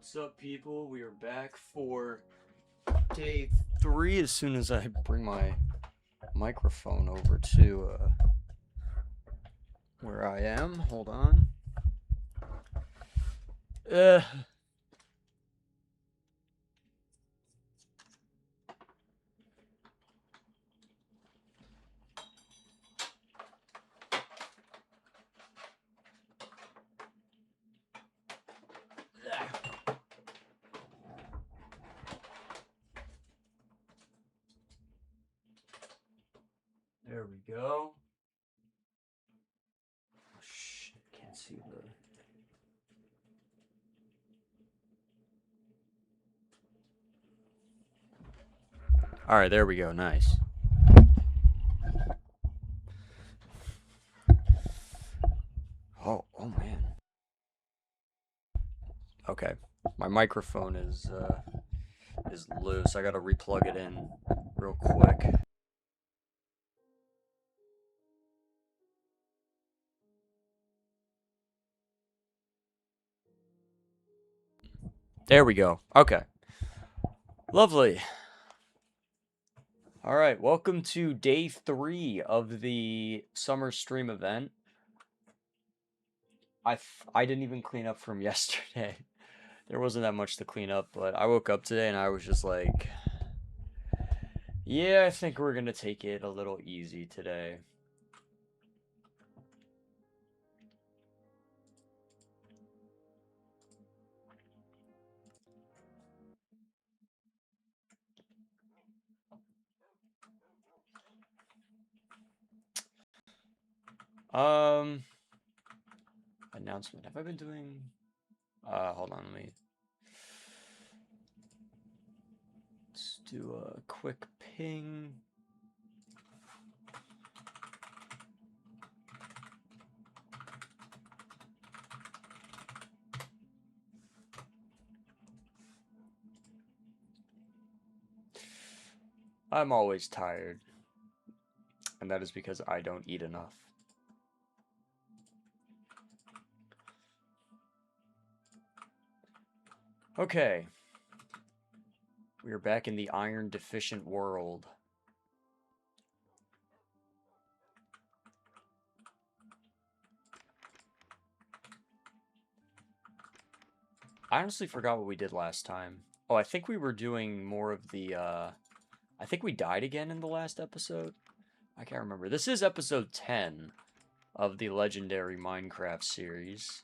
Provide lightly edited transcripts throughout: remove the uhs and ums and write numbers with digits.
What's up, people? We are back for day 3 as soon as I bring my microphone over to where I am. Hold on. Uh, there we go. Oh, shit, can't see the... Alright, there we go. Nice. Oh man. Okay. My microphone is loose. I gotta replug it in real quick. There we go. Okay. Lovely. All right, welcome to day 3 of the summer stream event. I didn't even clean up from yesterday. There wasn't that much to clean up, but I woke up today and I was just like, yeah, I think we're gonna take it a little easy today. Announcement. Have I been doing hold on, let's do a quick ping. I'm always tired, and that is because I don't eat enough. Okay. We are back in the iron deficient world. I honestly forgot what we did last time. Oh, I think we were doing more of the, I think we died again in the last episode. I can't remember. This is episode 10 of the legendary Minecraft series.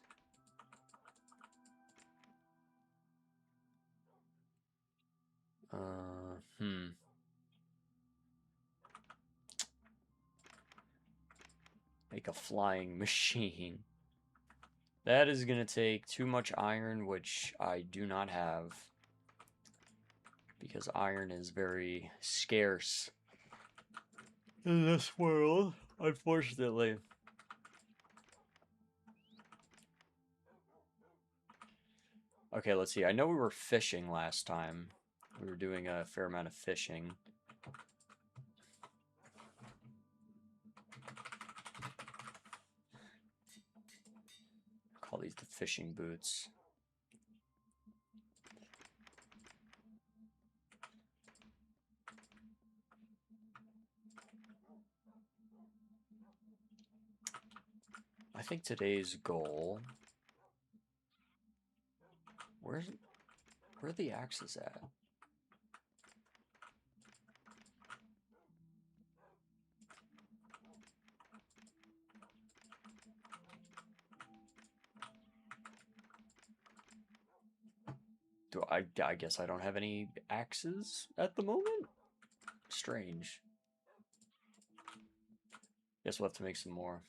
Make a flying machine. That is gonna take too much iron, which I do not have. Because iron is very scarce in this world, unfortunately. Okay, let's see. I know we were fishing last time. We were doing a fair amount of fishing. Call these the fishing boots. I think today's goal... Where are the axes at? I guess I don't have any axes at the moment? Strange. Guess we'll have to make some more.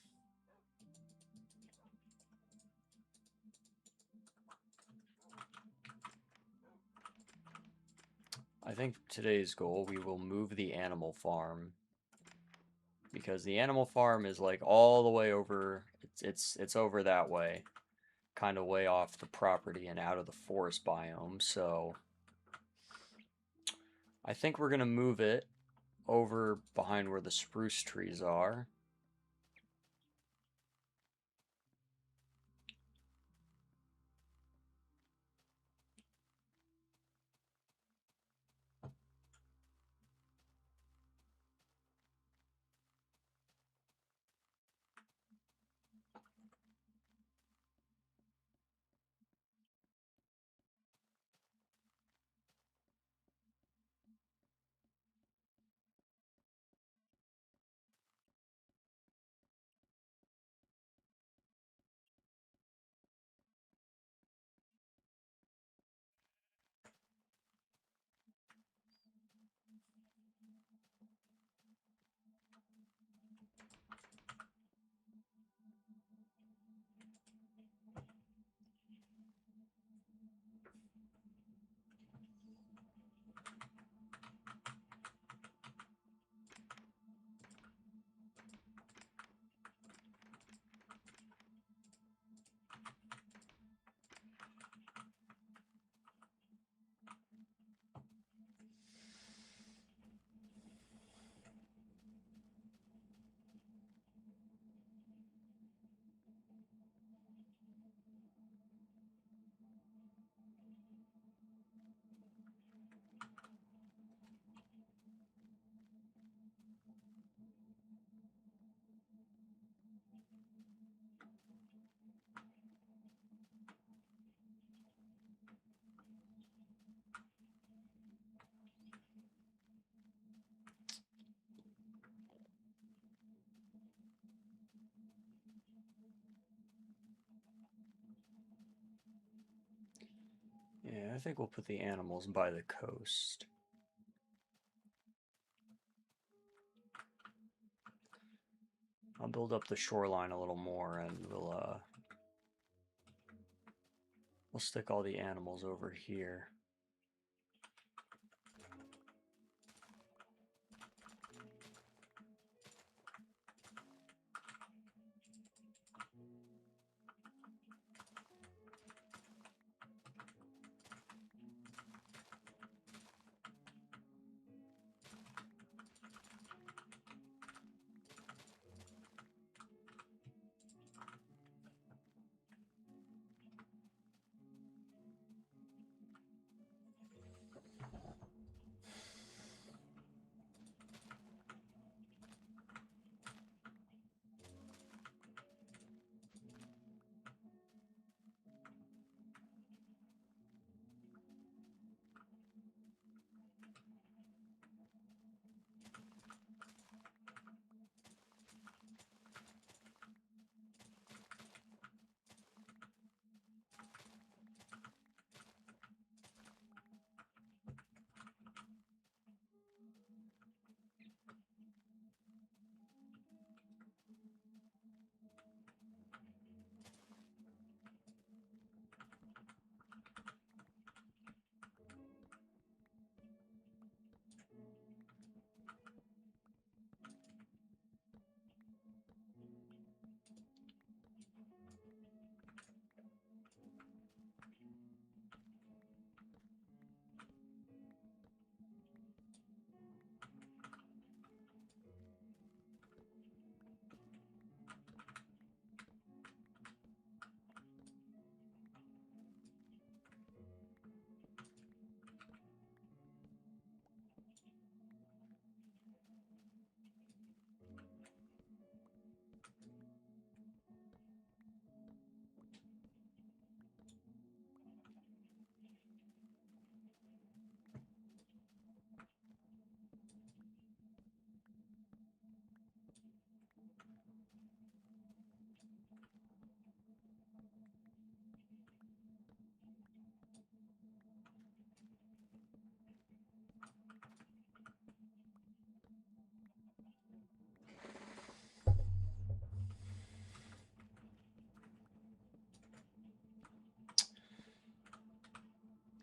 I think today's goal, we will move the animal farm. Because the animal farm is like all the way over, it's over that way. Kind of way off the property and out of the forest biome, so I think we're gonna move it over behind where the spruce trees are. I think we'll put the animals by the coast. I'll build up the shoreline a little more, and we'll stick all the animals over here.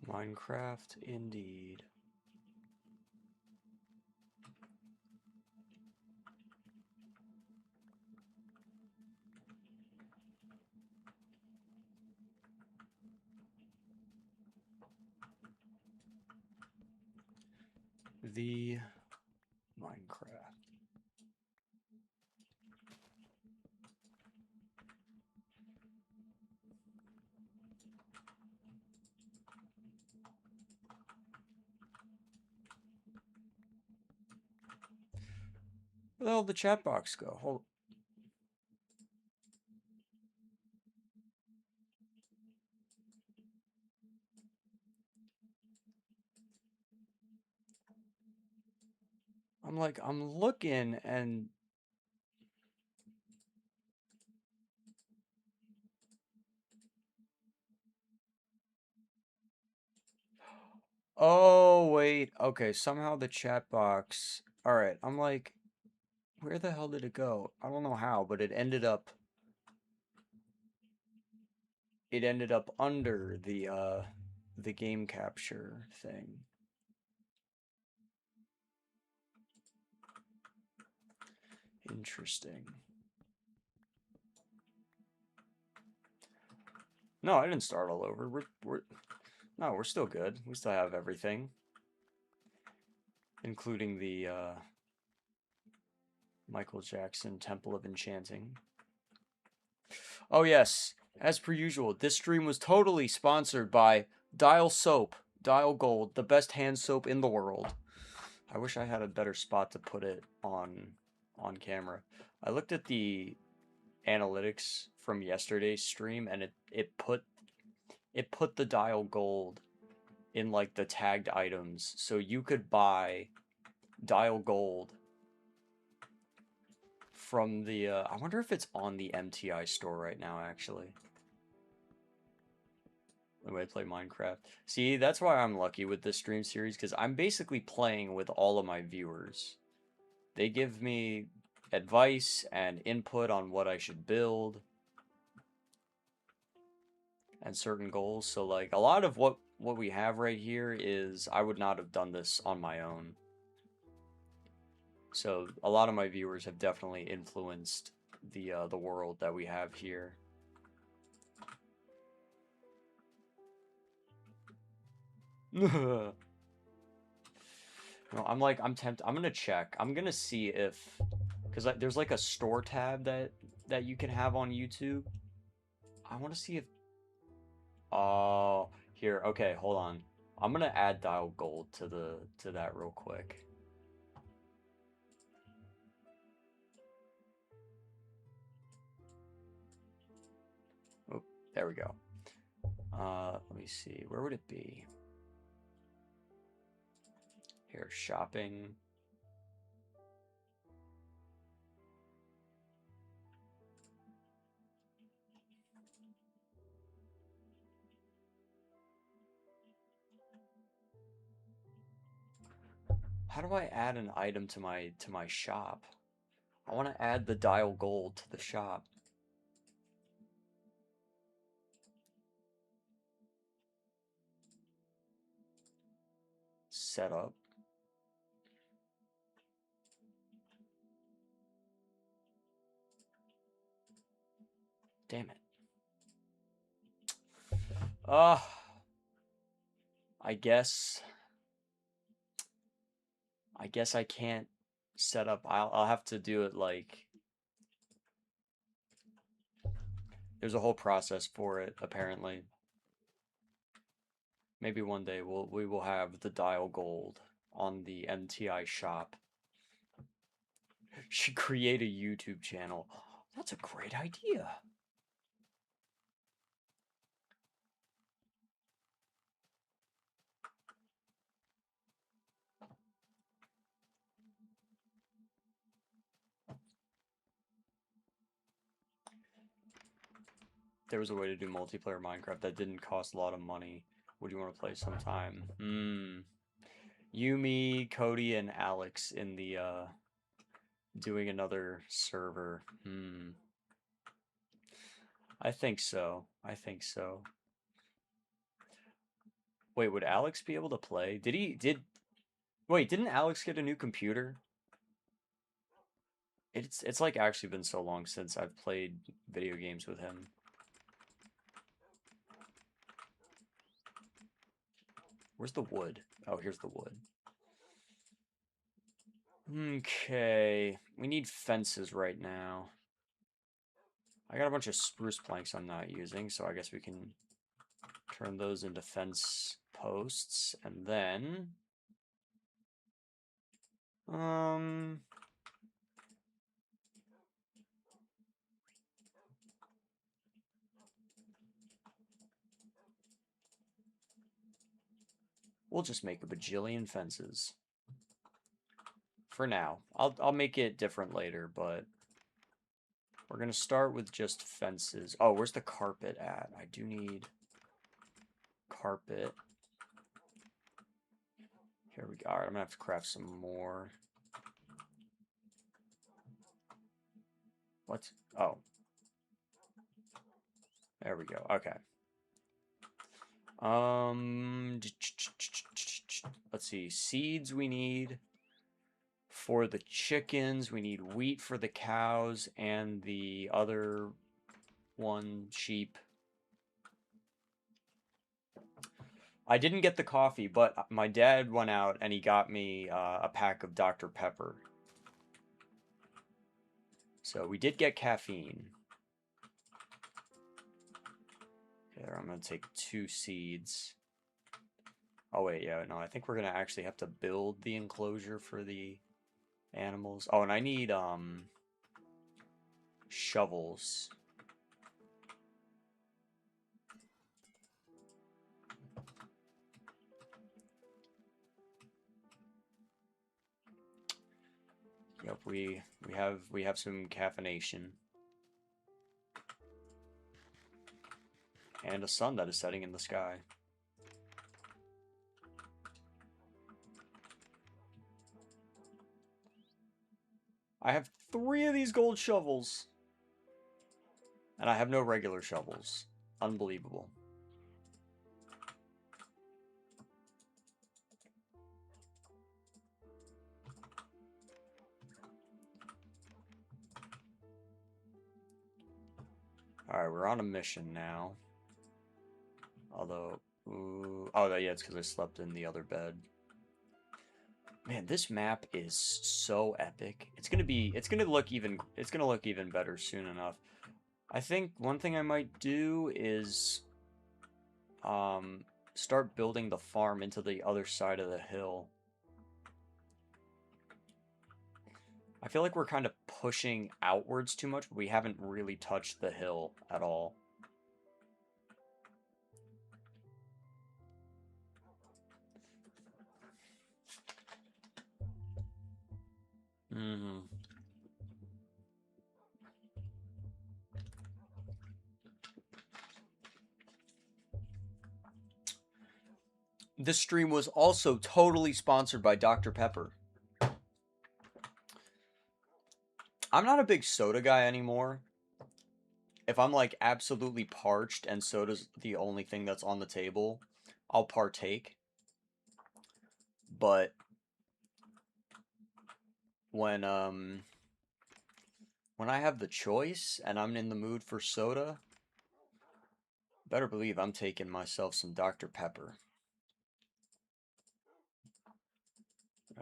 Minecraft, indeed. The Minecraft. Where the hell did the chat box go? Hold. I'm looking and oh wait, okay, somehow the chat box. All right, I'm like, where the hell did it go? I don't know how, but it ended up under the game capture thing. Interesting. No, I didn't start all over. We're still good. We still have everything, including the Michael Jackson Temple of Enchanting. Oh yes, as per usual, this stream was totally sponsored by Dial Soap, Dial Gold, the best hand soap in the world. I wish I had a better spot to put it on camera. I looked at the analytics from yesterday's stream, and it put the Dial Gold in like the tagged items, so you could buy Dial Gold from the I wonder if it's on the MTI store right now, actually. The way I play Minecraft. See, that's why I'm lucky with this stream series, because I'm basically playing with all of my viewers. They give me advice and input on what I should build and certain goals. So like a lot of what we have right here is I would not have done this on my own. So a lot of my viewers have definitely influenced the world that we have here. No, I'm tempted. I'm gonna check. I'm gonna see if, because there's like a store tab that you can have on YouTube. I want to see if. Oh, here. Okay, hold on. I'm gonna add dial gold to that real quick. Oh, there we go. Let me see. Where would it be? Here, shopping. How do I add an item to my shop? I want to add the dial gold to the shop. Setup. Damn it. I guess I can't set up. I'll have to do it like there's a whole process for it apparently. Maybe one day we will have the dial gold on the MTI shop. Should create a YouTube channel. That's a great idea. There was a way to do multiplayer Minecraft that didn't cost a lot of money. Would you want to play sometime? You, me, Cody, and Alex in the doing another server. I think so. I think so. Wait, would Alex be able to play? Wait, didn't Alex get a new computer? It's like actually been so long since I've played video games with him. Where's the wood? Oh, here's the wood. Okay, we need fences right now. I got a bunch of spruce planks I'm not using, so I guess we can turn those into fence posts, and then we'll just make a bajillion fences. For now. I'll make it different later, but we're gonna start with just fences. Oh, where's the carpet at? I do need carpet. Here we go. All right, I'm gonna have to craft some more. What? Oh. There we go. Okay. Let's see. Seeds we need for the chickens. We need wheat for the cows and the other one, sheep. I didn't get the coffee, but my dad went out and he got me a pack of Dr. Pepper. So we did get caffeine. There, I'm going to take 2 seeds. Oh, wait, yeah, no, I think we're going to actually have to build the enclosure for the animals. Oh, and I need shovels. Yep, we have some caffeination. And a sun that is setting in the sky. I have 3 of these gold shovels. And I have no regular shovels. Unbelievable. Alright, we're on a mission now. Although, oh yeah, it's because I slept in the other bed. Man, this map is so epic. It's gonna look even better soon enough. I think one thing I might do is, start building the farm into the other side of the hill. I feel like we're kind of pushing outwards too much, but we haven't really touched the hill at all. Mm-hmm. This stream was also totally sponsored by Dr. Pepper. I'm not a big soda guy anymore. If I'm like absolutely parched and soda's the only thing that's on the table, I'll partake. But when I have the choice and I'm in the mood for soda, better believe I'm taking myself some Dr. Pepper.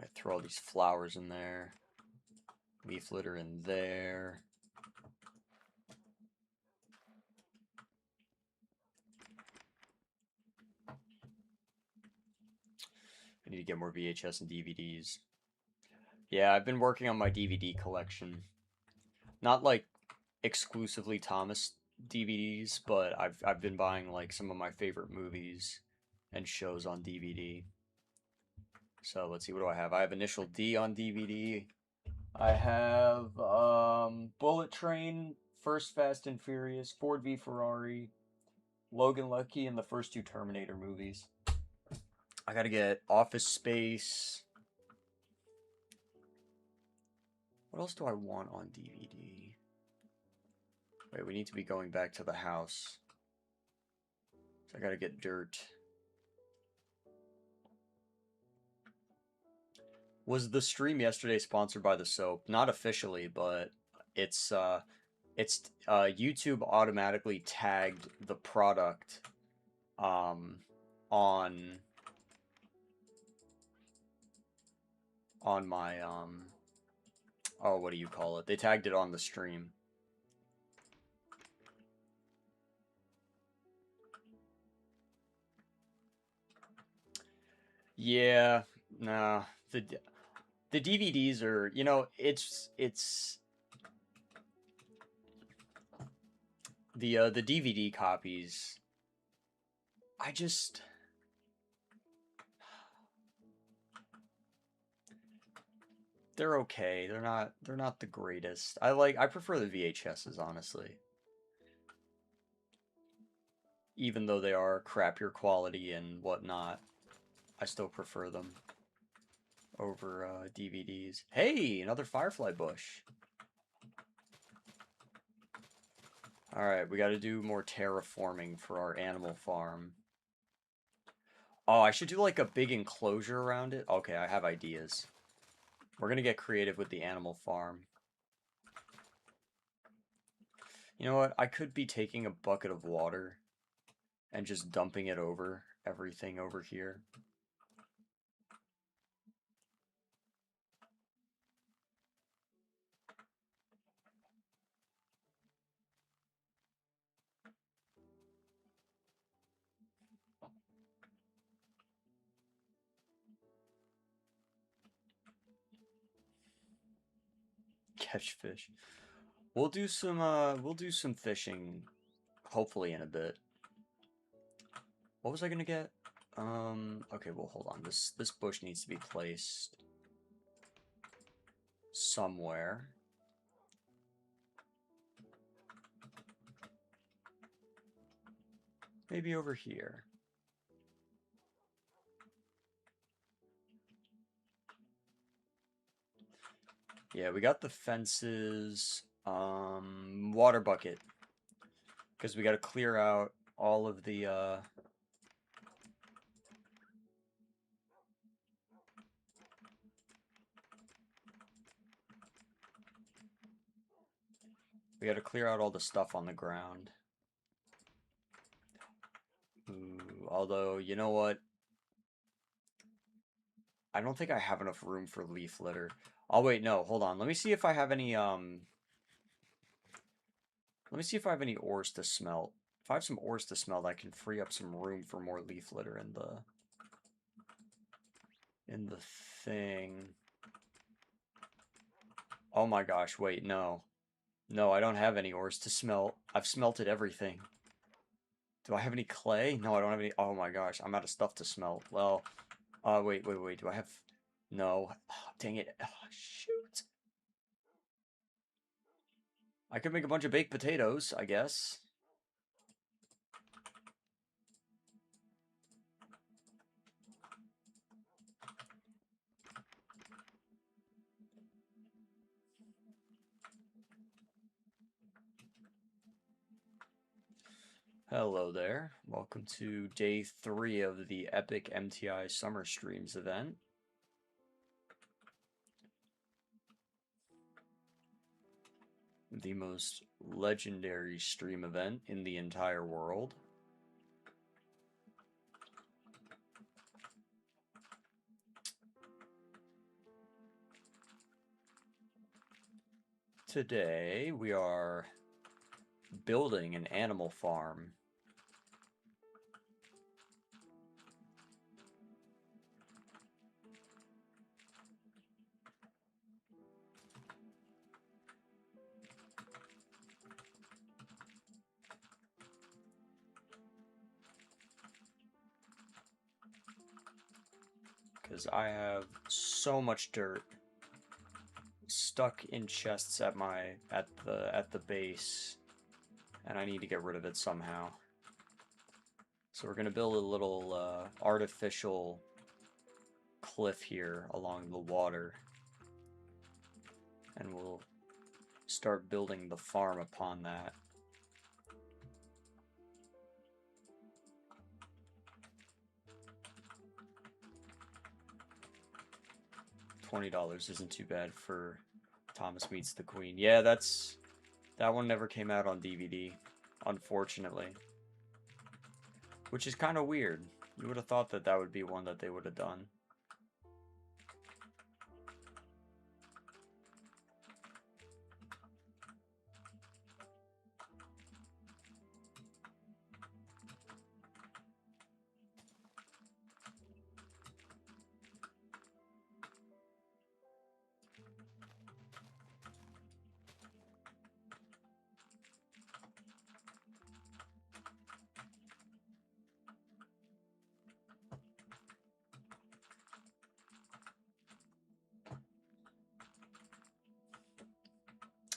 I throw all these flowers in there. Leaf litter in there. I need to get more VHS and DVDs. Yeah, I've been working on my DVD collection. Not like exclusively Thomas DVDs, but I've been buying like some of my favorite movies and shows on DVD. So let's see, what do I have? I have Initial D on DVD. I have Bullet Train, First Fast and Furious, Ford v Ferrari, Logan Lucky, and the first 2 Terminator movies. I gotta get Office Space. What else do I want on DVD? Wait, we need to be going back to the house. So I gotta get Dirt. Was the stream yesterday sponsored by the soap? Not officially, but it's YouTube automatically tagged the product on my oh, what do you call it? They tagged it on the stream. Yeah, nah. The DVDs are, you know, it's the DVD copies. I just they're okay. They're not the greatest. I prefer the VHSs, honestly. Even though they are crappier quality and whatnot, I still prefer them over DVDs. Hey, another firefly bush. Alright, we gotta do more terraforming for our animal farm. Oh, I should do like a big enclosure around it. Okay, I have ideas. We're gonna get creative with the animal farm. You know what? I could be taking a bucket of water and just dumping it over everything over here. Catch fish. We'll do some fishing hopefully in a bit. What was I gonna get? Okay, well hold on. This bush needs to be placed somewhere. Maybe over here. Yeah, we got the fences. Water bucket. Because we got to clear out all of the, we got to clear out all the stuff on the ground. Ooh, although, you know what? I don't think I have enough room for leaf litter. Oh, wait, no, hold on. Let me see if I have any, let me see if I have any ores to smelt. If I have some ores to smelt, I can free up some room for more leaf litter in the thing. Oh my gosh, wait, no. No, I don't have any ores to smelt. I've smelted everything. Do I have any clay? No, I don't have any. Oh my gosh, I'm out of stuff to smelt. Well, wait. Do I have... No. Oh, dang it. Oh, shoot. I could make a bunch of baked potatoes, I guess. Hello there. Welcome to day 3 of the epic MTI Summer Streams event. The most legendary stream event in the entire world. Today we are building an animal farm. Because I have so much dirt stuck in chests at the base, and I need to get rid of it somehow. So we're gonna build a little artificial cliff here along the water, and we'll start building the farm upon that. $20 isn't too bad for Thomas Meets the Queen. Yeah, that one never came out on DVD, unfortunately. Which is kind of weird. You would have thought that that would be one that they would have done.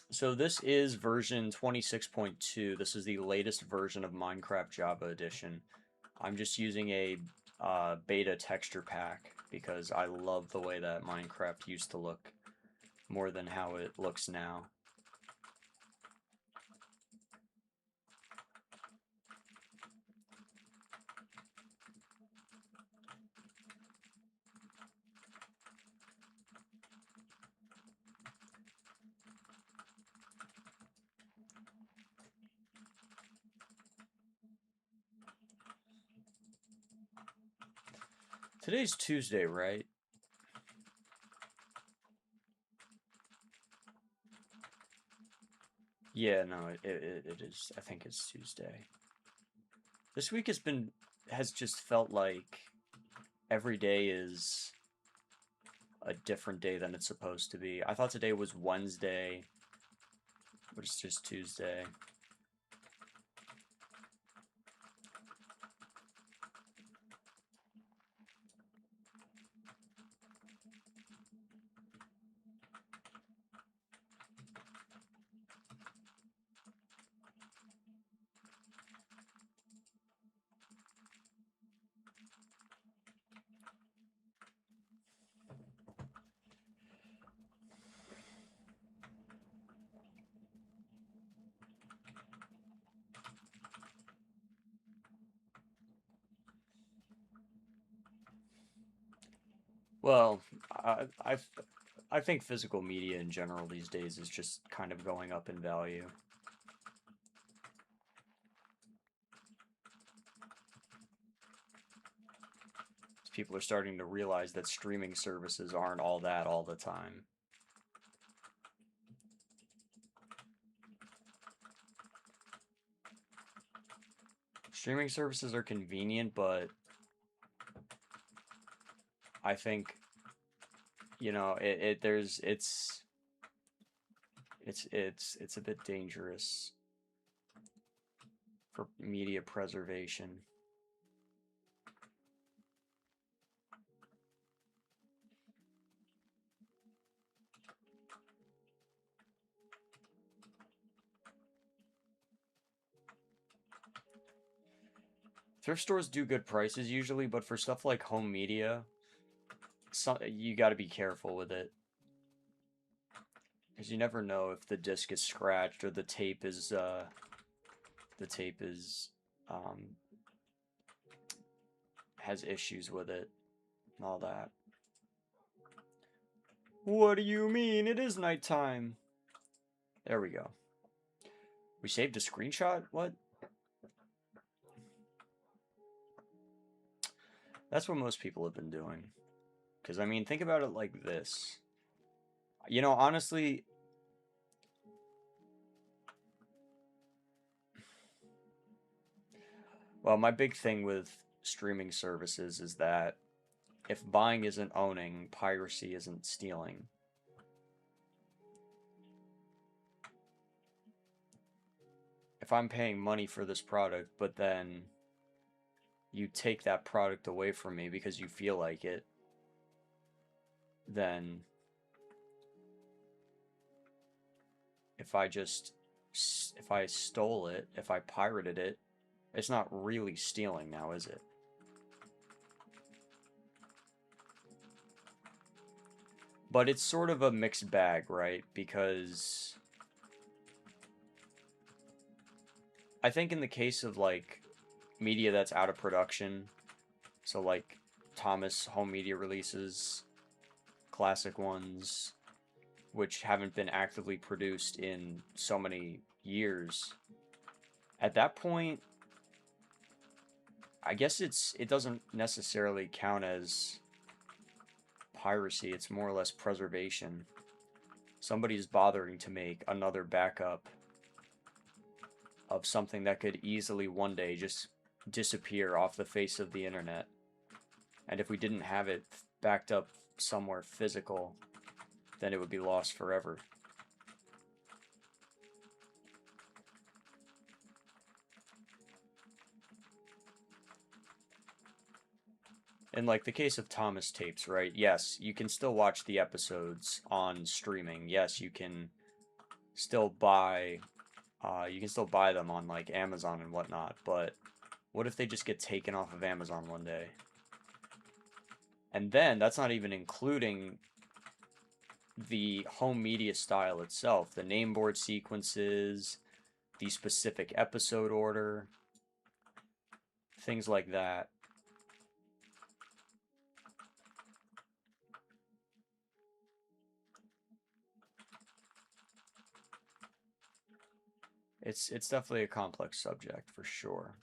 So this is version 26.2. This is the latest version of Minecraft Java Edition. I'm just using a beta texture pack because I love the way that Minecraft used to look more than how it looks now. Today's Tuesday, right? Yeah, no, it is. I think it's Tuesday. This week has just felt like every day is a different day than it's supposed to be. I thought today was Wednesday, but it's just Tuesday. Well, I think physical media in general these days is just kind of going up in value. People are starting to realize that streaming services aren't all that all the time. Streaming services are convenient, but I think, you know, it's a bit dangerous for media preservation. Thrift stores do good prices usually, but for stuff like home media, you got to be careful with it because you never know if the disc is scratched or the tape is um, has issues with it and all that. What do you mean? It is nighttime. There we go. We saved a screenshot? What? That's what most people have been doing. Because, I mean, think about it like this. You know, honestly, well, my big thing with streaming services is that if buying isn't owning, piracy isn't stealing. If I'm paying money for this product, but then you take that product away from me because you feel like it, then if I stole it, if I pirated it, it's not really stealing now, is it? But it's sort of a mixed bag, right? Because I think in the case of like media that's out of production, so like Thomas home media releases, classic ones, which haven't been actively produced in so many years, at that point, I guess it doesn't necessarily count as piracy, it's more or less preservation. Somebody's bothering to make another backup of something that could easily one day just disappear off the face of the internet. And if we didn't have it backed up somewhere physical, then it would be lost forever. In like the case of Thomas tapes, right? Yes, you can still watch the episodes on streaming. Yes, still buy you can still buy them on like Amazon and whatnot, but what if they just get taken off of Amazon one day? And then that's not even including the home media style itself, the name board sequences, the specific episode order, things like that. It's definitely a complex subject for sure.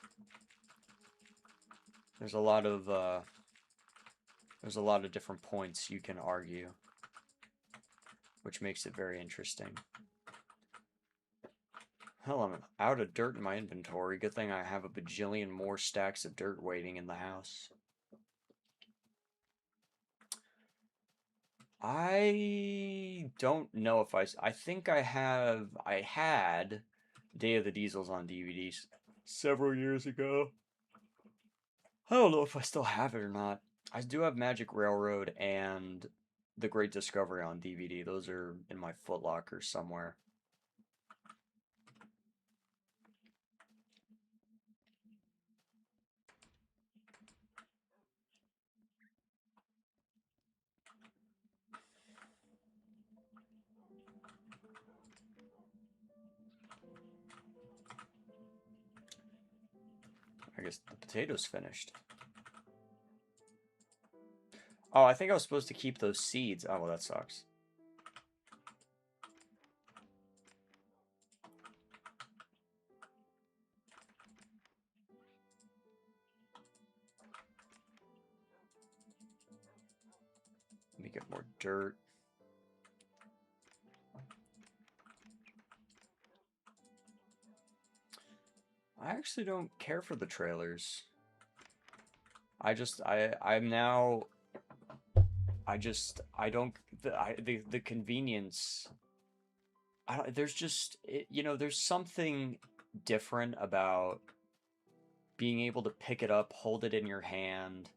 There's a lot of different points you can argue, which makes it very interesting. Hell, I'm out of dirt in my inventory. Good thing I have a bajillion more stacks of dirt waiting in the house. I don't know if I think I had Day of the Diesels on DVDs several years ago. I don't know if I still have it or not. I do have Magic Railroad and The Great Discovery on DVD. Those are in my footlocker somewhere. I guess the potato's finished. Oh, I think I was supposed to keep those seeds. Oh, well, that sucks. Let me get more dirt. I actually don't care for the trailers. I'm now, I don't, the convenience, I don't, there's just, there's something different about being able to pick it up, hold it in your hand,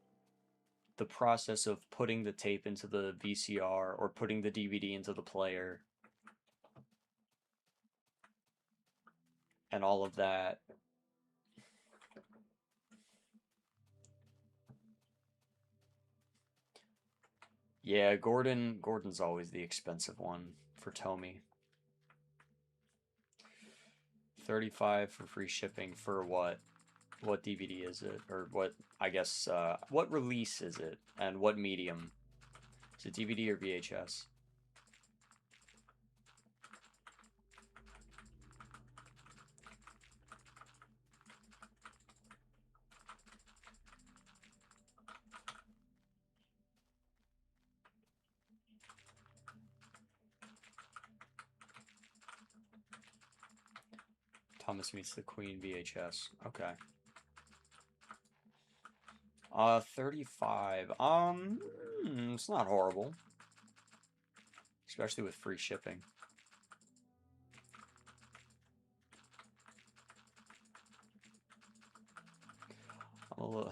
the process of putting the tape into the VCR or putting the DVD into the player, and all of that. Yeah, Gordon's always the expensive one for Tomy. 35 for free shipping for what? What DVD is it? Or what, I guess, what release is it? And what medium? Is it DVD or VHS? Thomas Meets the Queen VHS. Okay. 35. It's not horrible. Especially with free shipping. I'll,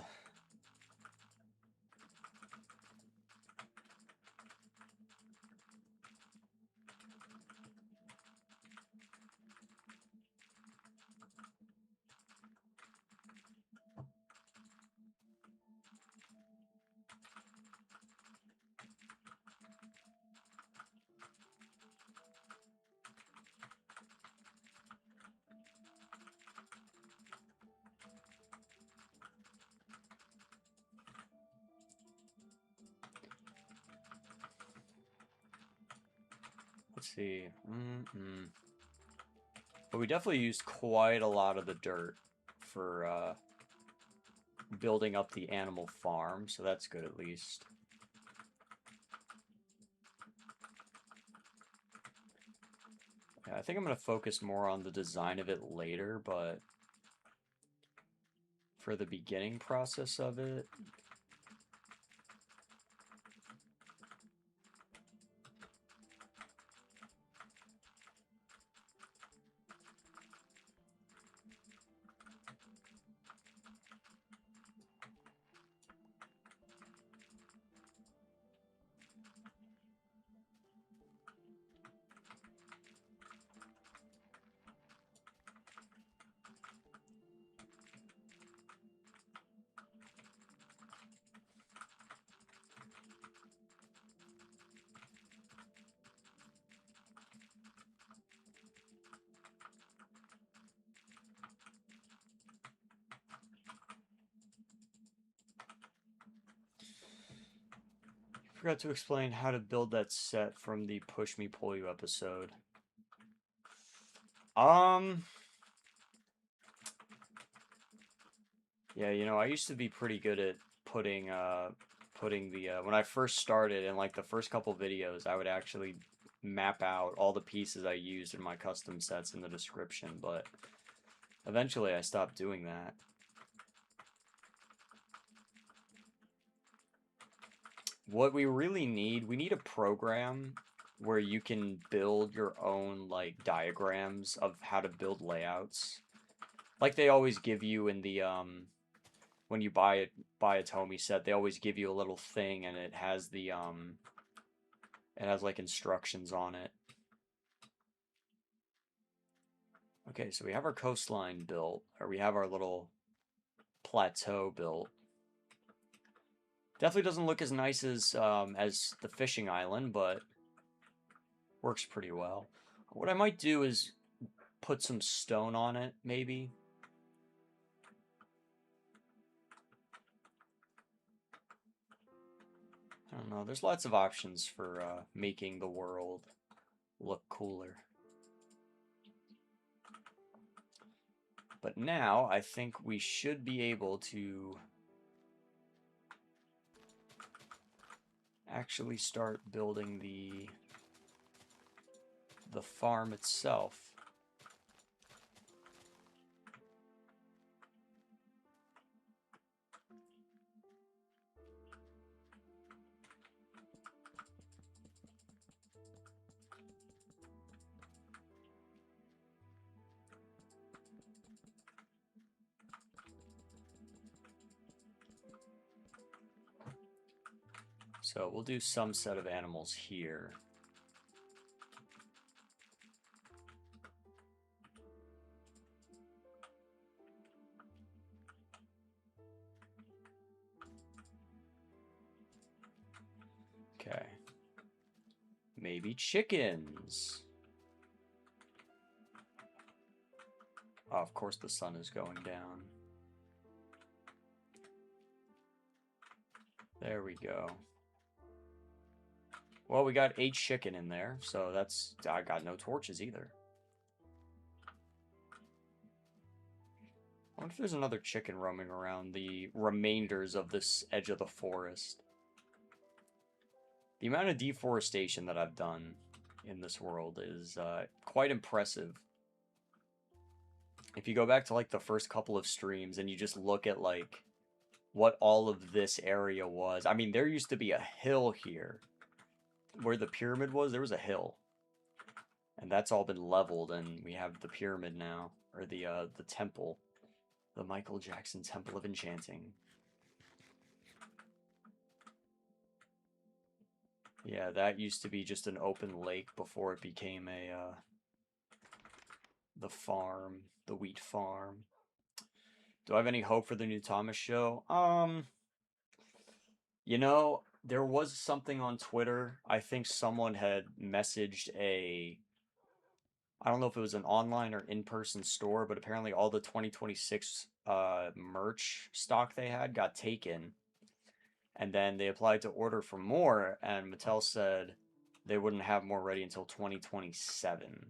let's see. But we definitely used quite a lot of the dirt for building up the animal farm, so that's good at least. Yeah, I think I'm going to focus more on the design of it later, but for the beginning process of it, forgot to explain how to build that set from the Push Me Pull You episode. Yeah, I used to be pretty good at putting the when I first started in like the first couple videos, I would actually map out all the pieces I used in my custom sets in the description, but eventually I stopped doing that. What we really need, we need a program where you can build your own like diagrams of how to build layouts. Like they always give you in the when you buy a Tomy set, they always give you a little thing and it has the it has like instructions on it. Okay, so we have our coastline built, or we have our little plateau built. Definitely doesn't look as nice as the fishing island, but works pretty well. What I might do is put some stone on it, maybe. I don't know. There's lots of options for making the world look cooler. But now I think we should be able to actually start building the farm itself. So we'll do some set of animals here. Okay. Maybe chickens. Oh, of course the sun is going down. There we go. Well, we got 8 chicken in there, so that's... I got no torches either. I wonder if there's another chicken roaming around the remainders of this edge of the forest. The amount of deforestation that I've done in this world is quite impressive. If you go back to like the first couple of streams and you just look at like what all of this area was. I mean, there used to be a hill here. Where the pyramid was, there was a hill. And that's all been leveled, and we have the pyramid now. Or the temple. The Michael Jackson Temple of Enchanting. Yeah, that used to be just an open lake before it became a, the farm. The wheat farm. Do I have any hope for the new Thomas show? You know, there was something on Twitter. I think someone had messaged I don't know if it was an online or in-person store, but apparently all the 2026 merch stock they had got taken. And then they applied to order for more, and Mattel said they wouldn't have more ready until 2027.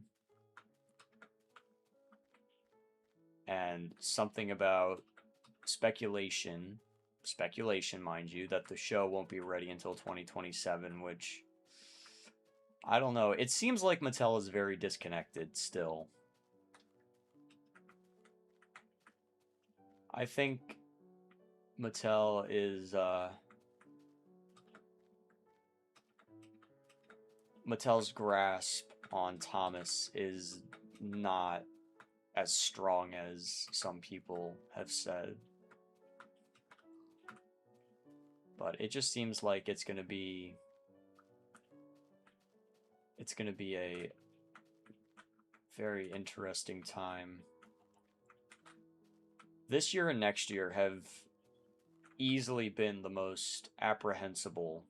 And something about speculation, mind you, that the show won't be ready until 2027, which I don't know. It seems like Mattel is very disconnected still. I think Mattel is Mattel's grasp on Thomas is not as strong as some people have said. But it just seems like it's going to be a very interesting time. This year and next year have easily been the most apprehensible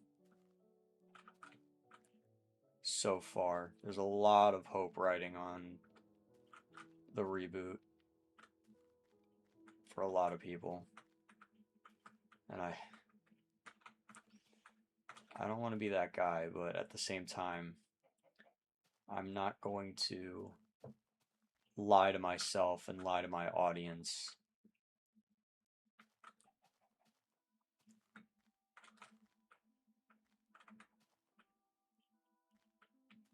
so far. There's a lot of hope riding on the reboot for a lot of people. And I don't want to be that guy, but at the same time, I'm not going to lie to myself and lie to my audience.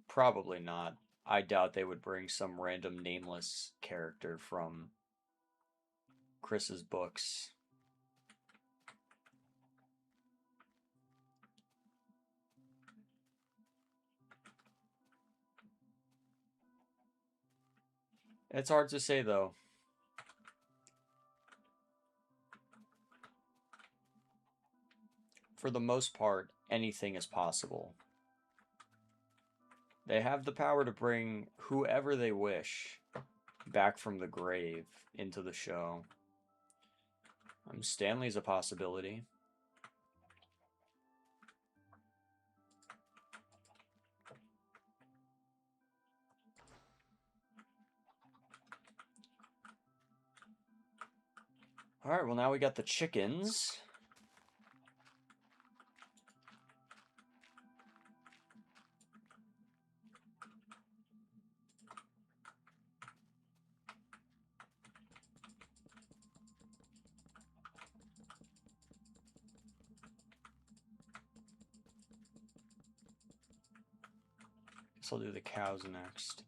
Probably not. I doubt they would bring some random nameless character from Chris's books. It's hard to say, though. For the most part, anything is possible. They have the power to bring whoever they wish back from the grave into the show. Stanley's a possibility. Alright, well now we got the chickens. guess I'll do the cows next.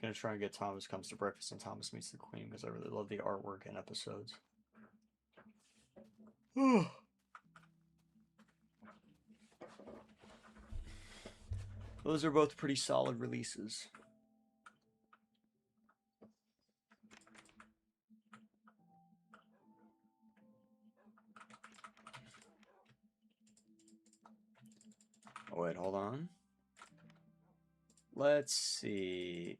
Gonna try and get Thomas Comes to Breakfast and Thomas Meets the Queen because I really love the artwork and episodes. Those are both pretty solid releases. Oh, wait, hold on. Let's see.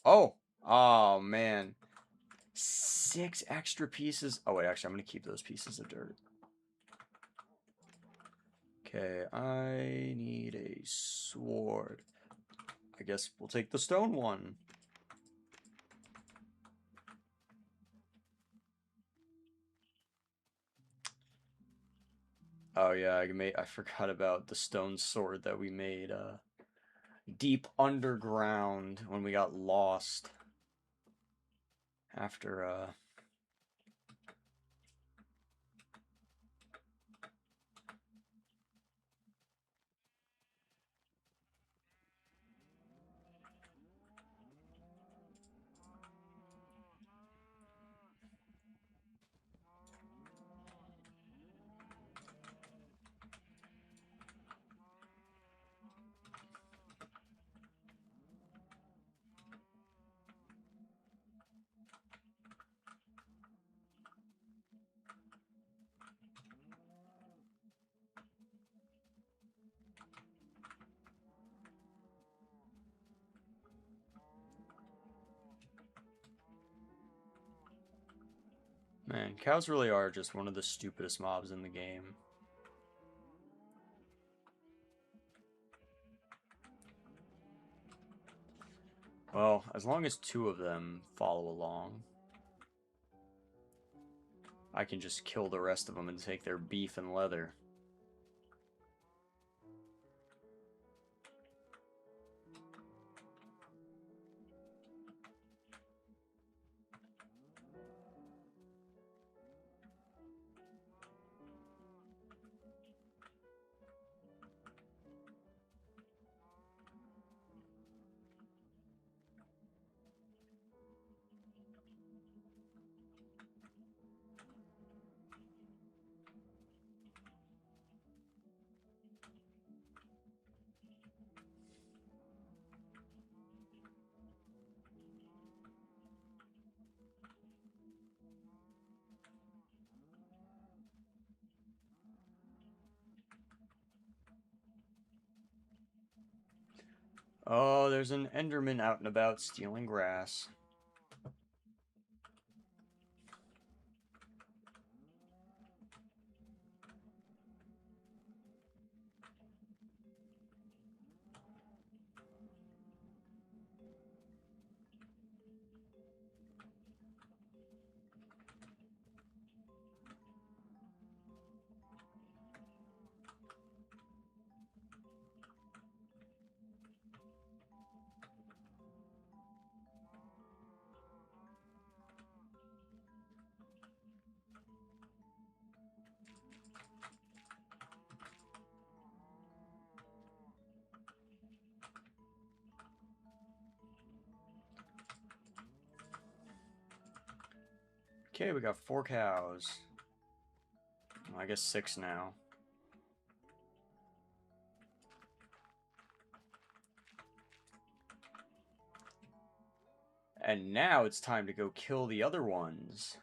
Oh, man. 6 extra pieces. Oh, wait, actually, I'm going to keep those pieces of dirt. Okay, I need a sword. I guess we'll take the stone one. Oh, yeah, I forgot about the stone sword that we made deep underground when we got lost after Man, cows really are just one of the stupidest mobs in the game. Well, as long as 2 of them follow along, I can just kill the rest of them and take their beef and leather. Oh, there's an Enderman out and about stealing grass. Okay, we got 4 cows. Well, I guess 6 now. And now it's time to go kill the other ones.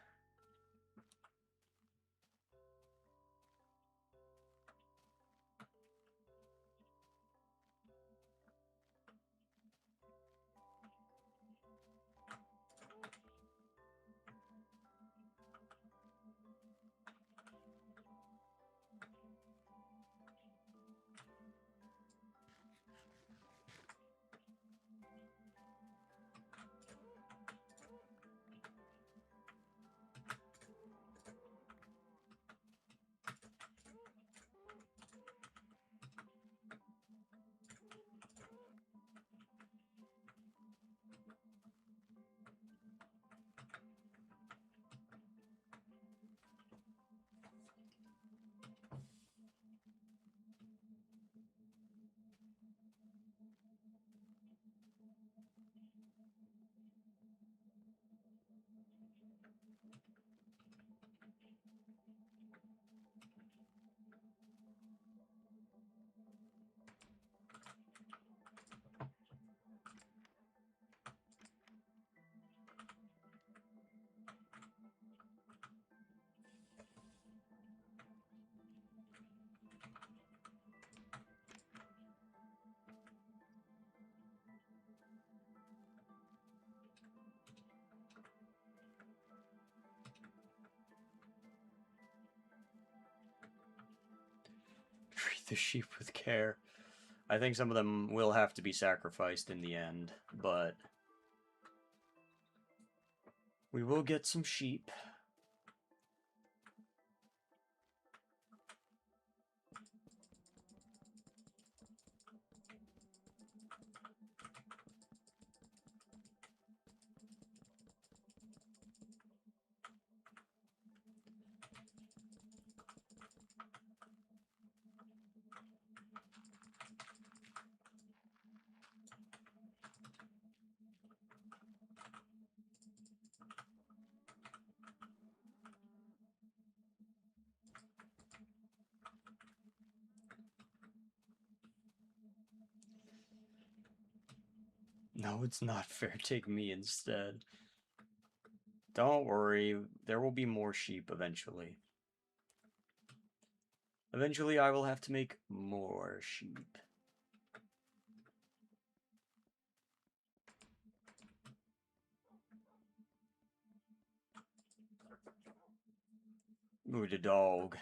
the sheep with care. I think some of them will have to be sacrificed in the end, but we will get some sheep. No, it's not fair. Take me instead. Don't worry, there will be more sheep eventually. Eventually, I will have to make more sheep. Ooh, the dog.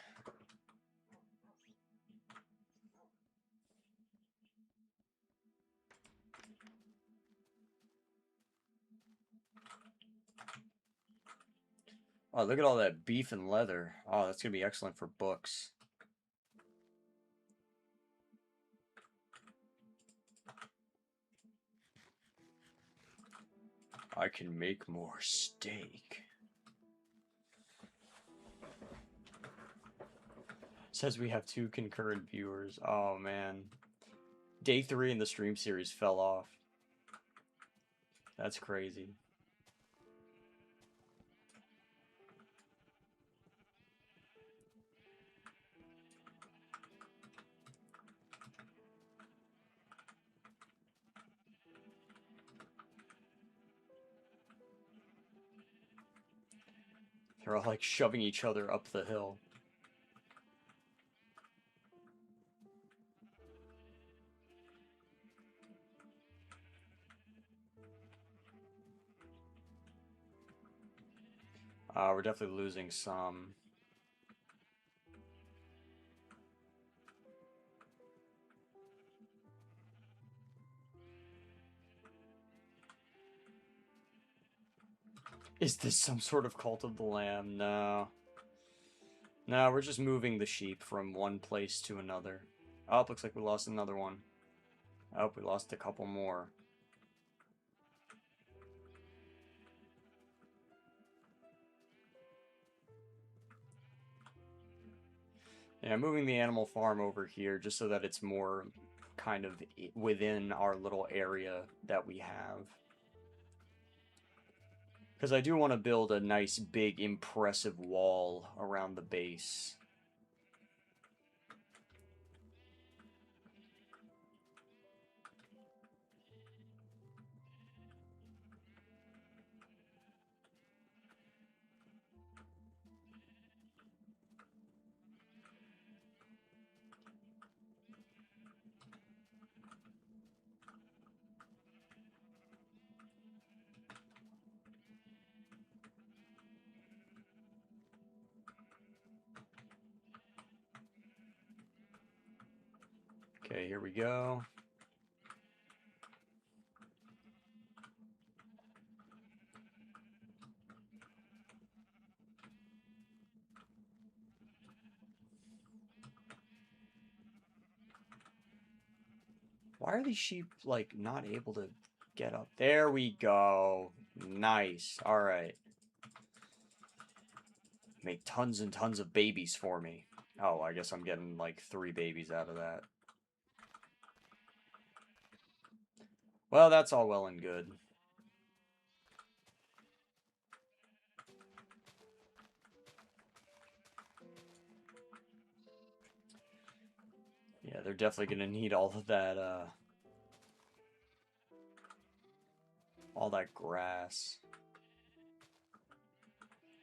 Oh, look at all that beef and leather. Oh, that's gonna be excellent for books. I can make more steak. Says we have 2 concurrent viewers. Oh, man. Day 3 in the stream series fell off. That's crazy. They're all like shoving each other up the hill. We're definitely losing some. Is this some sort of cult of the lamb? No. No, we're just moving the sheep from one place to another. Oh, looks like we lost another one. Oh, we lost a couple more. Yeah, I'm moving the animal farm over here just so that it's more kind of within our little area that we have. Because I do want to build a nice, big, impressive wall around the base. Okay, here we go. Why are these sheep, like, not able to get up? There we go. Nice. Alright. Make tons and tons of babies for me. Oh, I guess I'm getting, like, 3 babies out of that. Well, that's all well and good. Yeah, they're definitely gonna need all of that, all that grass.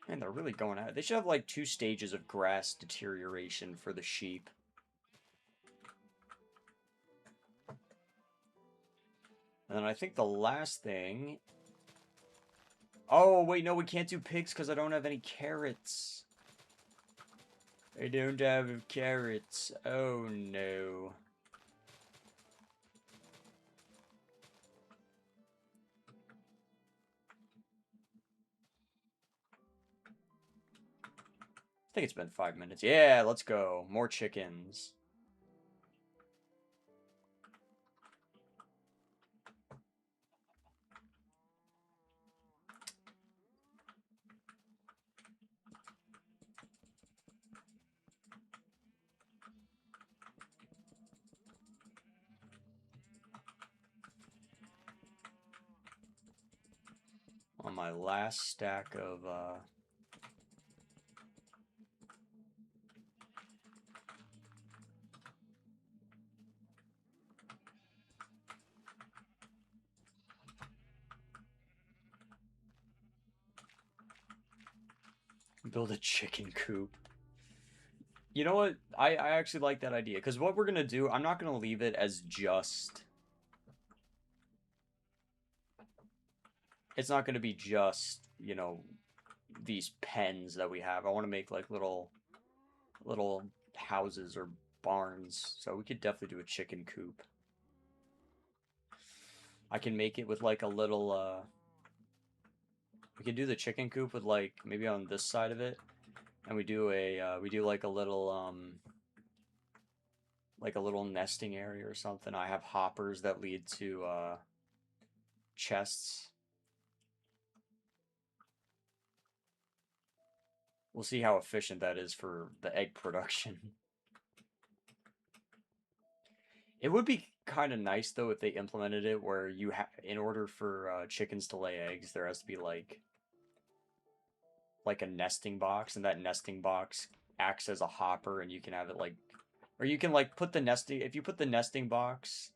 Man, they're really going at it. They should have, like, 2 stages of grass deterioration for the sheep. And then I think the last thing... Oh, wait, no, we can't do pigs because I don't have any carrots. I don't have carrots. Oh no. I think it's been 5 minutes. Yeah, let's go. More chickens. On my last stack of build a chicken coop. You know what? I actually like that idea because what we're gonna do, I'm not gonna leave it as just. It's not gonna be just, you know, these pens that we have. I want to make like little houses or barns. So we could definitely do a chicken coop. I can make it with like a little we can do the chicken coop with like maybe on this side of it, and we do like a little nesting area or something. I have hoppers that lead to chests. We'll see how efficient that is for the egg production. It would be kind of nice though if they implemented it where you have, in order for chickens to lay eggs, there has to be like a nesting box, and that nesting box acts as a hopper, and you can have it like, or you can like put the nesting. If you put the nesting box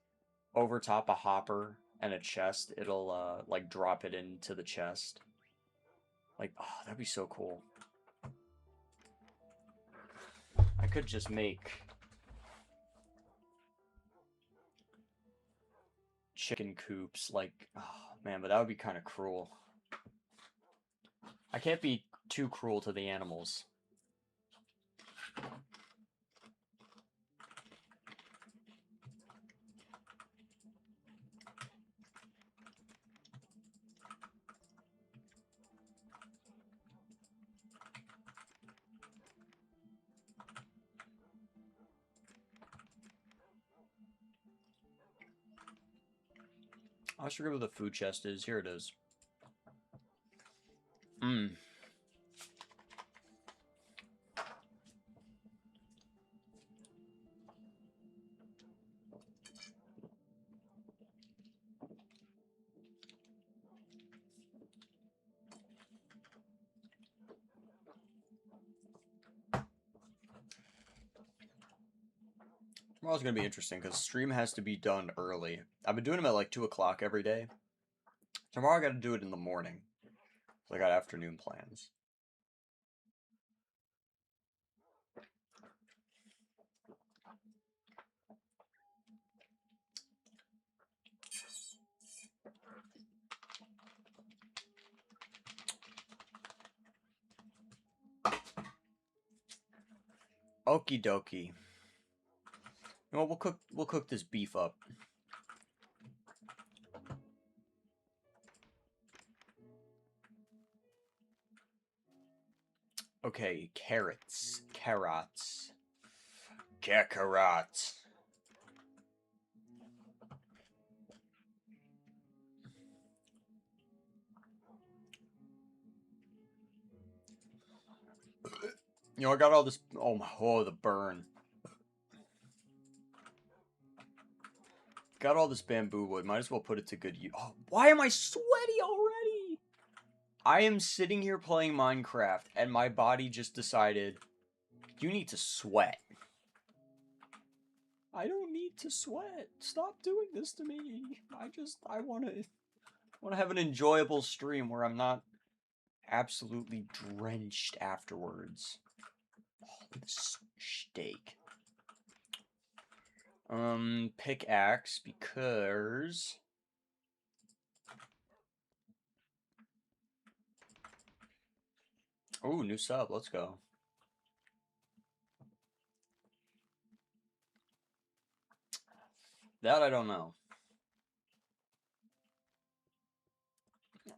over top a hopper and a chest, it'll like drop it into the chest. Like, oh, that'd be so cool. I could just make chicken coops, like, oh man, but that would be kind of cruel. I can't be too cruel to the animals. I should forget what the food chest is. Here it is. Mmm. Tomorrow's gonna be interesting because stream has to be done early. I've been doing them at like 2 o'clock every day. Tomorrow I got to do it in the morning. So I got afternoon plans. Okie dokie. You know what, we'll cook this beef up. Okay, carrots. Carrots. Carrots. You know, I got all this. Oh my, oh, the burn. Got all this bamboo wood. Might as well put it to good use. Oh, why am I sweaty already? I am sitting here playing Minecraft, and my body just decided, you need to sweat. I don't need to sweat. Stop doing this to me. I want to have an enjoyable stream where I'm not absolutely drenched afterwards. Oh, this steak. Pickaxe because oh, new sub. Let's go. That I don't know.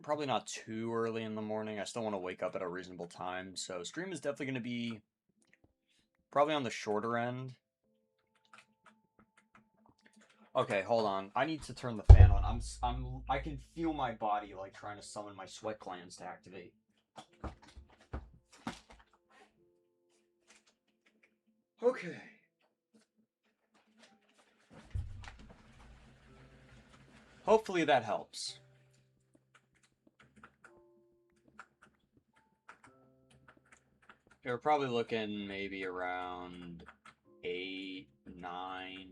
Probably not too early in the morning. I still want to wake up at a reasonable time. So stream is definitely going to be probably on the shorter end. Okay, hold on. I need to turn the fan on. I can feel my body like trying to summon my sweat glands to activate. Okay. Hopefully that helps. We're probably looking maybe around 8, 9,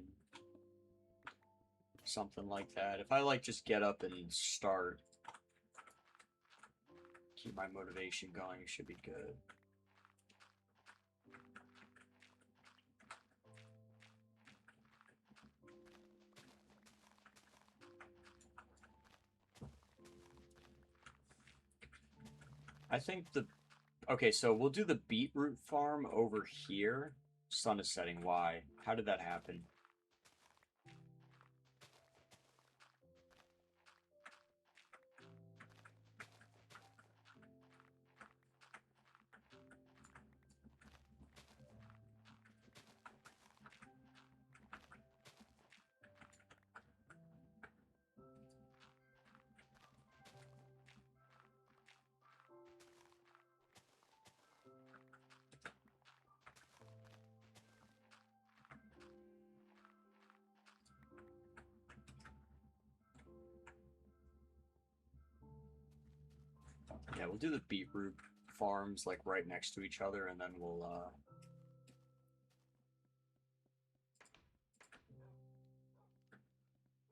something like that. If I like just get up and start, keep my motivation going, it should be good. I think okay, so we'll do the beetroot farm over here. Sun is setting. Why? How did that happen? Yeah, we'll do the beetroot farms like right next to each other, and then we'll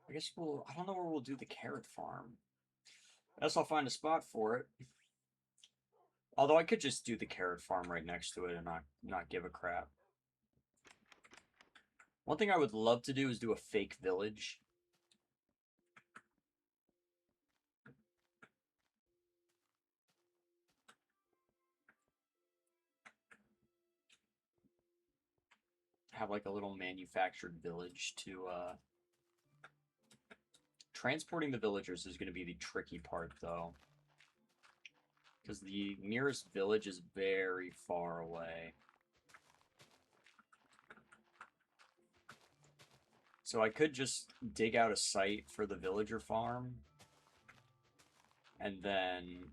I guess I don't know where we'll do the carrot farm. I guess I'll find a spot for it. Although I could just do the carrot farm right next to it and not give a crap. One thing I would love to do is do a fake village. Have like a little manufactured village to transporting the villagers is going to be the tricky part though, because the nearest village is very far away. So I could just dig out a site for the villager farm and then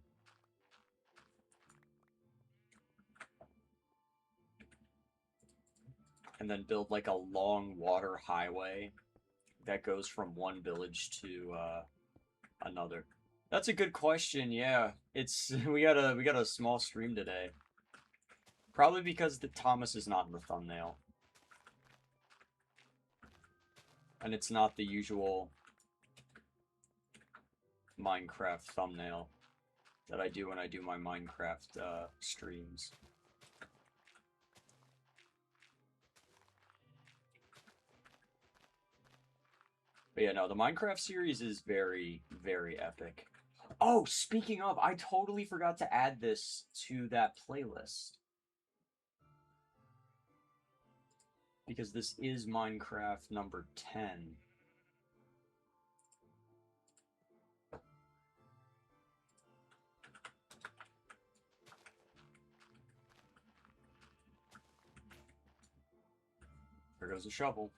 build like a long water highway that goes from one village to another. That's a good question. Yeah, it's we got a small stream today. Probably because the Thomas is not in the thumbnail, and it's not the usual Minecraft thumbnail that I do when I do my Minecraft streams. But yeah, no, the Minecraft series is very, very epic. Oh, speaking of, I totally forgot to add this to that playlist. Because this is Minecraft number 10. There goes a shovel.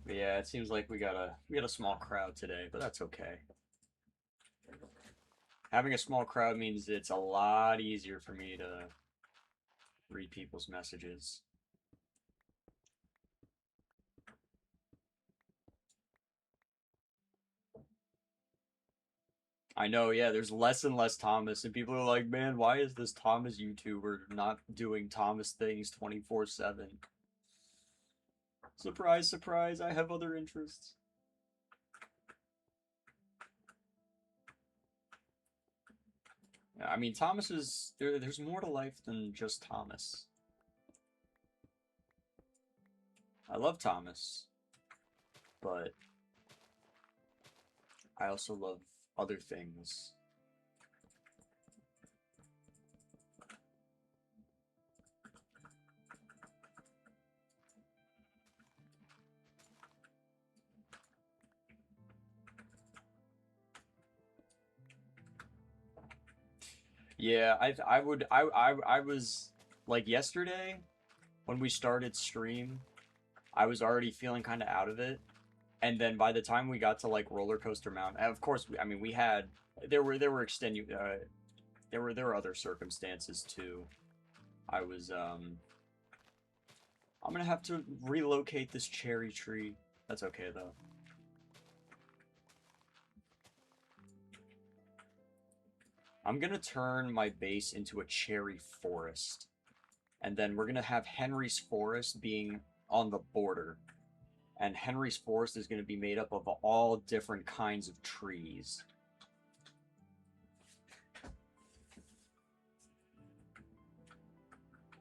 But yeah, it seems like we got a small crowd today, but that's okay. Having a small crowd means it's a lot easier for me to read people's messages. I know, yeah, there's less and less Thomas, and people are like, man, why is this Thomas YouTuber not doing Thomas things 24/7? Surprise, surprise, I have other interests. Yeah, I mean, Thomas is there's more to life than just Thomas. I love Thomas, but I also love other things. Yeah, I was like yesterday when we started stream, I was already feeling kind of out of it. And then by the time we got to like Roller Coaster Mountain, and of course, I mean, we had there were there were other circumstances too. I was I'm gonna have to relocate this cherry tree. That's okay though. I'm gonna turn my base into a cherry forest, and then we're gonna have Henry's Forest being on the border. And Henry's Forest is gonna be made up of all different kinds of trees.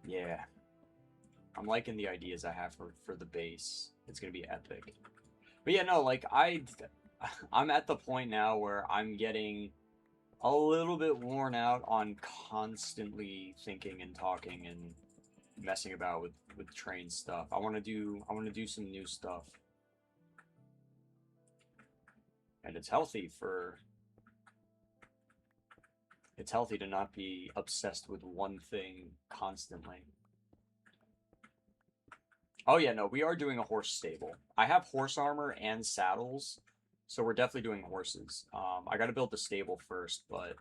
Yeah. I'm liking the ideas I have for the base. It's gonna be epic. But yeah, no, like I'm at the point now where I'm getting a little bit worn out on constantly thinking and talking and messing about with train stuff. I want to do some new stuff. And it's healthy to not be obsessed with one thing constantly. Oh yeah, no, we are doing a horse stable. I have horse armor and saddles, so we're definitely doing horses. I got to build the stable first, but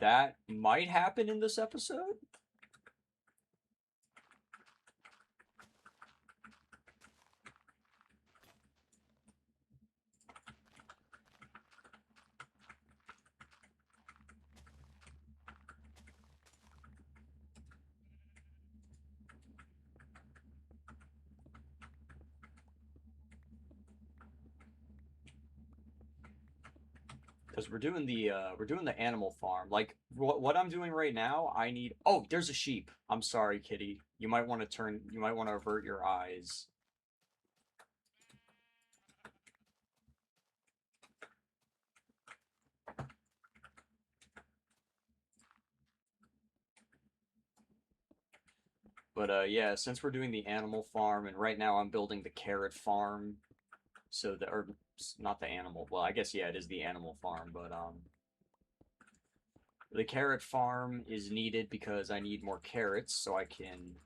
that might happen in this episode. Because we're doing the animal farm. Like what I'm doing right now, I need. Oh, there's a sheep. I'm sorry, kitty. You might want to turn. You might want to avert your eyes. But yeah, since we're doing the animal farm, and right now I'm building the carrot farm, so the or not the animal. Well, I guess yeah, it is the animal farm, but the carrot farm is needed because I need more carrots so I can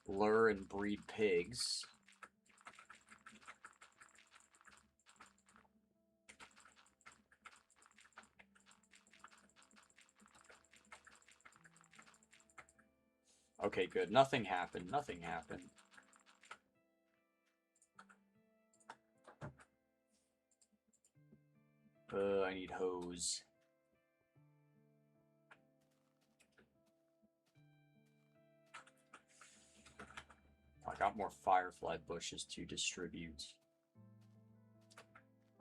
lure and breed pigs. Okay, good. Nothing happened. Nothing happened. I need hose. I got more firefly bushes to distribute.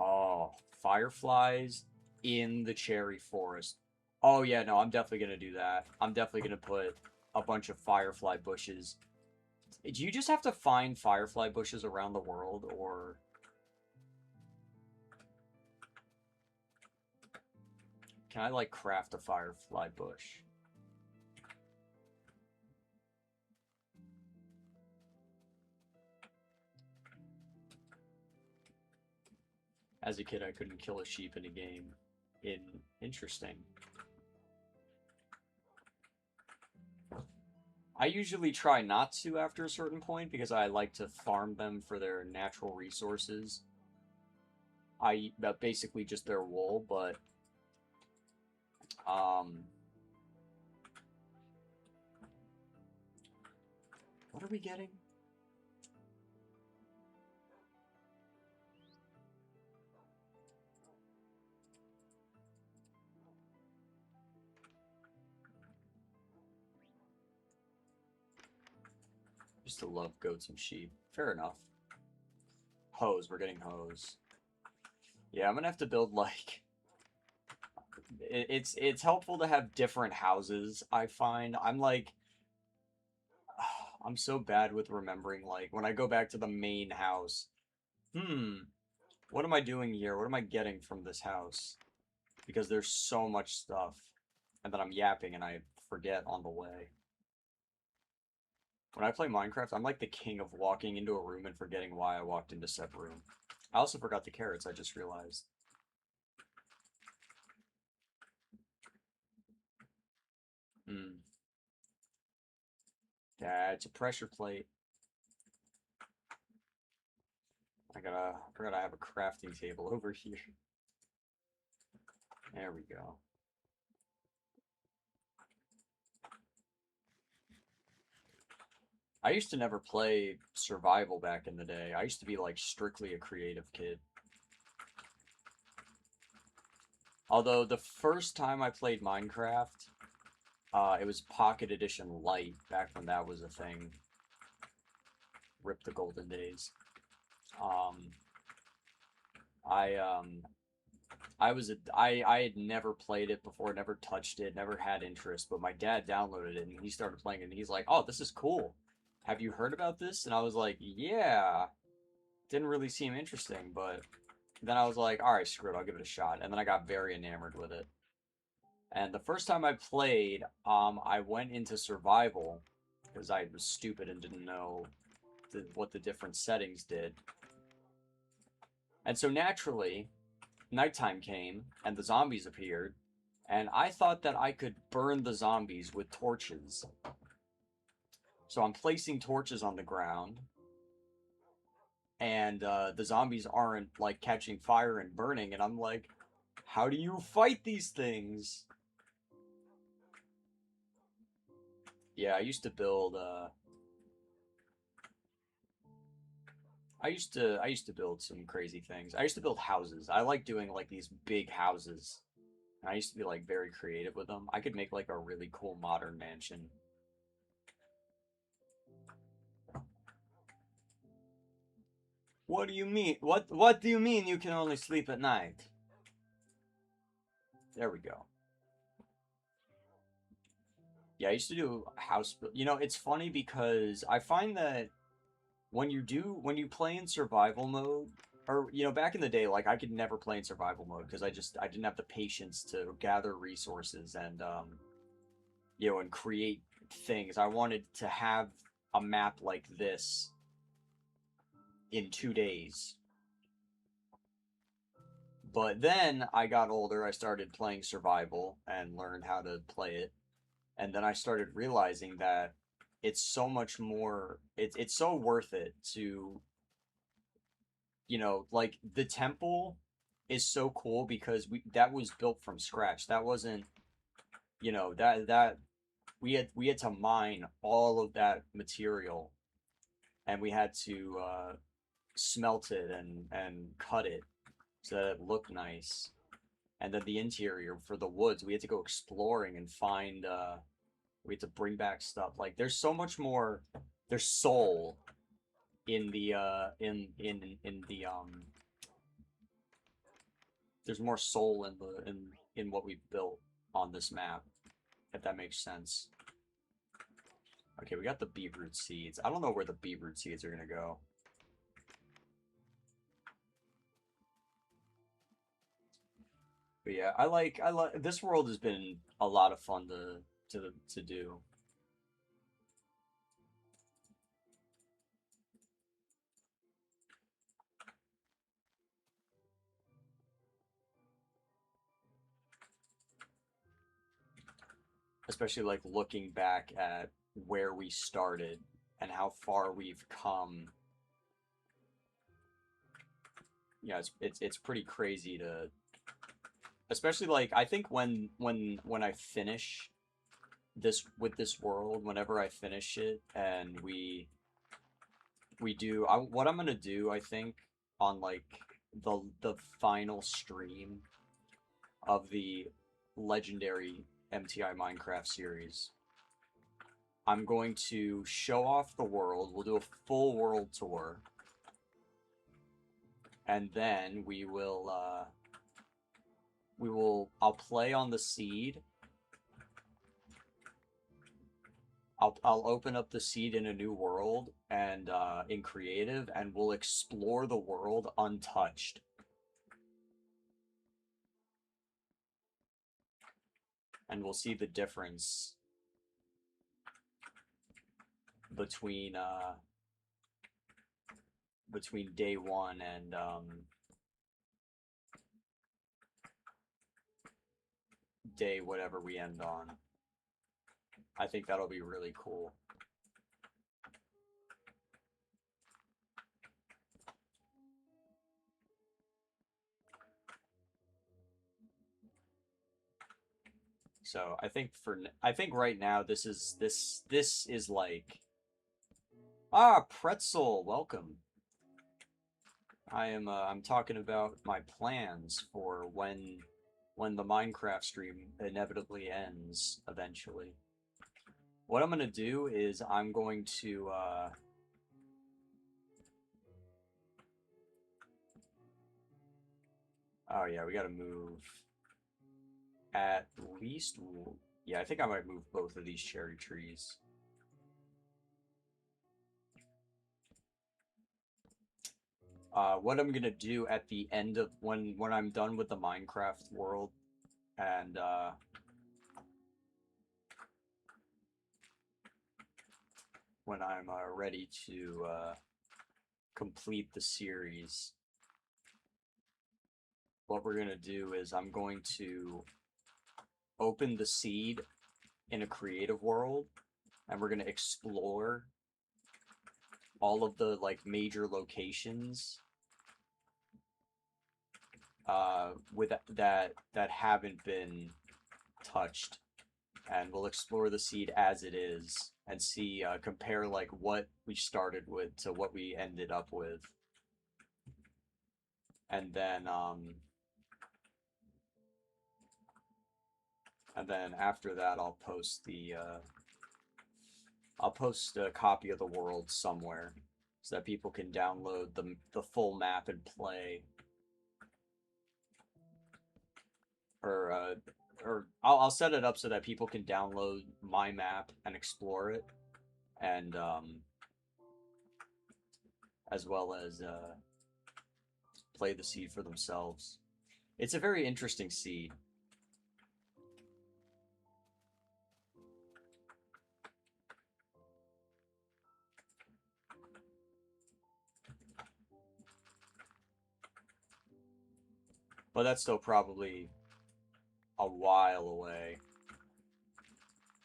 Oh, fireflies in the cherry forest. Oh yeah, no, I'm definitely gonna do that. I'm definitely gonna put a bunch of firefly bushes. Do you just have to find firefly bushes around the world, or can I like craft a firefly bush? As a kid, I couldn't kill a sheep in a game. Interesting. I usually try not to after a certain point because I like to farm them for their natural resources. I eat basically just their wool, but um, what are we getting? Used to love goats and sheep. Fair enough. Hose. We're getting hose. Yeah, I'm gonna have to build like it's helpful to have different houses, I find. I'm like I'm so bad with remembering like when I go back to the main house. What am I doing here? What am I getting from this house? Because there's so much stuff. And then I'm yapping and I forget on the way. When I play Minecraft, I'm like the king of walking into a room and forgetting why I walked into said room. I also forgot the carrots, I just realized. That's a pressure plate. I gotta have a crafting table over here. There we go. I used to never play survival back in the day. I used to be like strictly a creative kid. Although the first time I played Minecraft, it was Pocket Edition Lite, back when that was a thing. Rip the golden days. Um, I I had never played it before, never touched it, never had interest, but my dad downloaded it and he started playing it and he's like, "Oh, this is cool. Have you heard about this?" And I was like, "Yeah." Didn't really seem interesting, but then I was like, "All right, screw it, I'll give it a shot." And then I got very enamored with it. And the first time I played, I went into survival because I was stupid and didn't know what the different settings did. And so naturally, nighttime came and the zombies appeared, and I thought that I could burn the zombies with torches. So I'm placing torches on the ground, and the zombies aren't like catching fire and burning, and I'm like, how do you fight these things? Yeah, I used to build I used to build some crazy things. I used to build houses. I like doing like these big houses. I used to be like very creative with them. I could make like a really cool modern mansion. What do you mean? What do you mean you can only sleep at night? There we go. Yeah, I used to do house build. You know, it's funny because I find that when you play in survival mode, or you know, back in the day, like I could never play in survival mode because I didn't have the patience to gather resources and you know, and create things. I wanted to have a map like this in 2 days. But then I got older, I started playing survival and learned how to play it. And then I started realizing that it's so much more it's so worth it to, you know, like the temple is so cool because that was built from scratch. That wasn't, you know, that we had to mine all of that material and we had to smelt it and cut it so that it looked nice. And then the interior for the woods, we had to go exploring and find we had to bring back stuff. Like there's so much more there's soul in the in the there's more soul in the in what we've built on this map, if that makes sense. Okay, we got the beetroot seeds. I don't know where the beetroot seeds are gonna go. But yeah, I like this world has been a lot of fun to do. Especially like looking back at where we started and how far we've come. Yeah, it's pretty crazy to, especially like I think when I finish this with this world, whenever I finish it and we do what I'm gonna do, I think, on like the final stream of the legendary MTI Minecraft series, I'm going to show off the world. We'll do a full world tour. And then I'll play on the seed. I'll open up the seed in a new world and in creative, and we'll explore the world untouched. And we'll see the difference between day one and day whatever we end on. I think that'll be really cool. So I think right now this is like Pretzel, welcome. I'm talking about my plans for when the Minecraft stream inevitably ends eventually. What I'm gonna do is I'm going to oh yeah, we gotta move at least, yeah, I think I might move both of these cherry trees. What I'm gonna do at the end of when I'm done with the Minecraft world and when I'm ready to complete the series, what we're gonna do is I'm going to open the seed in a creative world, and we're gonna explore all of the like major locations with that haven't been touched, and we'll explore the seed as it is and see compare like what we started with to what we ended up with, and then after that I'll post a copy of the world somewhere so that people can download the full map and play. Or I'll set it up so that people can download my map and explore it, and as well as play the seed for themselves. It's a very interesting seed. But that's still probably a while away,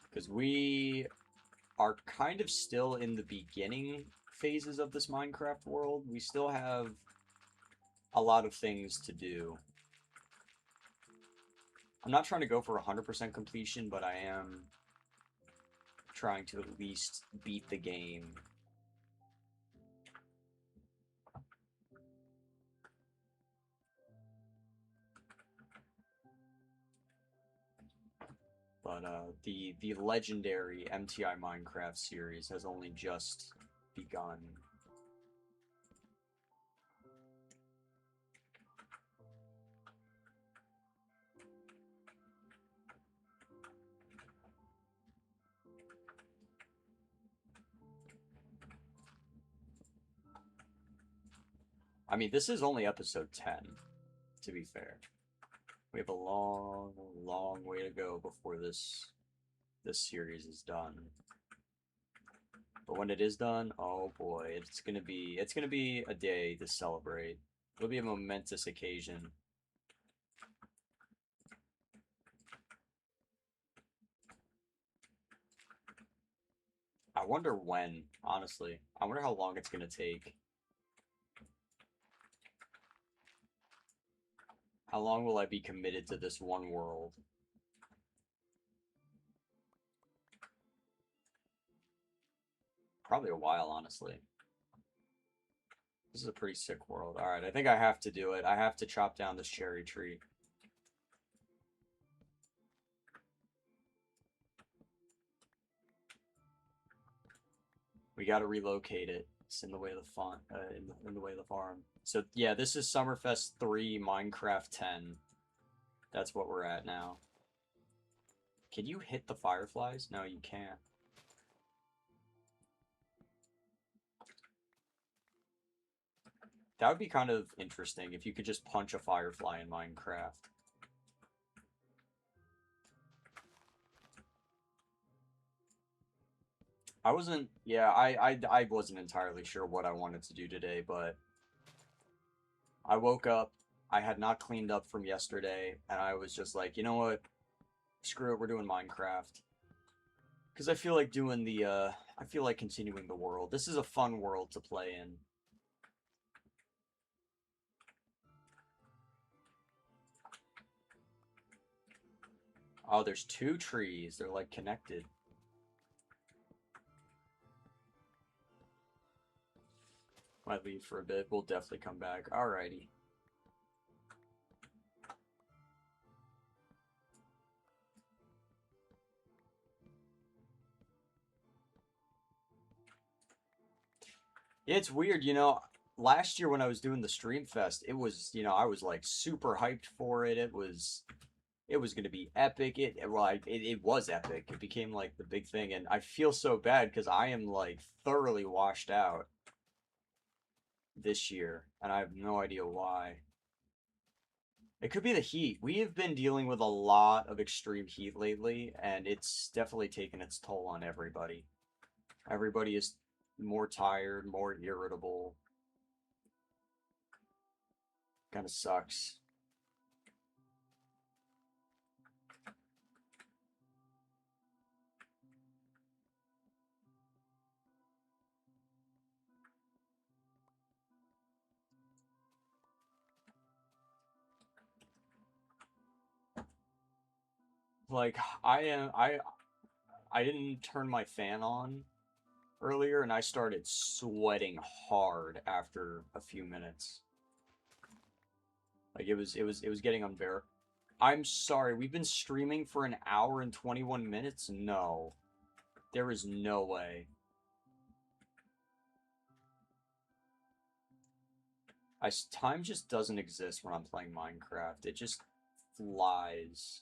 because we are kind of still in the beginning phases of this Minecraft world. We still have a lot of things to do. I'm not trying to go for 100% completion, but I am trying to at least beat the game. But the legendary MTI Minecraft series has only just begun. I mean, this is only episode 10, to be fair. We have a long, long way to go before this series is done. But when it is done, oh boy, it's gonna be a day to celebrate. It'll be a momentous occasion. I wonder when, honestly. I wonder how long it's gonna take. How long will I be committed to this one world? Probably a while, honestly. This is a pretty sick world. Alright, I think I have to do it. I have to chop down this cherry tree. We got to relocate it. It's in the way of the font, in the way of the farm. So yeah, this is Summerfest 3, Minecraft 10. That's what we're at now. Can you hit the fireflies? No, you can't. That would be kind of interesting if you could just punch a firefly in Minecraft. I wasn't, yeah, I wasn't entirely sure what I wanted to do today, but I woke up, I had not cleaned up from yesterday, and I was just like, you know what? Screw it, we're doing Minecraft. Because I feel like doing the, I feel like continuing the world. This is a fun world to play in. Oh, there's two trees. They're like connected. Might leave for a bit. We'll definitely come back. Alrighty. It's weird, you know, last year when I was doing the Stream Fest, it was, you know, I was like super hyped for it. It was going to be epic. It was epic. It became like the big thing, and I feel so bad because I am like thoroughly washed out this year, and I have no idea why. It could be the heat. We have been dealing with a lot of extreme heat lately, and it's definitely taken its toll on everybody. Everybody is more tired, more irritable. Kind of sucks. Like I didn't turn my fan on earlier, and I started sweating hard after a few minutes. Like it was getting unbearable. I'm sorry, we've been streaming for an hour and 21 minutes? No. There is no way. Time just doesn't exist when I'm playing Minecraft. It just flies.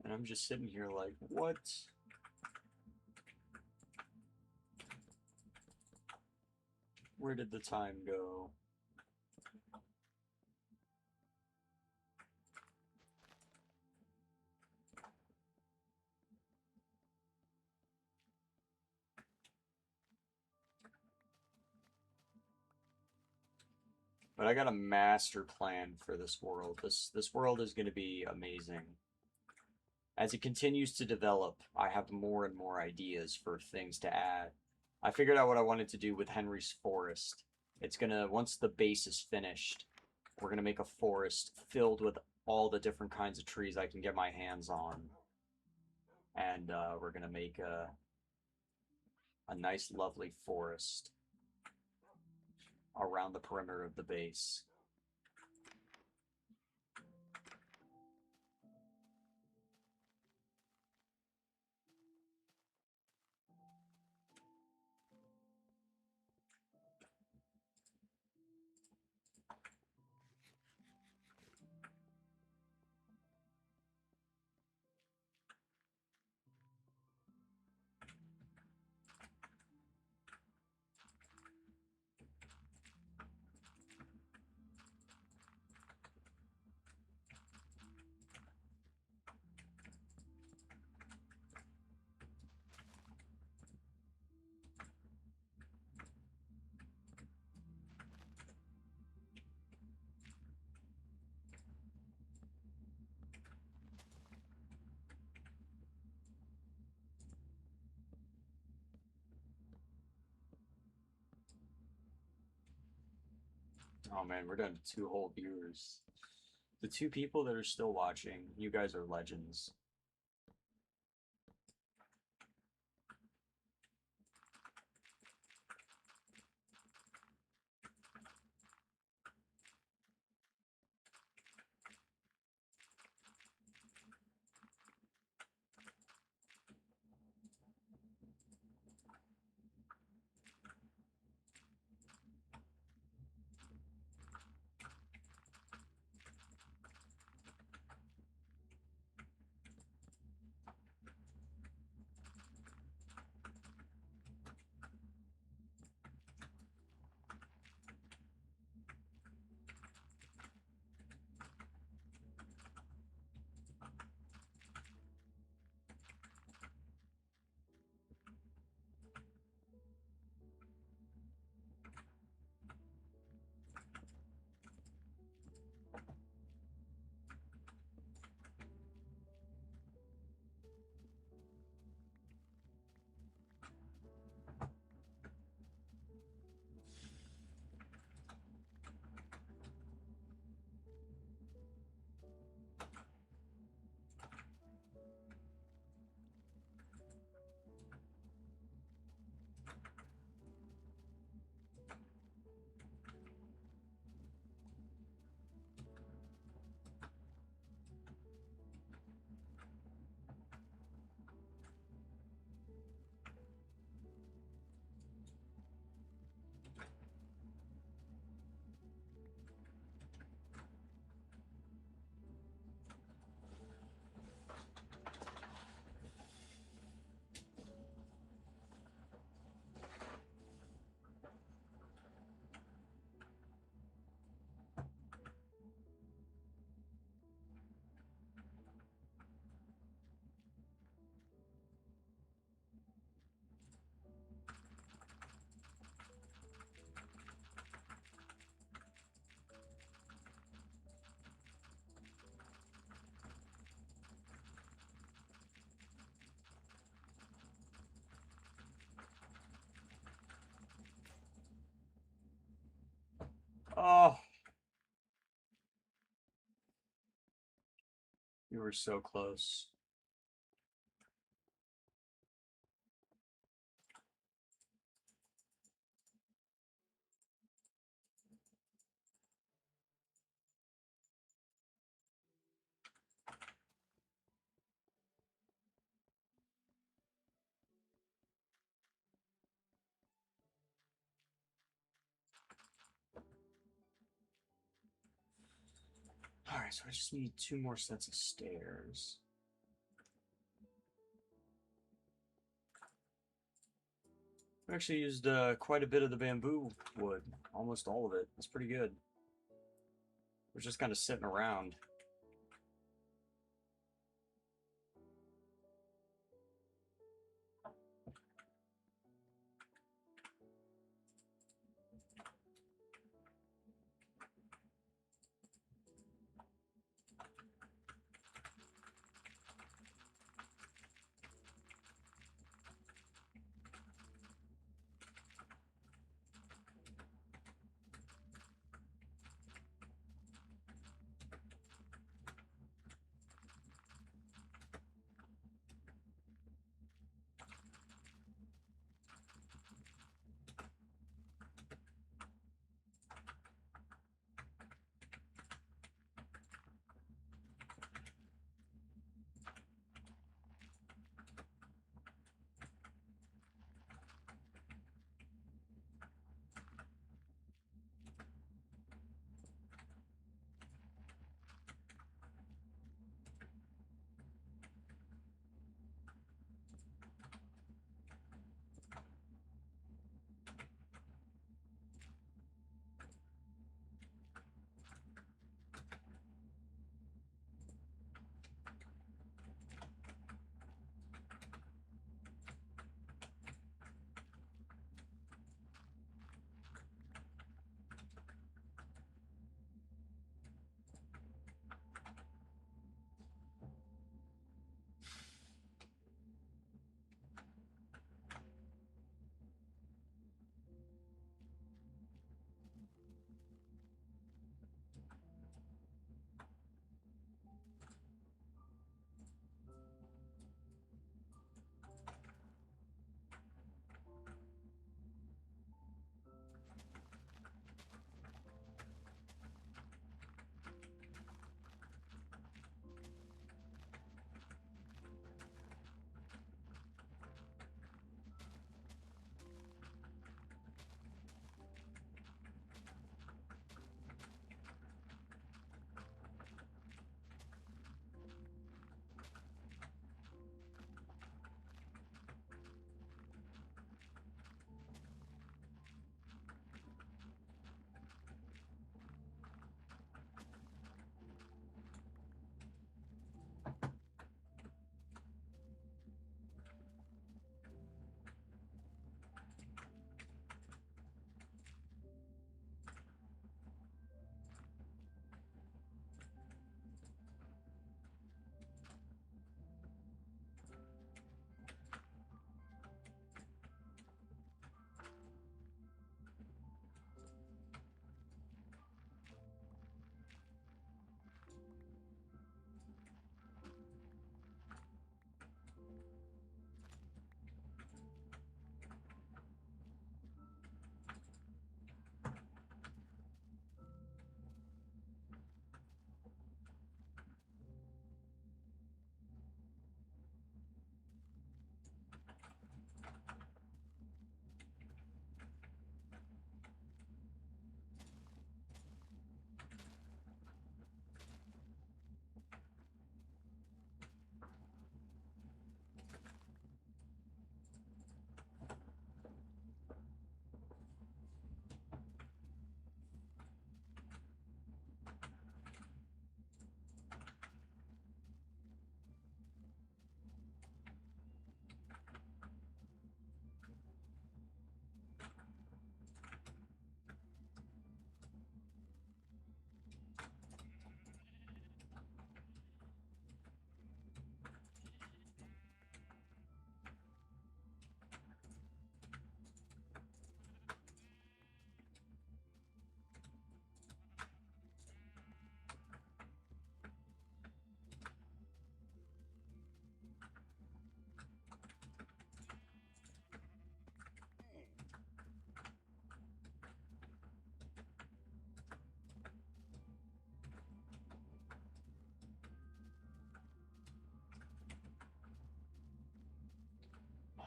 And I'm just sitting here like, what? Where did the time go? But I got a master plan for this world. This world is going to be amazing. As it continues to develop, I have more and more ideas for things to add. I figured out what I wanted to do with Henry's Forest. It's gonna, once the base is finished, we're gonna make a forest filled with all the different kinds of trees I can get my hands on. And we're gonna make a nice, lovely forest around the perimeter of the base. Oh man, we're down to 2 whole viewers. The 2 people that are still watching, you guys are legends. We were so close. Alright, so I just need 2 more sets of stairs. I actually used quite a bit of the bamboo wood. Almost all of it. That's pretty good. We're just kind of sitting around.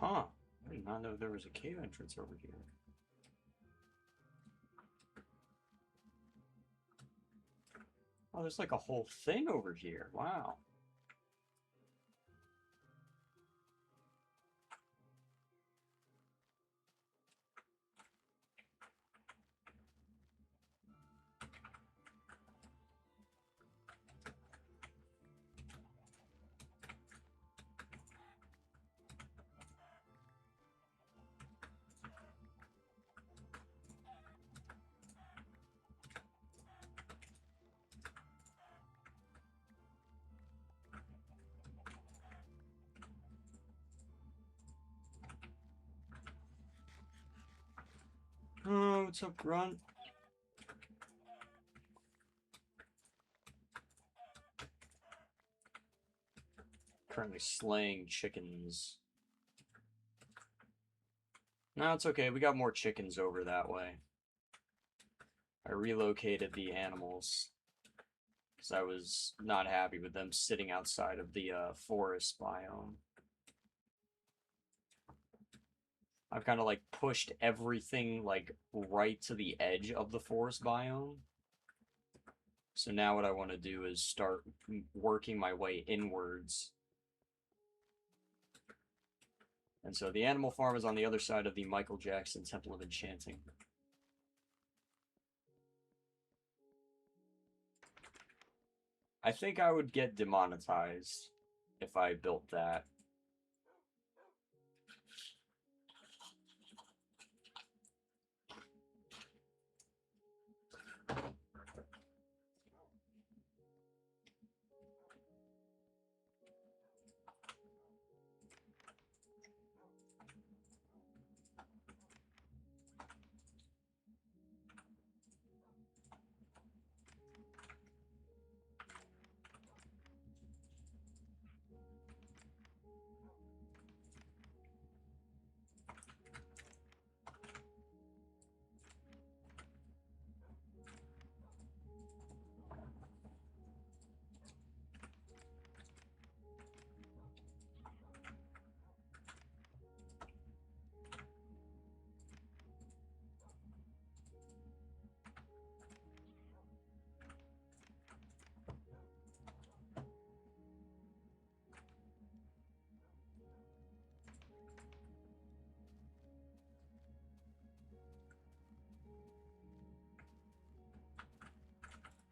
Huh. I did not know there was a cave entrance over here. Oh, there's like a whole thing over here. Wow. Oh, what's up, Grunt? Currently slaying chickens. No, it's okay. We got more chickens over that way. I relocated the animals because I was not happy with them sitting outside of the forest biome. I've kind of like pushed everything like right to the edge of the forest biome. So now what I want to do is start working my way inwards. And so the animal farm is on the other side of the Michael Jackson Temple of Enchanting. I think I would get demonetized if I built that.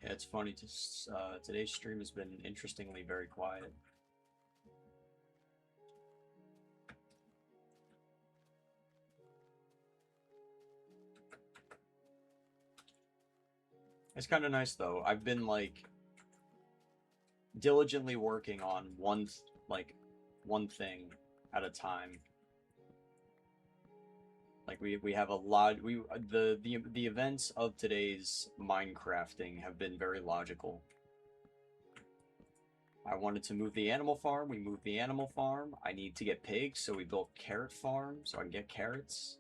Yeah, it's funny. Today's stream has been interestingly very quiet. It's kind of nice though. I've been like diligently working on one thing at a time. Like we have a lot. The events of today's Minecrafting have been very logical. I wanted to move the animal farm. We moved the animal farm. I need to get pigs, so we built carrot farm so I can get carrots.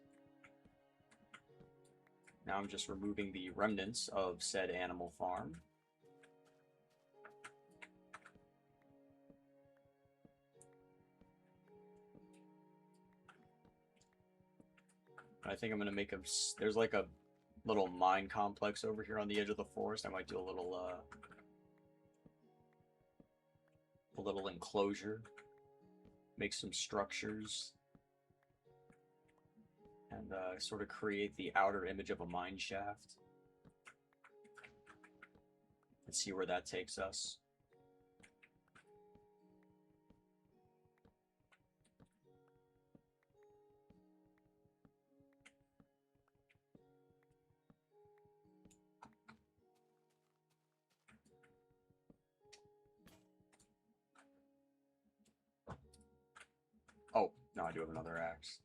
Now I'm just removing the remnants of said animal farm. I think I'm gonna make a. There's like a little mine complex over here on the edge of the forest. I might do a little enclosure, make some structures, and sort of create the outer image of a mine shaft. And see where that takes us. Oh, no, I do have another axe.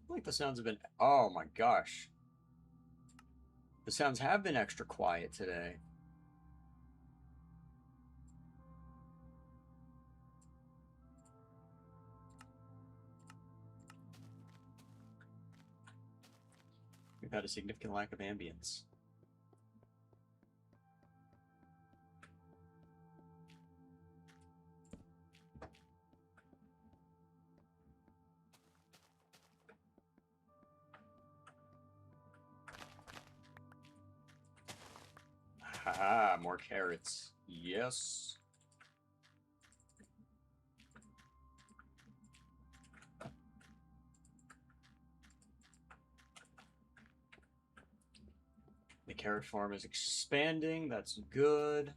I like the sounds have been. Oh my gosh. The sounds have been extra quiet today. We've had a significant lack of ambience. Haha, more carrots. Yes. The carrot farm is expanding. That's good.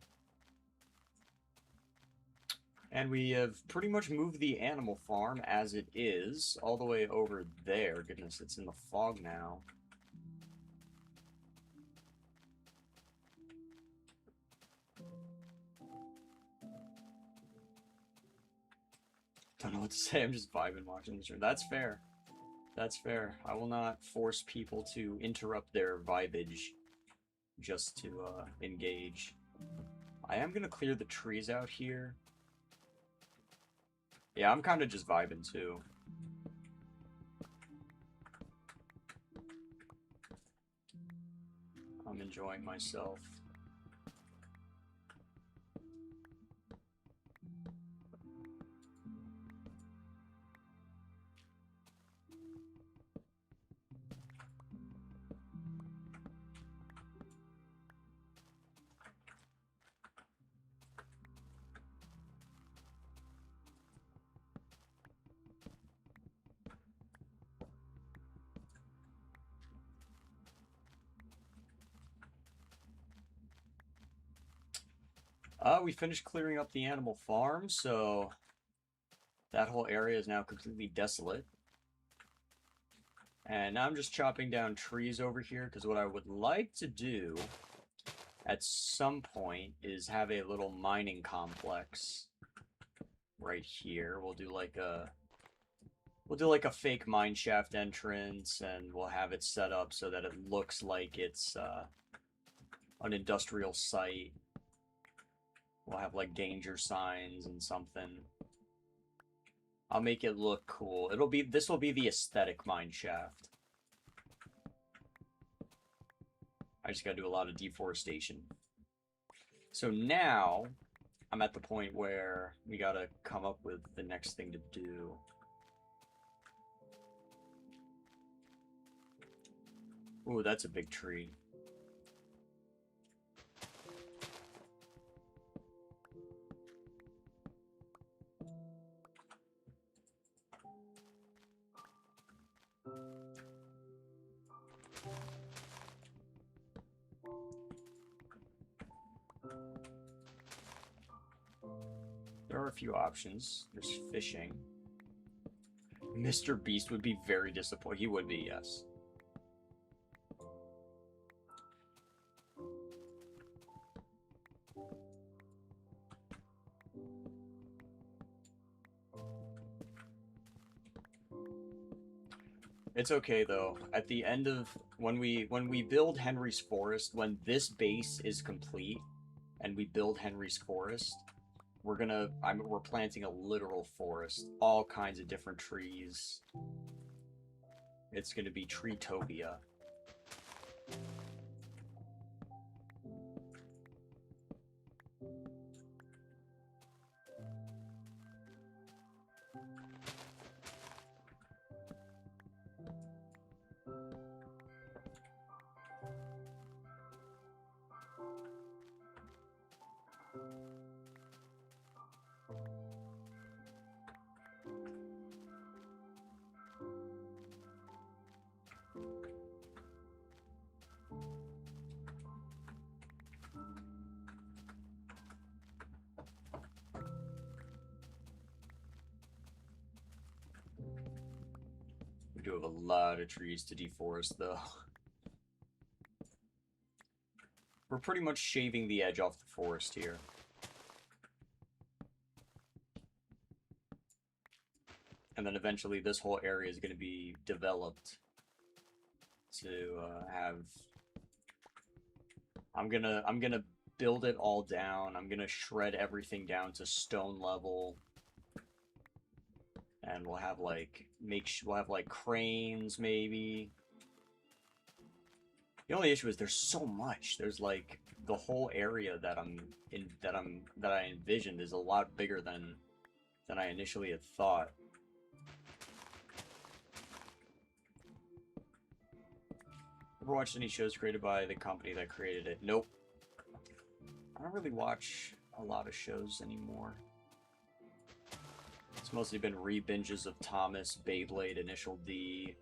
And we have pretty much moved the animal farm as it is all the way over there. Goodness, it's in the fog now. Don't know what to say. I'm just vibing watching this. That's fair. That's fair. I will not force people to interrupt their vibage just to engage. I am going to clear the trees out here. Yeah, I'm kind of just vibing too. I'm enjoying myself. We finished clearing up the animal farm, so that whole area is now completely desolate. And now I'm just chopping down trees over here, because what I would like to do at some point is have a little mining complex right here. We'll do like a fake mine shaft entrance, and we'll have it set up so that it looks like it's an industrial site. We'll have like danger signs and something. I'll make it look cool. This will be the aesthetic mine shaft. I just gotta do a lot of deforestation. So now I'm at the point where we gotta come up with the next thing to do. Ooh, that's a big tree. There are a few options. There's fishing. Mr. Beast would be very disappointed. He would be, yes. It's okay though. At the end of when we build Henry's Forest, when this base is complete and we build Henry's Forest, we're planting a literal forest, all kinds of different trees. It's gonna be Treetopia. We do have a lot of trees to deforest, though. We're pretty much shaving the edge off the forest here. And then eventually this whole area is going to be developed to have... I'm gonna build it all down. I'm gonna shred everything down to stone level. And we'll have like we'll have like cranes maybe. The only issue is there's so much. There's like the whole area that I envisioned is a lot bigger than I initially had thought. Ever watched any shows created by the company that created it? Nope. I don't really watch a lot of shows anymore. It's mostly been re-binges of Thomas, Beyblade, Initial D,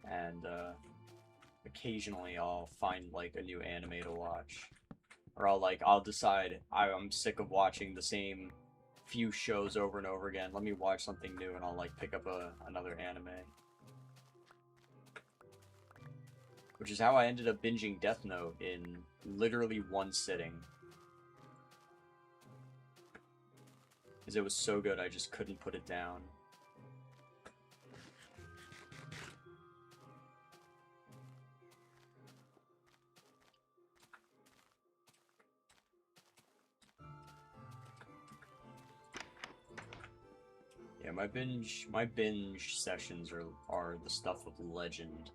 and occasionally I'll find like a new anime to watch. Or I'll decide I'm sick of watching the same few shows over and over again. Let me watch something new, and I'll like pick up another anime. Which is how I ended up binging Death Note in literally one sitting. Because it was so good, I just couldn't put it down. Yeah, my binge sessions are the stuff of legend.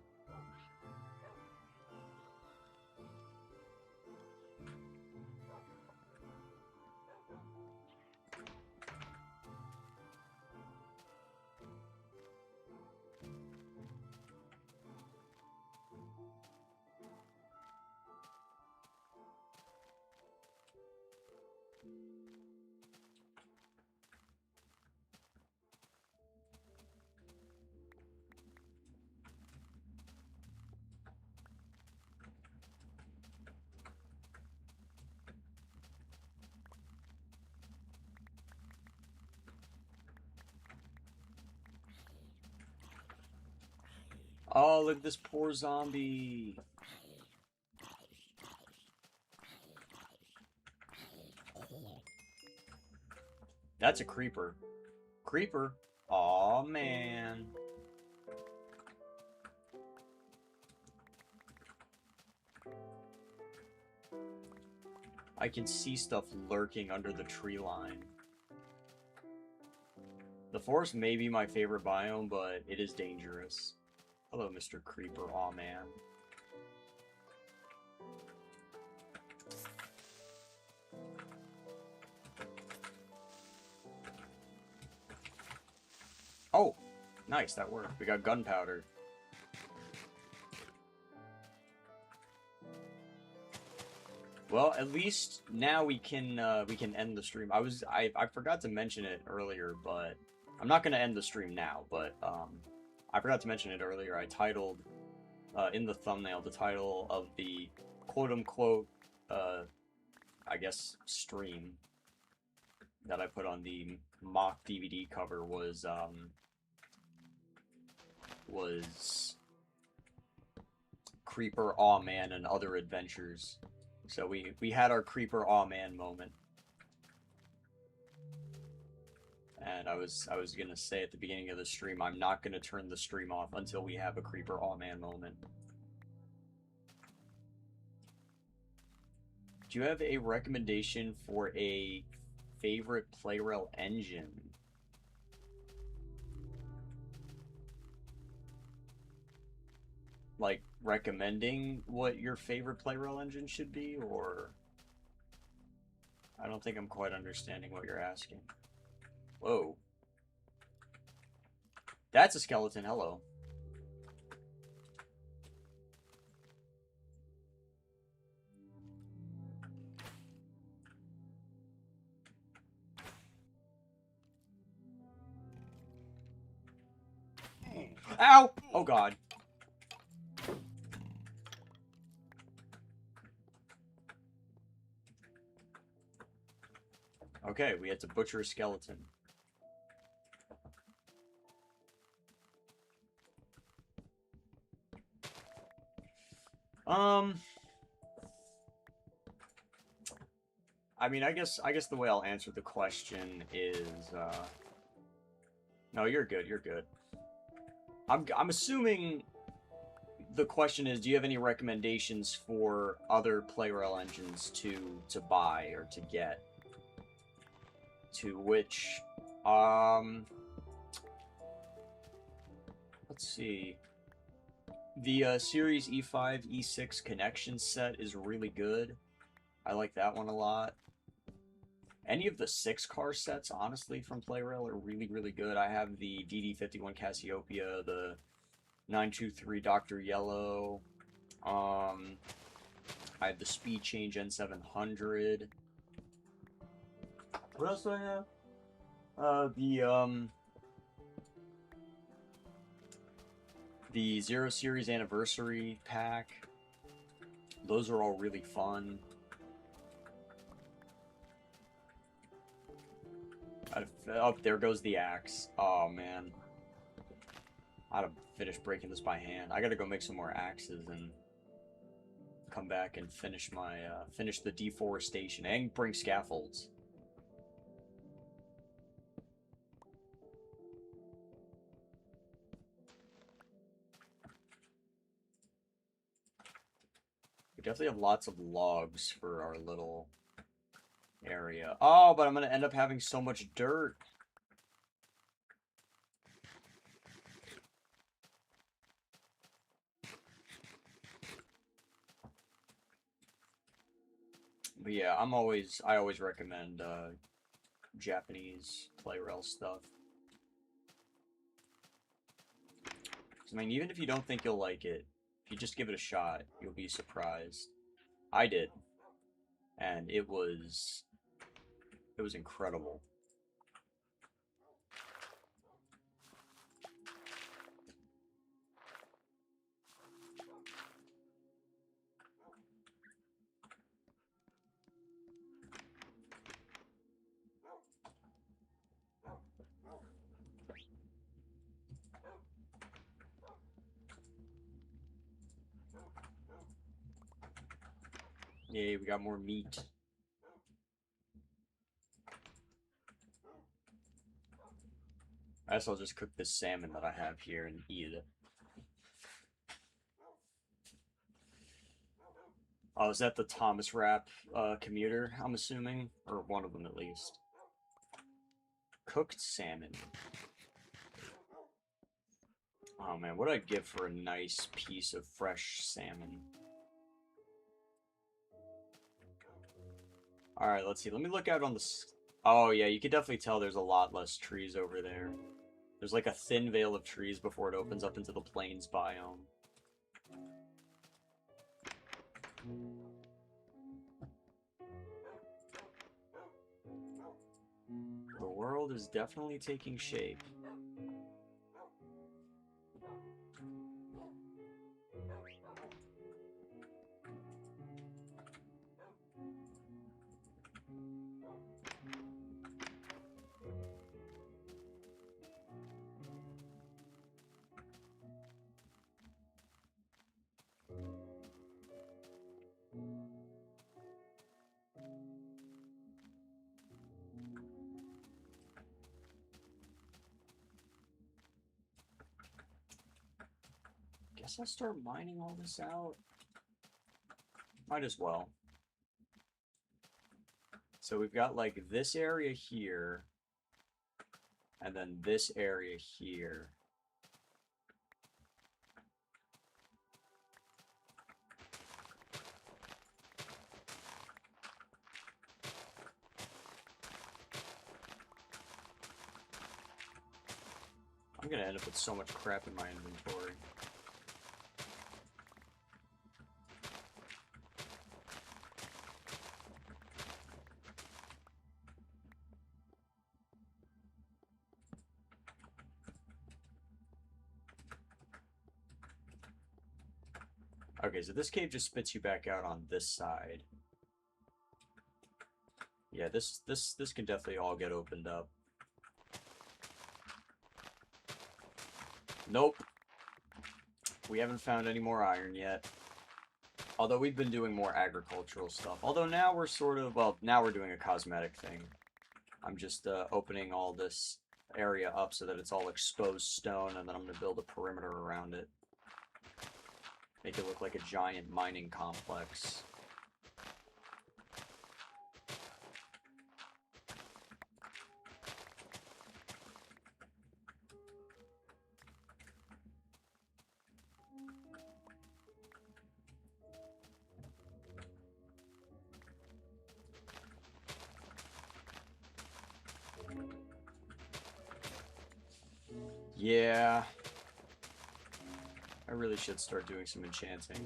Oh, look at this poor zombie. That's a creeper. Creeper? Aw, man. I can see stuff lurking under the tree line. The forest may be my favorite biome, but it is dangerous. Hello, Mr. Creeper. Aw, man. Oh! Nice, that worked. We got gunpowder. Well, at least now we can end the stream. I forgot to mention it earlier, but I'm not gonna end the stream now, but I forgot to mention it earlier. I titled in the thumbnail, the title of the quote-unquote I guess stream that I put on the mock DVD cover was Creeper Aw Man and Other Adventures. So we had our Creeper Aw Man moment. And I was gonna say at the beginning of the stream, I'm not gonna turn the stream off until we have a Creeper Aw Man moment. Do you have a recommendation for a favorite Playrel engine? Like, recommending what your favorite Playrel engine should be, or... I don't think I'm quite understanding what you're asking. Whoa. That's a skeleton, hello. Ow! Oh god. Okay, we had to butcher a skeleton. I mean, I guess the way I'll answer the question is, No, you're good. You're good. I'm assuming the question is, do you have any recommendations for other PlayRail engines to buy or to get? To which, let's see. The Series E5 E6 connection set is really good. I like that one a lot. Any of the 6-car sets, honestly, from PlayRail are really, really good. I have the DD51 Cassiopeia, the 923 Dr. Yellow. I have the Speed Change N700. What else do I have? The 0 Series Anniversary pack. Those are all really fun. Oh, there goes the axe. Oh, man. I gotta finish breaking this by hand. I gotta go make some more axes and come back and finish my, finish the deforestation and bring scaffolds. We definitely have lots of logs for our little area. Oh, but I'm gonna end up having so much dirt. But yeah, I always recommend Japanese PlayRail stuff. I mean, even if you don't think you'll like it, if you just give it a shot, you'll be surprised. I did, and it was incredible. Yay, we got more meat. I guess I'll just cook this salmon that I have here and eat it. Oh, is that the Thomas Wrap commuter, I'm assuming? Or one of them at least. Cooked salmon. Oh man, what I'd give for a nice piece of fresh salmon. Alright, let's see. Let me look out on the... Oh yeah, you can definitely tell there's a lot less trees over there. There's like a thin veil of trees before it opens up into the plains biome. The world is definitely taking shape. Guess I'll start mining all this out. Might as well. So we've got like this area here, and then this area here. I'm gonna end up with so much crap in my inventory. Okay, so this cave just spits you back out on this side. Yeah, this can definitely all get opened up. Nope. We haven't found any more iron yet. Although we've been doing more agricultural stuff. Although now we're sort of, well, now we're doing a cosmetic thing. I'm just opening all this area up so that it's all exposed stone, and then I'm going to build a perimeter around it. Make it look like a giant mining complex. Yeah. I really should start doing some enchanting.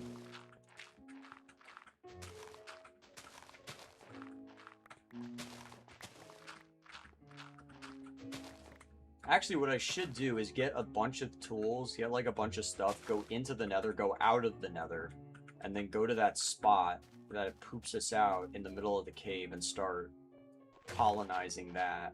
Actually, what I should do is get a bunch of tools, get like a bunch of stuff, go into the nether, go out of the nether, and then go to that spot that it poops us out in the middle of the cave and start colonizing that.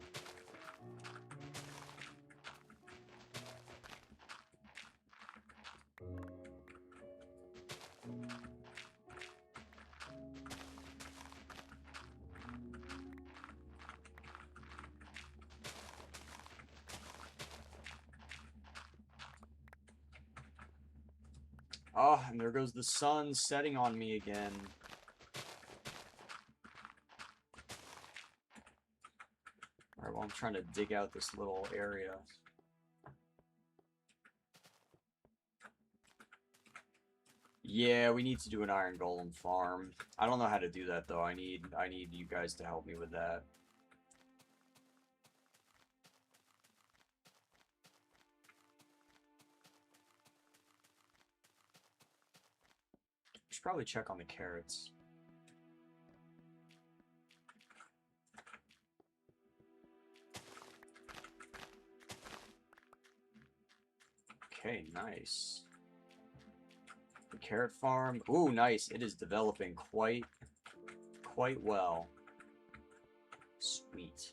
Oh, and there goes the sun setting on me again. Alright, well, I'm trying to dig out this little area. Yeah, we need to do an iron golem farm. I don't know how to do that though. I need you guys to help me with that. Should probably check on the carrots. Okay, nice. The carrot farm. Ooh, nice. It is developing quite well. Sweet.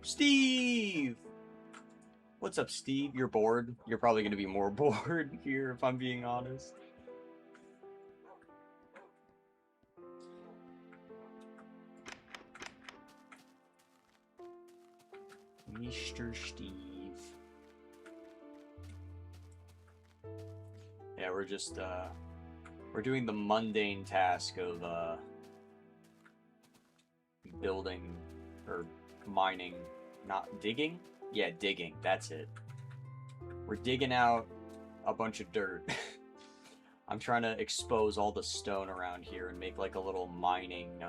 Steve! What's up, Steve? You're bored? You're probably going to be more bored here, if I'm being honest. Mr. Steve. Yeah, we're just, we're doing the mundane task of, building, or mining, not digging? Yeah, digging, that's it. We're digging out a bunch of dirt. I'm trying to expose all the stone around here and make like a little mining,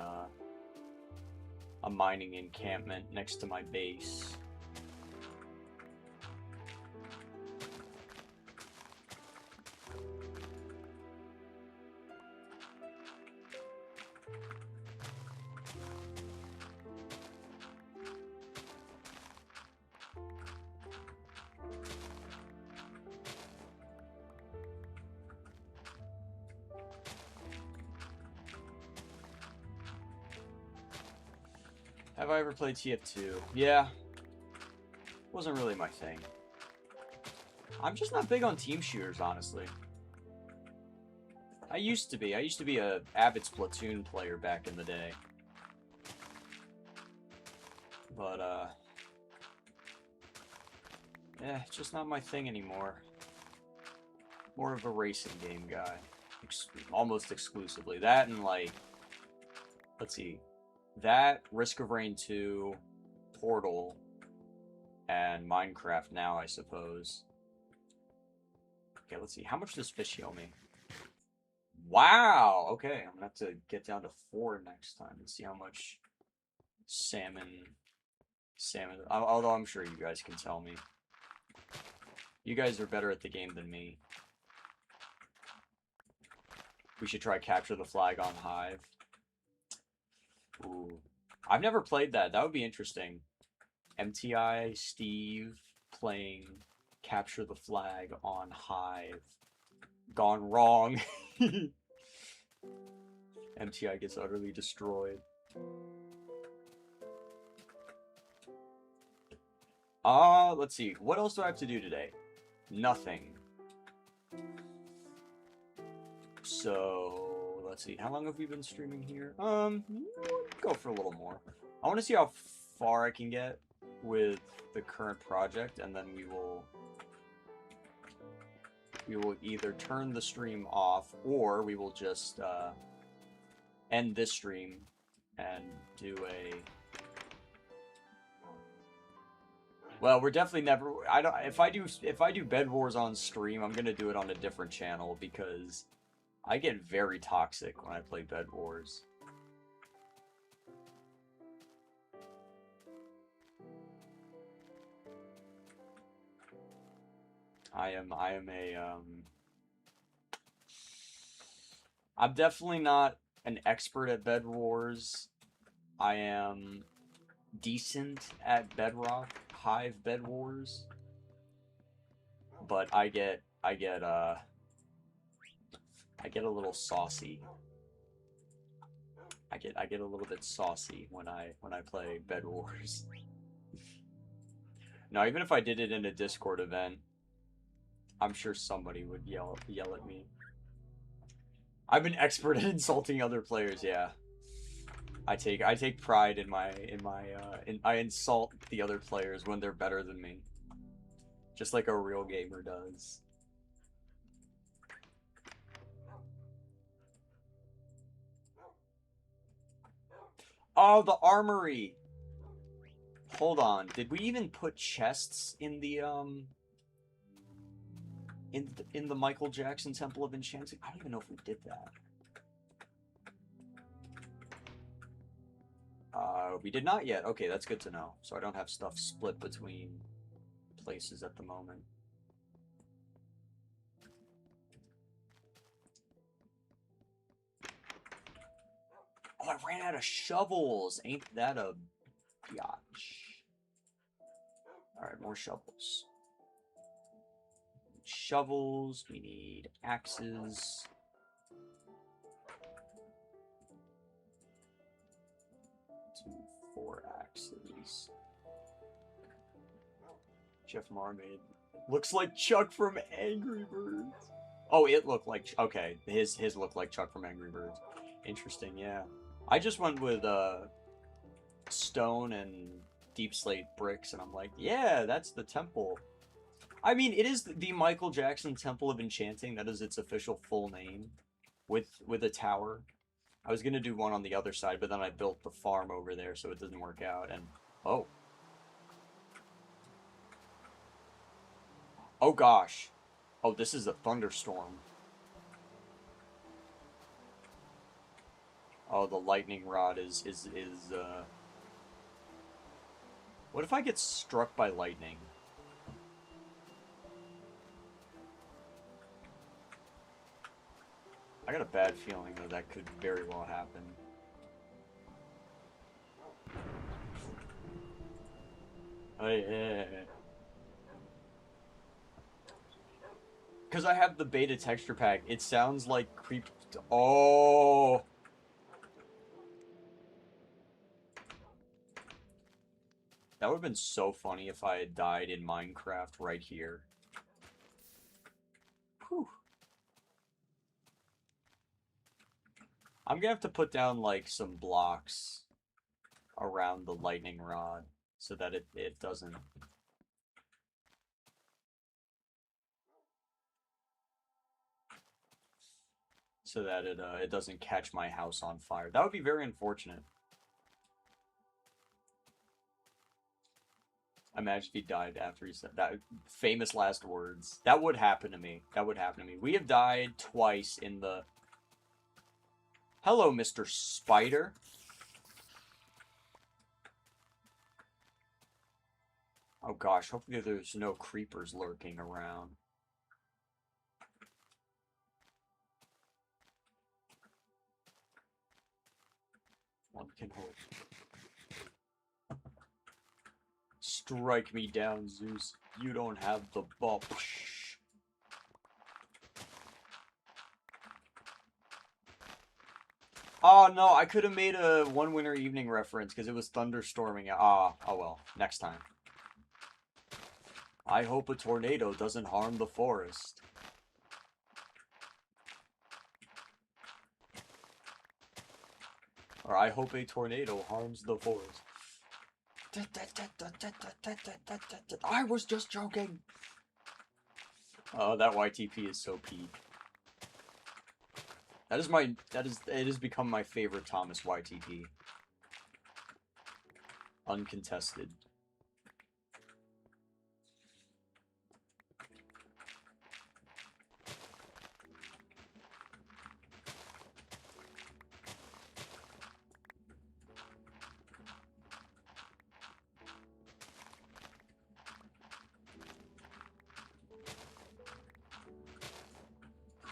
a mining encampment next to my base. Have I ever played TF2? Yeah. Wasn't really my thing. I'm just not big on team shooters, honestly. I used to be. I used to be a avid Splatoon player back in the day. But, yeah, it's just not my thing anymore. More of a racing game guy. Almost exclusively. That and, like, let's see. That, Risk of Rain 2, Portal, and Minecraft now, I suppose. Okay, let's see. How much does fish heal me? Wow! Okay, I'm gonna have to get down to 4 next time and see how much salmon... Although I'm sure you guys can tell me. You guys are better at the game than me. We should try Capture the Flag on Hive. Ooh. I've never played that. That would be interesting. MTI, Steve, playing Capture the flag on Hive. Gone wrong. MTI gets utterly destroyed. Let's see. What else do I have to do today? Nothing. So, let's see. How long have we been streaming here? Go for a little more. I want to see how far I can get with the current project, and then we will either turn the stream off, or we will just end this stream and do a... Well, we're definitely never... If I do Bed Wars on stream, I'm gonna do it on a different channel, because I get very toxic when I play Bed Wars. I'm definitely not an expert at Bed Wars. I am decent at Bedrock, Hive Bed Wars. But I get a little saucy. I get a little bit saucy when I play Bed Wars. No, even if I did it in a Discord event, I'm sure somebody would yell at me. I'm an expert at insulting other players, yeah. I take pride in I insult the other players when they're better than me. Just like a real gamer does. Oh, the armory! Hold on, did we even put chests in the in the Michael Jackson Temple of Enchanting? I don't even know if we did that. We did not yet. Okay, that's good to know. So I don't have stuff split between places at the moment. Oh, I ran out of shovels. Ain't that a biatch? Alright, more shovels. Shovels, we need axes. 2, 4 axes. Jeff Marmaid. Looks like Chuck from Angry Birds. Oh, it looked like... Okay, his looked like Chuck from Angry Birds. Interesting, yeah. I just went with stone and deep slate bricks, and I'm like, yeah, that's the temple. I mean, it is the Michael Jackson Temple of Enchanting. That is its official full name, with a tower. I was gonna do one on the other side, but then I built the farm over there, so it didn't work out. And oh gosh, oh, this is a thunderstorm. Oh, the lightning rod is What if I get struck by lightning? I got a bad feeling that could very well happen. Oh, yeah. Because I have the beta texture pack, it sounds like creep... Oh! That would have been so funny if I had died in Minecraft right here. Whew. I'm gonna have to put down, like, some blocks around the lightning rod so that it doesn't... So that it doesn't catch my house on fire. That would be very unfortunate. Imagine if he died after he said that famous last words. That would happen to me. That would happen to me. We have died twice in the... Hello, Mr. Spider. Oh gosh, hopefully there's no creepers lurking around. One can hope. Strike me down, Zeus. You don't have the ball. Oh no, I could have made a One Winter Evening reference because it was thunderstorming. Oh well, next time. I hope a tornado doesn't harm the forest. Or I hope a tornado harms the forest. I was just joking. Oh, that YTP is so peak. It has become my favorite Thomas YTP. Uncontested.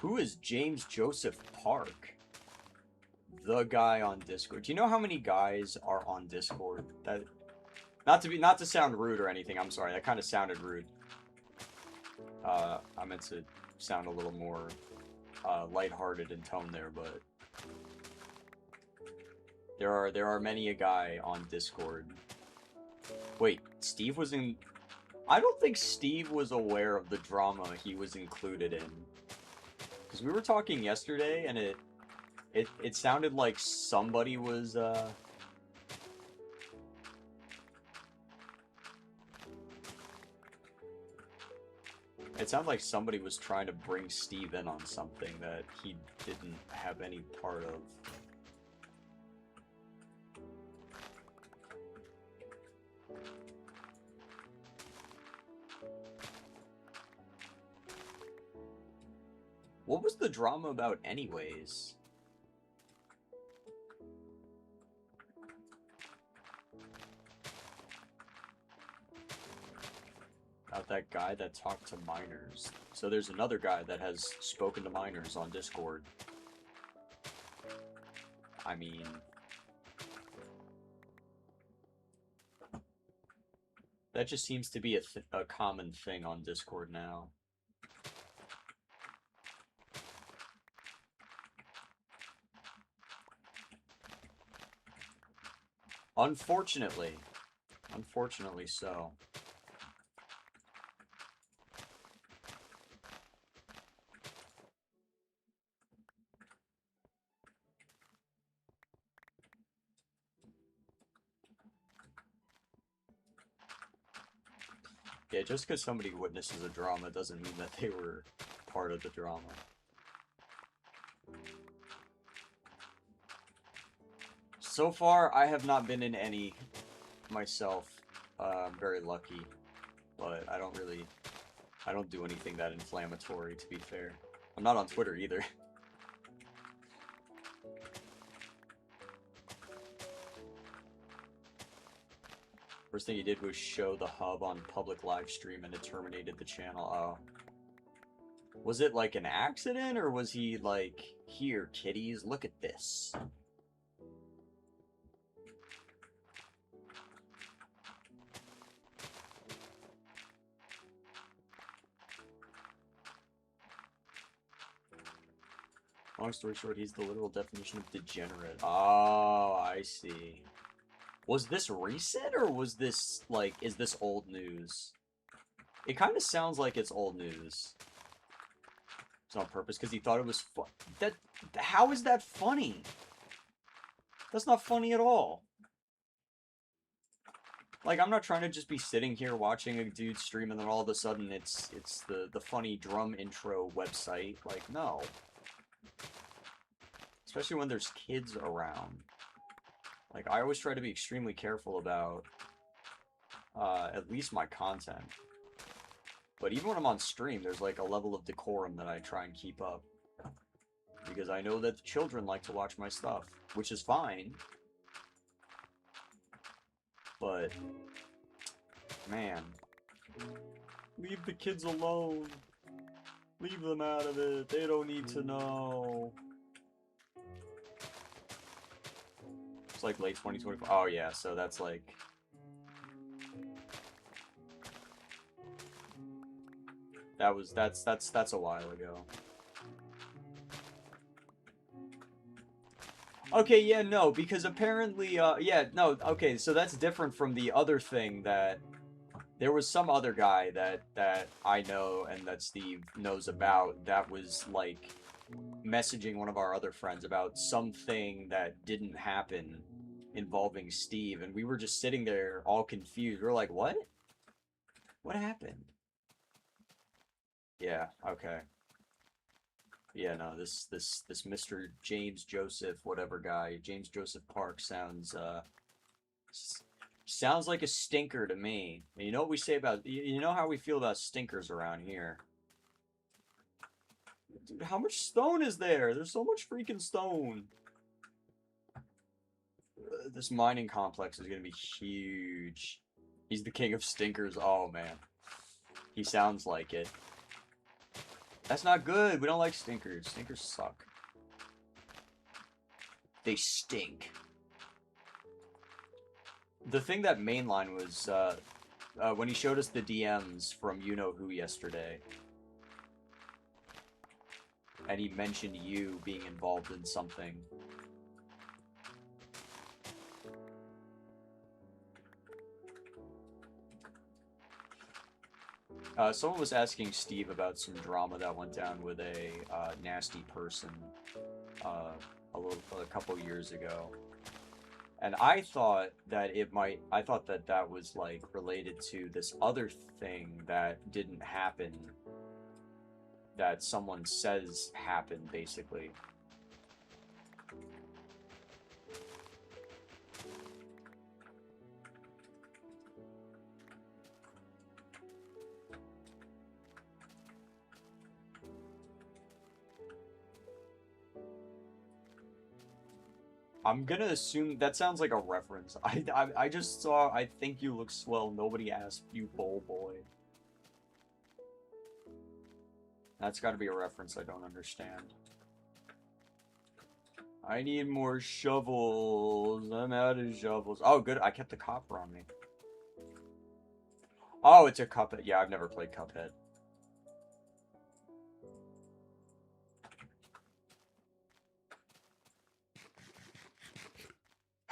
Who is James Joseph Park? The guy on Discord. Do you know how many guys are on Discord? That not to sound rude or anything, I'm sorry, that kind of sounded rude. I meant to sound a little more lighthearted in tone there, but there are many a guy on Discord. Wait, Steve was in... I don't think Steve was aware of the drama he was included in. Because we were talking yesterday, and it sounded like somebody was, It sounded like somebody was trying to bring Steve in on something that he didn't have any part of. What was the drama about anyways? About that guy that talked to minors. So there's another guy that has spoken to minors on Discord. I mean... that just seems to be a common thing on Discord now. Unfortunately. Unfortunately so. Yeah, just because somebody witnesses a drama doesn't mean that they were part of the drama. So far, I have not been in any myself. I'm very lucky, but I don't do anything that inflammatory, to be fair. I'm not on Twitter either. First thing he did was show the hub on public live stream and it terminated the channel. Oh. Was it like an accident, or was he like, here, kiddies, look at this? Long story short, he's the literal definition of degenerate. Oh, I see. Was this recent, or was this, like, is this old news? It kind of sounds like it's old news. It's on purpose, because he thought it was how is that funny? That's not funny at all. Like, I'm not trying to just be sitting here watching a dude stream and then all of a sudden it's the funny drum intro website. Like, no. Especially when there's kids around. Like, I always try to be extremely careful about, at least my content. But even when I'm on stream, there's, like, a level of decorum that I try and keep up. Because I know that the children like to watch my stuff, which is fine. But, man, leave the kids alone. Leave them out of it. They don't need to know. It's like late 2024. Oh yeah, so that's like That's a while ago. Okay, yeah, no, because apparently, yeah, no, okay, so that's different from the other thing that there was some other guy that I know and that Steve knows about that was like messaging one of our other friends about something that didn't happen involving Steve, and we were just sitting there all confused. We were like, "What? What happened?" Yeah, okay. Yeah, no, this Mr. James Joseph whatever guy, James Joseph Park sounds sounds like a stinker to me. And you know what we say about you know how we feel about stinkers around here. Dude, how much stone is there? There's so much freaking stone. This mining complex is gonna be huge. He's the king of stinkers. Oh man, he sounds like it. That's not good. We don't like stinkers. Stinkers suck. They stink. The thing that mainline was when he showed us the DMs from you know who yesterday, and he mentioned you being involved in something. Someone was asking Steve about some drama that went down with a nasty person a couple years ago, and I thought that that was like related to this other thing that didn't happen, that someone says happened, basically. I'm gonna assume that sounds like a reference. I just saw I think you look swell. Nobody asked you, bowl boy. That's got to be a reference I don't understand. I need more shovels. I'm out of shovels. Oh, good. I kept the copper on me. Oh, it's a Cuphead. Yeah, I've never played Cuphead.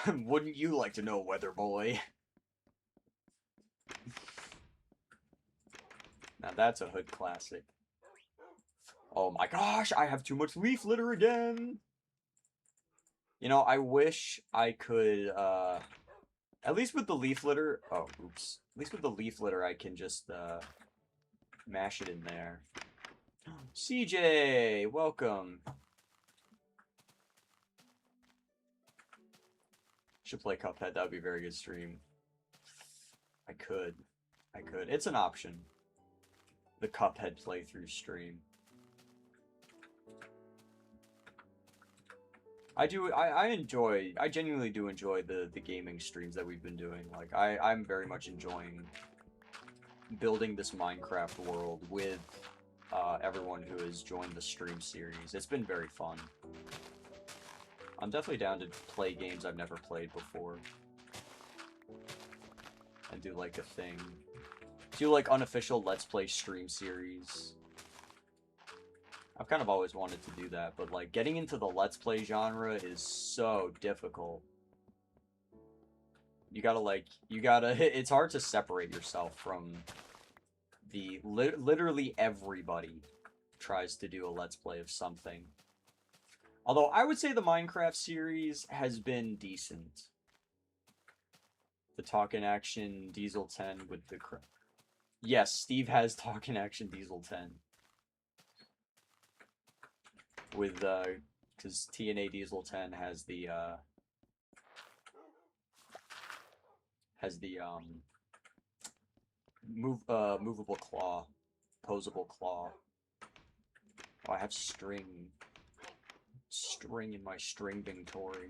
Wouldn't you like to know, Weather Boy? Now that's a hood classic. Oh my gosh, I have too much leaf litter again! You know, I wish I could, at least with the leaf litter... Oh, oops. At least with the leaf litter, I can just, mash it in there. CJ, welcome. Should play Cuphead, that would be a very good stream. I could. It's an option. The Cuphead playthrough stream. I genuinely do enjoy the gaming streams that we've been doing. Like, I'm very much enjoying building this Minecraft world with everyone who has joined the stream series. It's been very fun. I'm definitely down to play games I've never played before. And do like a thing. Do like unofficial Let's Play stream series. I've kind of always wanted to do that, but like getting into the Let's Play genre is so difficult. You gotta it's hard to separate yourself from the literally everybody tries to do a Let's Play of something. Although I would say the Minecraft series has been decent. The Talkin' Action Diesel 10 with the... Yes, Steve has Talkin' Action Diesel 10. With, because TNA Diesel 10 has the, movable claw. Posable claw. Oh, I have string in my string inventory.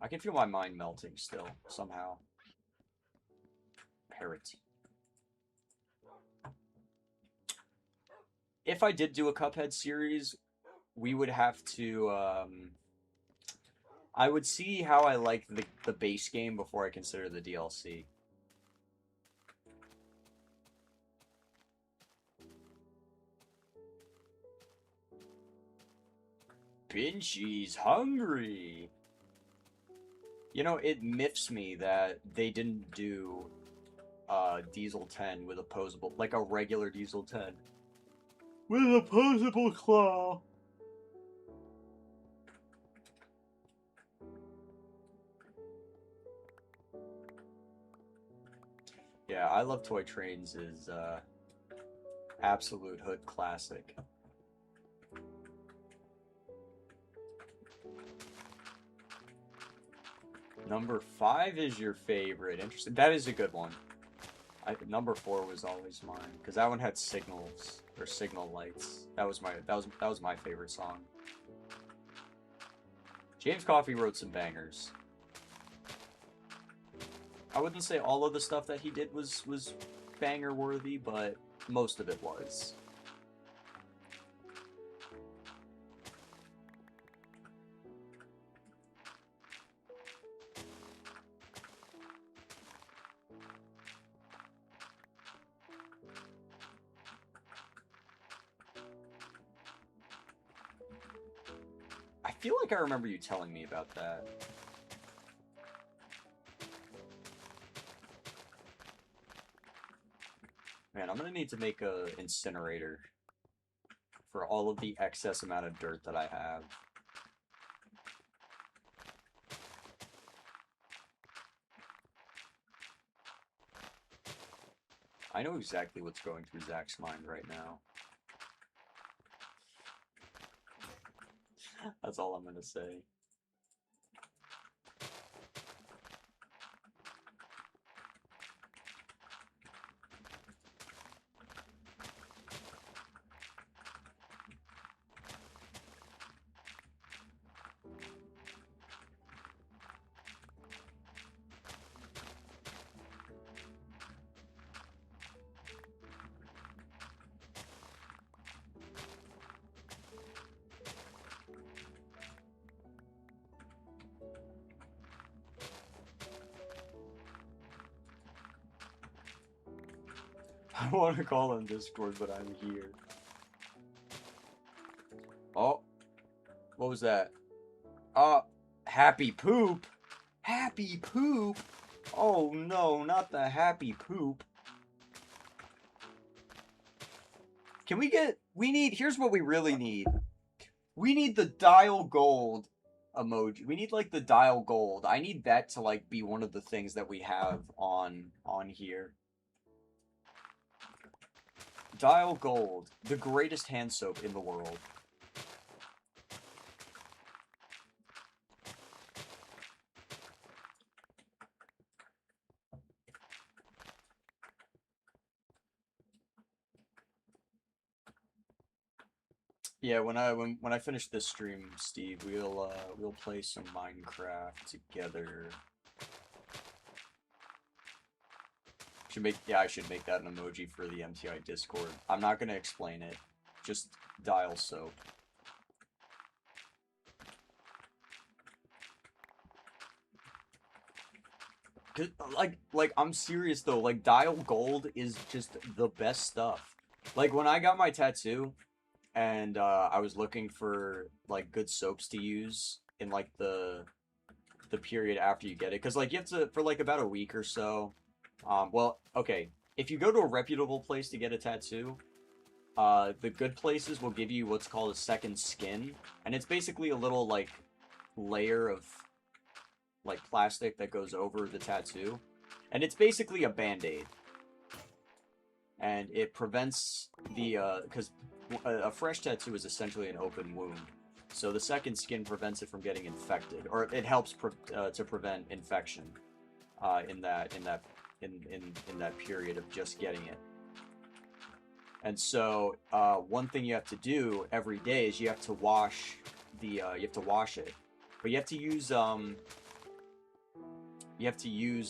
I can feel my mind melting still, somehow. Parrot. If I did do a Cuphead series, we would have to, I would see how I like the base game before I consider the DLC. Pinchy's hungry. You know, it miffs me that they didn't do Diesel 10 with opposable, like a regular Diesel 10. With an opposable claw. Yeah, I Love Toy Trains is absolute hood classic. Number 5 is your favorite. Interesting. That is a good one. Number 4 was always mine because that one had signals or signal lights. That was my favorite song. James Coffey wrote some bangers. I wouldn't say all of the stuff that he did was banger worthy, but most of it was. I feel like I remember you telling me about that. Man, I'm gonna need to make a incinerator for all of the excess amount of dirt that I have. I know exactly what's going through Zach's mind right now. That's all I'm gonna say. I want to call on Discord, but I'm here. Oh, what was that? Happy poop. Happy poop. Oh no, not the happy poop. Can we get, here's what we really need. We need the dial gold emoji. We need like the dial gold. I need that to like be one of the things that we have on here. Dial gold, the greatest hand soap in the world. Yeah, when I finish this stream, Steve, we'll play some Minecraft together. I should make that an emoji for the MTI Discord. I'm not gonna explain it. Just dial soap. Like I'm serious though, like dial gold is just the best stuff. Like when I got my tattoo and I was looking for like good soaps to use in like the period after you get it, because like you have to, for like about a week or so. Well, okay, if you go to a reputable place to get a tattoo, the good places will give you what's called a second skin, and it's basically a little like layer of like plastic that goes over the tattoo, and it's basically a band-aid, and it prevents the because a fresh tattoo is essentially an open wound, so the second skin prevents it from getting infected, or it helps to prevent infection in that period of just getting it. And so one thing you have to do every day is you have to wash the it, but you have to use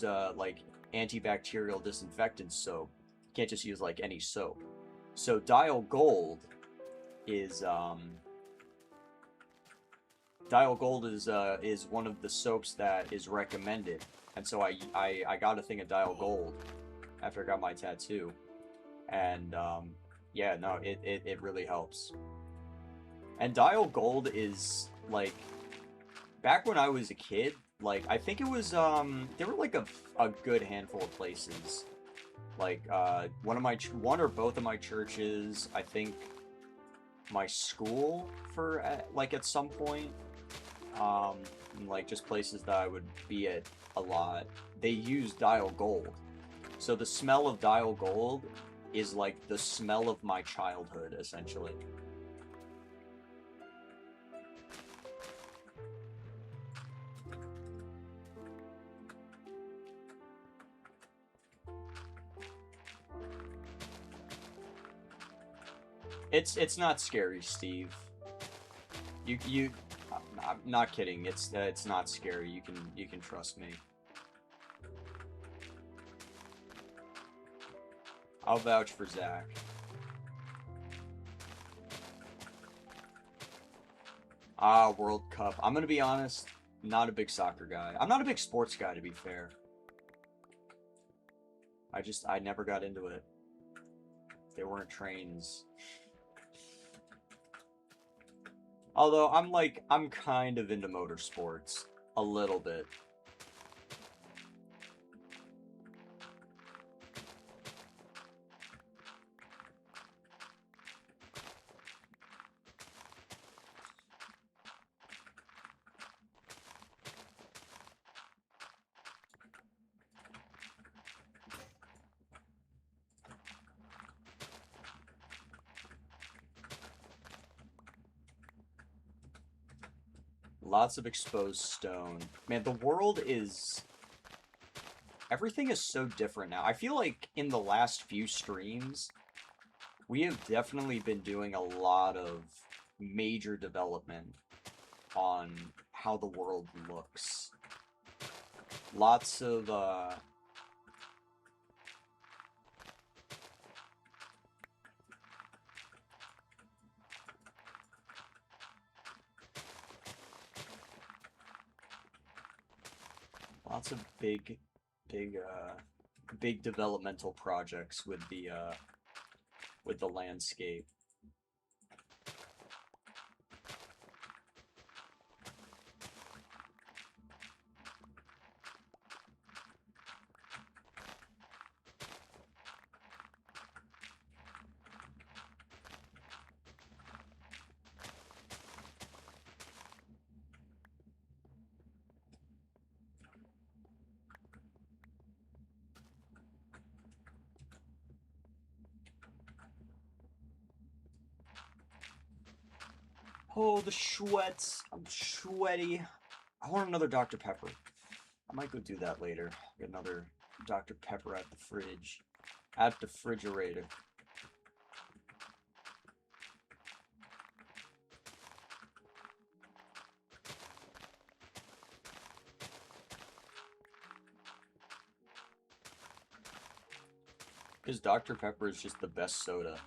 like antibacterial disinfectant soap. You can't just use like any soap. So Dial Gold is one of the soaps that is recommended, and so I got a thing of Dial Gold after I got my tattoo, and yeah, no, it really helps. And Dial Gold is like back when I was a kid, like I think it was there were like a good handful of places. Like one or both of my churches, I think my school for like at some point, and, like just places that I would be at a lot. They use dial gold. So the smell of dial gold is like the smell of my childhood essentially. It's not scary, Steve. You I'm not kidding. It's not scary. You can trust me. I'll vouch for Zach. Ah, World Cup. I'm gonna be honest, not a big soccer guy. I'm not a big sports guy, to be fair. I never got into it. They weren't trains. Although I'm kind of into motorsports a little bit. Lots of exposed stone. Man, the world is... Everything is so different now. I feel like in the last few streams, we have definitely been doing a lot of major development on how the world looks. Lots of, lots of big developmental projects with the landscape. Oh, the sweats. I'm sweaty. I want another Dr. Pepper. I might go do that later. Get another Dr. Pepper at the fridge. At the refrigerator. Because Dr. Pepper is just the best soda.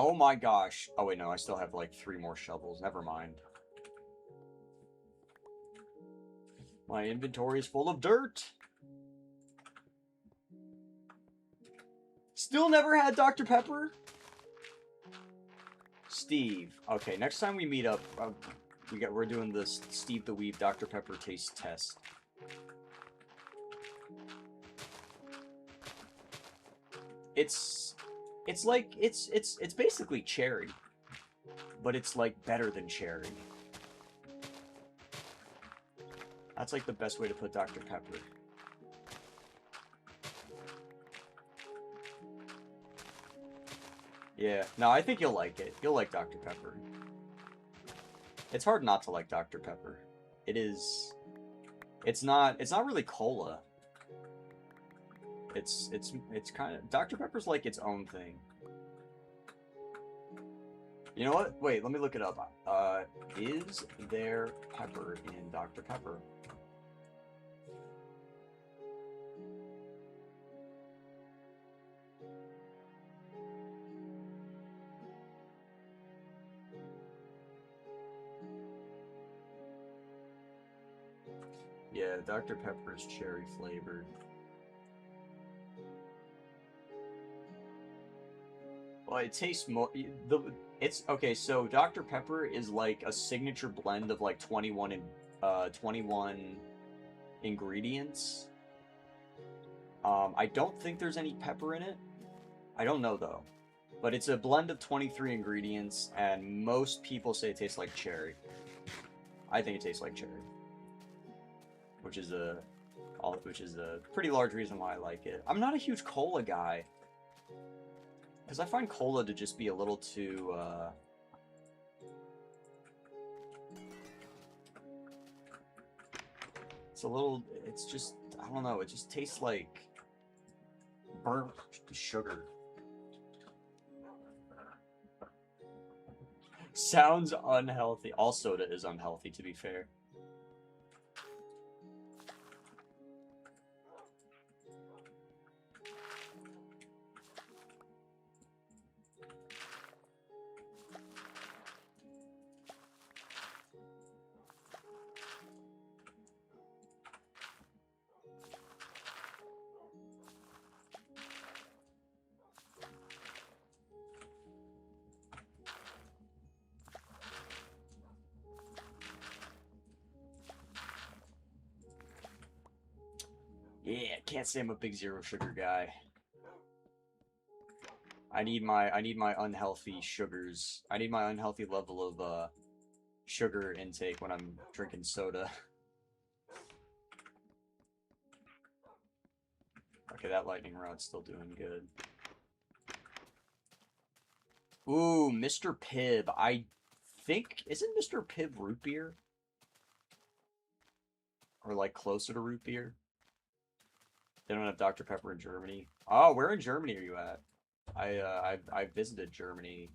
Oh my gosh. Oh wait, no, I still have like 3 more shovels. Never mind. My inventory is full of dirt. Still never had Dr. Pepper? Steve. Okay, next time we meet up, we're doing this Steve the Weeb Dr. Pepper taste test. It's like it's basically cherry, but it's like better than cherry. That's like the best way to put Dr. Pepper. Yeah, no, I think you'll like it. You'll like Dr. Pepper. It's hard not to like Dr. Pepper. It is. It's not really cola. It's kind of Dr. Pepper's like its own thing. You know what? Wait, let me look it up. Is there pepper in Dr. Pepper? Dr. Pepper is cherry flavored. Well, it tastes more. It's okay. So Dr. Pepper is like a signature blend of like 21 ingredients. I don't think there's any pepper in it. I don't know though, but it's a blend of 23 ingredients, and most people say it tastes like cherry. I think it tastes like cherry, which is a pretty large reason why I like it. I'm not a huge cola guy. Because I find cola to just be a little too, it's just, I don't know, it just tastes like burnt sugar. Sounds unhealthy. All soda is unhealthy, to be fair. Yeah, can't say I'm a big zero sugar guy. I need my unhealthy sugars. I need my unhealthy level of sugar intake when I'm drinking soda. Okay, that lightning rod's still doing good. Ooh, Mr. Pibb. I think isn't Mr. Pibb root beer? Or like closer to root beer? They don't have Dr. Pepper in Germany. Oh, where in Germany are you at? I visited Germany.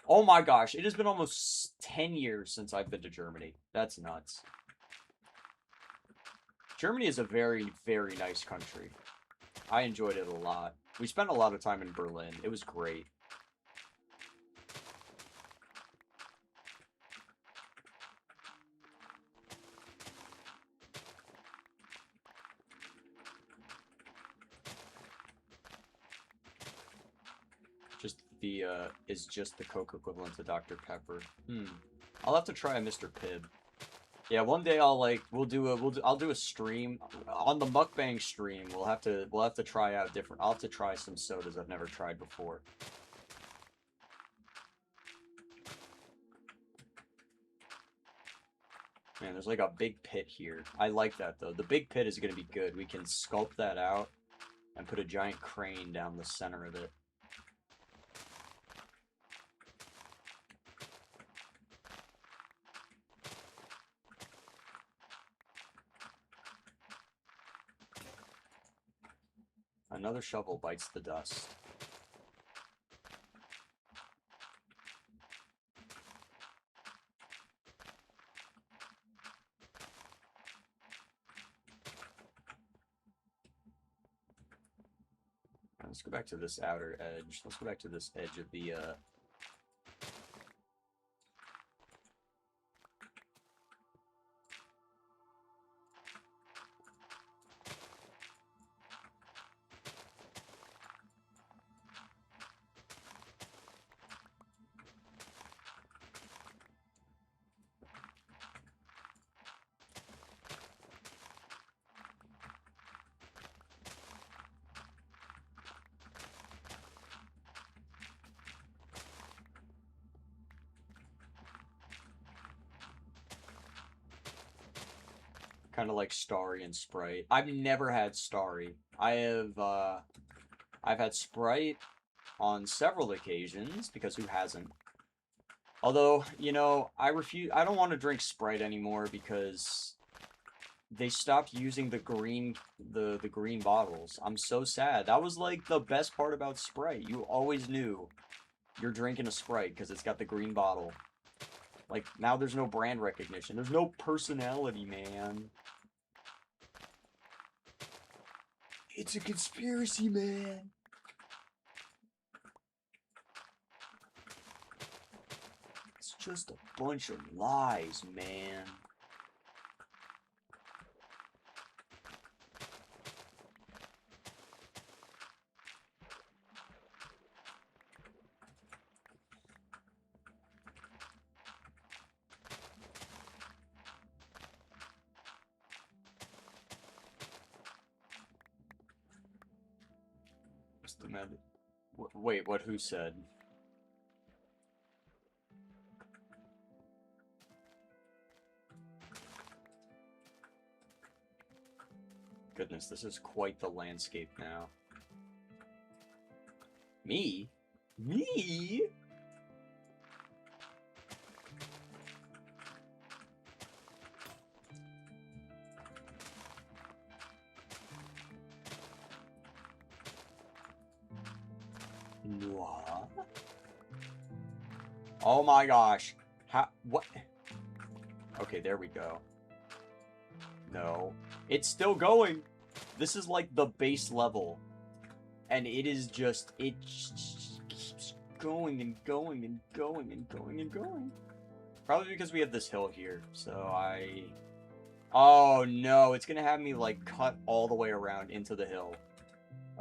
Oh my gosh, it has been almost 10 years since I've been to Germany. That's nuts. Germany is a very, very nice country. I enjoyed it a lot. We spent a lot of time in Berlin. It was great. Is just the Coke equivalent to Dr. Pepper. I'll have to try a Mr. Pibb. Yeah, one day I'll do a stream on the mukbang stream. We'll have to try out different. I'll have to try some sodas I've never tried before. Man, there's like a big pit here. I like that though. The big pit is gonna be good. We can sculpt that out and put a giant crane down the center of it. Another shovel bites the dust. Let's go back to this outer edge. Let's go back to this edge of the, kind of like Starry and Sprite. I've never had Starry. I've had Sprite on several occasions, because who hasn't? Although, you know, I don't want to drink Sprite anymore because they stopped using the green bottles. I'm so sad. That was like the best part about Sprite. You always knew you're drinking a Sprite because it's got the green bottle. Like, now there's no brand recognition. There's no personality, man. It's a conspiracy, man. It's just a bunch of lies, man. What's the matter? Wait, what? Who said? Goodness, this is quite the landscape now. Me? Me? What? Oh my gosh. How? What? Okay, there we go. No. It's still going. This is like the base level. And it is just, it just keeps going and going and going and going and going. Probably because we have this hill here. So oh no, it's gonna have me like cut all the way around into the hill.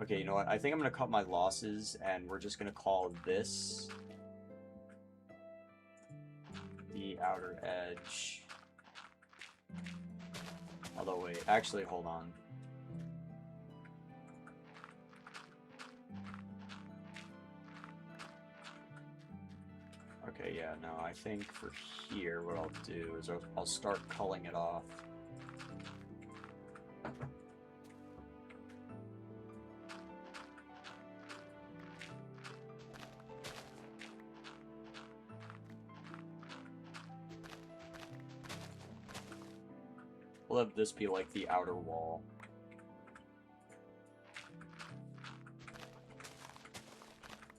Okay, you know what? I think I'm gonna cut my losses and we're just gonna call this the outer edge. Although wait, actually hold on. Okay, yeah, no, I think for here what I'll do is I'll start culling it off. We'll have this be like the outer wall.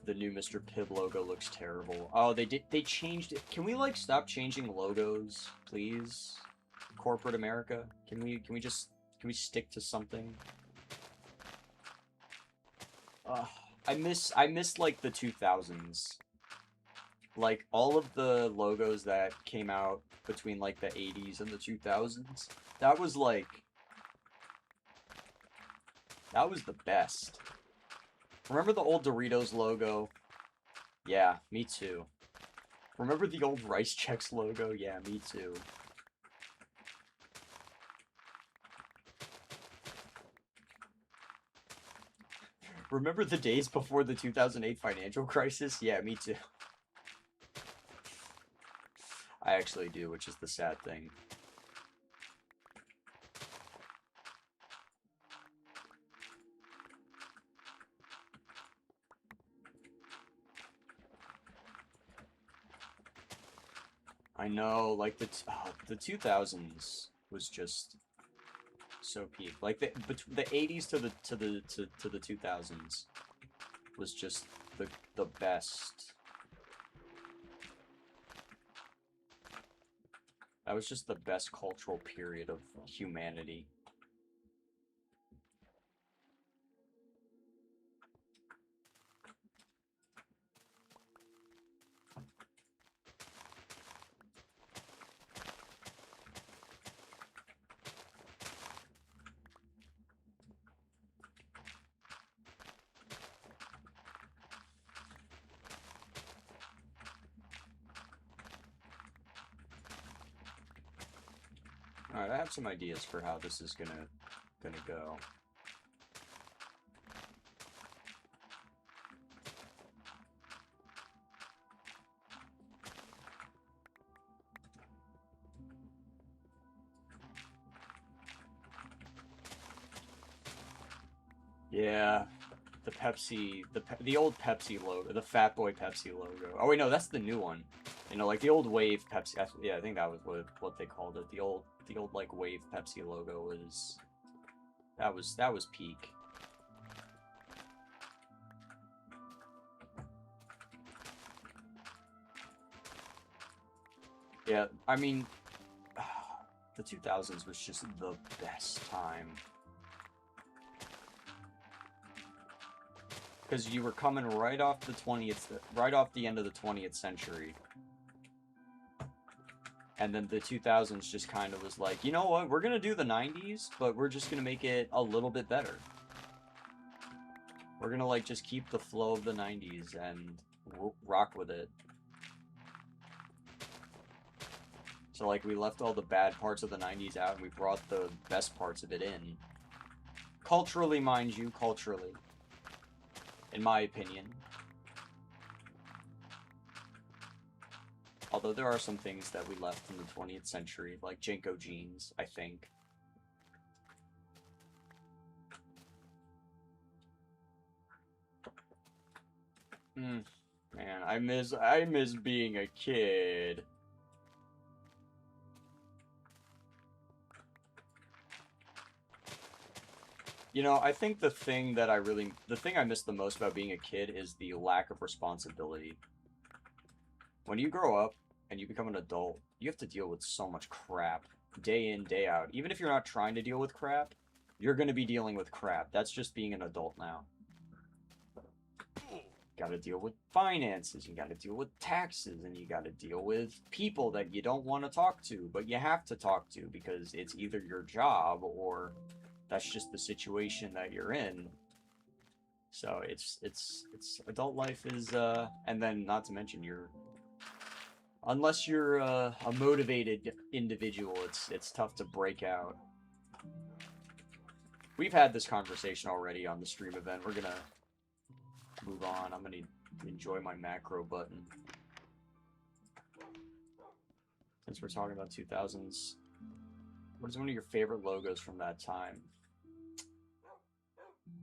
The new Mr. Pibb logo looks terrible. Oh, they changed it. Can we like stop changing logos, please? Corporate America? Can we stick to something? I miss like the 2000s. Like all of the logos that came out between like the 80s and the 2000s. That was like that was the best. Remember the old Doritos logo? Yeah, me too. Remember the old Rice Chex logo? Yeah, me too. Remember the days before the 2008 financial crisis? Yeah, me too. I actually do, which is the sad thing. I know, like the 2000s was just so peak. Like the 80s to the 2000s was just the best. That was just the best cultural period of humanity. Alright, I have some ideas for how this is gonna go. Yeah, the old Pepsi logo, the Fat Boy Pepsi logo. Oh wait, no, that's the new one. You know, like the old Wave Pepsi. Yeah, I think that was what they called it. The old like Wave Pepsi logo was. That was peak. Yeah, I mean, the 2000s was just the best time. Because you were coming right off the end of the 20th century. And then the 2000s just kind of was like, you know what, we're gonna do the 90s, but we're just gonna make it a little bit better. We're gonna like just keep the flow of the 90s and rock with it. So like we left all the bad parts of the 90s out and we brought the best parts of it in. Culturally, mind you, culturally. in my opinion. Although there are some things that we left from the 20th century, like Jenko jeans, I think. Man, I miss being a kid. You know, I think the thing I miss the most about being a kid is the lack of responsibility. When you grow up and you become an adult, you have to deal with so much crap day in, day out. Even if you're not trying to deal with crap, you're going to be dealing with crap. That's just being an adult now. Got to deal with finances, you got to deal with taxes, and you got to deal with people that you don't want to talk to, but you have to talk to because it's either your job or that's just the situation that you're in. So it's adult life is and then not to mention unless you're a motivated individual, it's tough to break out. We've had this conversation already on the stream event. We're gonna move on. I'm gonna enjoy my macro button. Since we're talking about 2000s, what is one of your favorite logos from that time?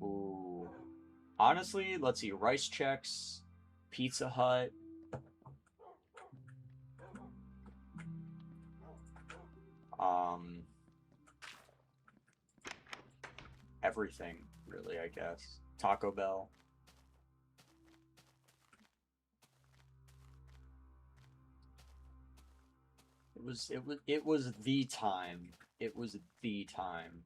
Ooh. Honestly, let's see. Rice Chex, Pizza Hut. Everything, really, I guess. Taco Bell. It was the time. It was the time.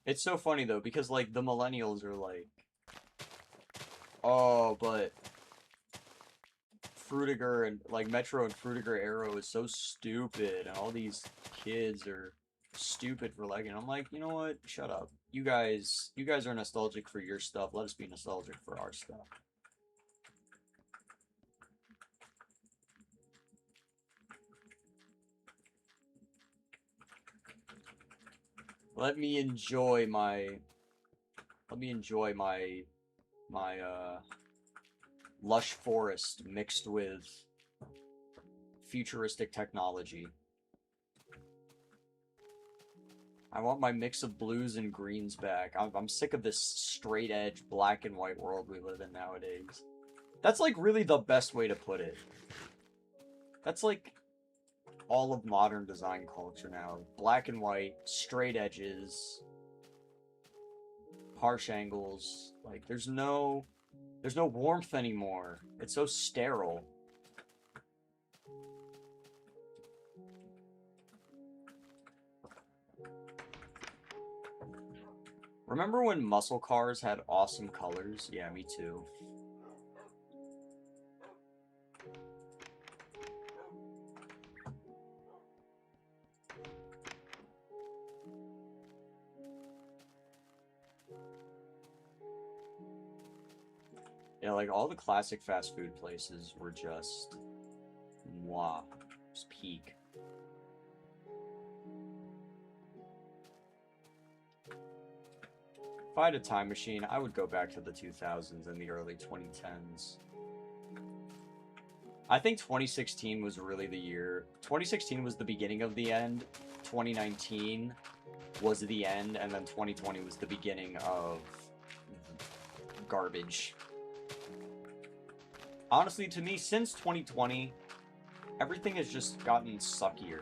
It's so funny though, because like the millennials are like, oh, but Frutiger and like Metro and Frutiger Arrow is so stupid, and all these kids are stupid for liking. I'm like, you know what? Shut up. You guys are nostalgic for your stuff. Let us be nostalgic for our stuff. Let me enjoy my lush forest mixed with futuristic technology. I want my mix of blues and greens back. I'm sick of this straight edge black and white world we live in nowadays. That's like really the best way to put it. That's like all of modern design culture now. Black and white, straight edges, harsh angles. Like there's no warmth anymore. It's so sterile. Remember when muscle cars had awesome colors? Yeah, me too. Yeah, like all the classic fast food places were just mwah, just peak. If I had a time machine, I would go back to the 2000s and the early 2010s. I think 2016 was really the year. 2016 was the beginning of the end. 2019 was the end, and then 2020 was the beginning of garbage. Honestly, to me, since 2020, everything has just gotten suckier.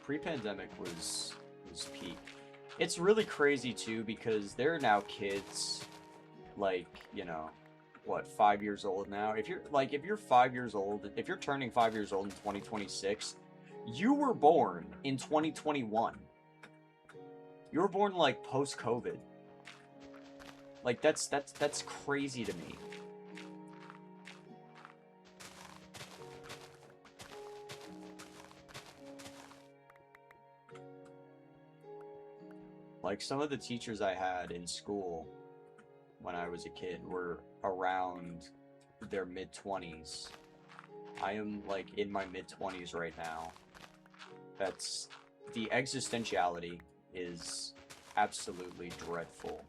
Pre-pandemic was peak. It's really crazy too because there are now kids, like, you know, what, 5 years old now? If you're 5 years old, if you're turning 5 years old in 2026, you were born in 2021. You were born like post-COVID. Like that's crazy to me. Like, some of the teachers I had in school when I was a kid were around their mid-20s. I am, like, in my mid-20s right now. That's... The existentiality is absolutely dreadful.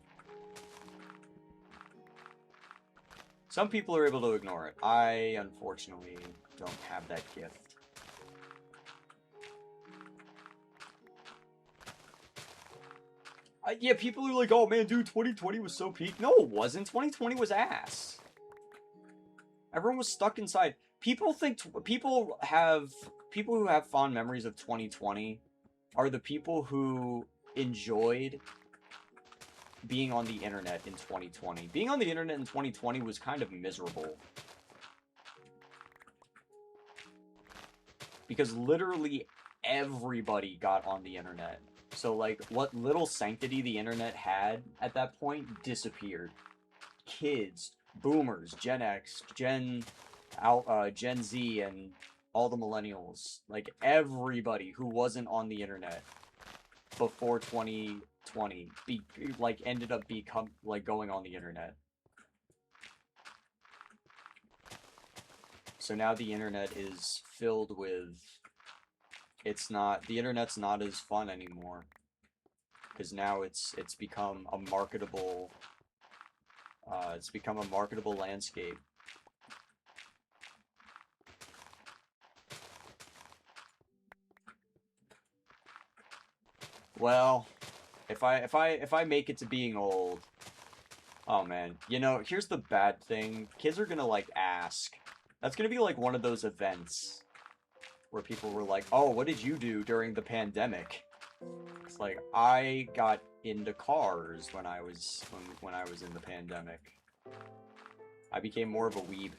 Some people are able to ignore it. I, unfortunately, don't have that gift. Yeah, people are like, oh man, dude, 2020 was so peak. No, it wasn't. 2020 was ass. Everyone was stuck inside. People who have fond memories of 2020 are the people who enjoyed being on the internet in 2020. Being on the internet in 2020 was kind of miserable. Because literally everybody got on the internet. So, like, what little sanctity the internet had at that point disappeared. Kids, boomers, Gen X, Gen Z, and all the millennials. Like, everybody who wasn't on the internet before 2020 ended up going on the internet. So now the internet is filled with... The internet's not as fun anymore. Because now it's become a marketable... it's become a marketable landscape. Well, if I make it to being old... Oh man, you know, here's the bad thing. Kids are gonna, like, ask. That's gonna be like one of those events where people were like, oh, what did you do during the pandemic? It's like, I got into cars when I was in the pandemic. I became more of a weeb.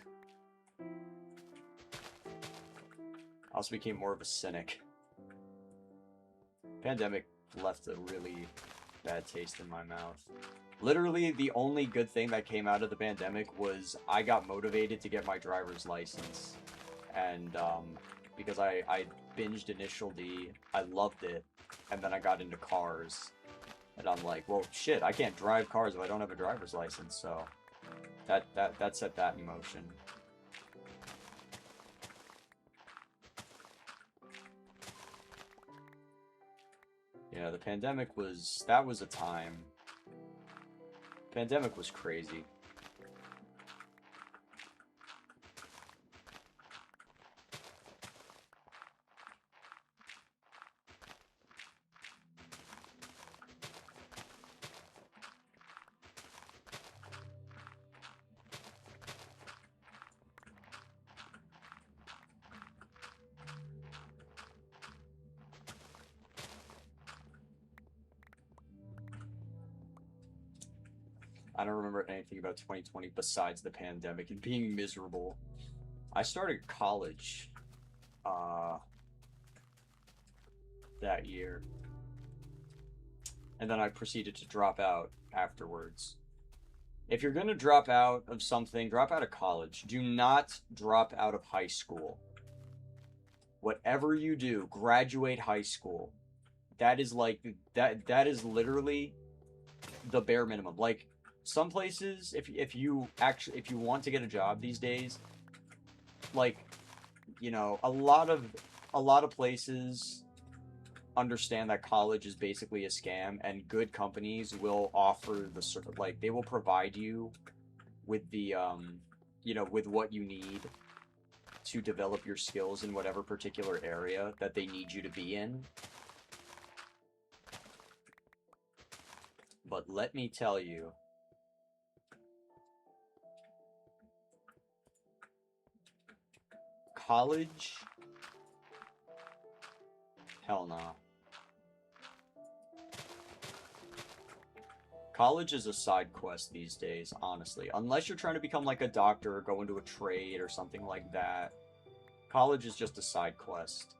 I also became more of a cynic. Pandemic left a really bad taste in my mouth. Literally, the only good thing that came out of the pandemic was I got motivated to get my driver's license. And, because I binged Initial D, I loved it, and then I got into cars. And I'm like, well, shit, I can't drive cars if I don't have a driver's license, so... That set that in motion. Yeah, the pandemic was... That was a time. Pandemic was crazy. I don't remember anything about 2020 besides the pandemic and being miserable. I started college that year. And then I proceeded to drop out afterwards. If you're going to drop out of something, drop out of college. Do not drop out of high school. Whatever you do, graduate high school. That is like that is literally the bare minimum. Like, some places, if you want to get a job these days, like, you know, a lot of places understand that college is basically a scam, and good companies will offer the sort of, like, they will provide you with the you know, with what you need to develop your skills in whatever particular area that they need you to be in. But let me tell you, college? Hell no. College is a side quest these days, honestly. Unless you're trying to become like a doctor or go into a trade or something like that. College is just a side quest.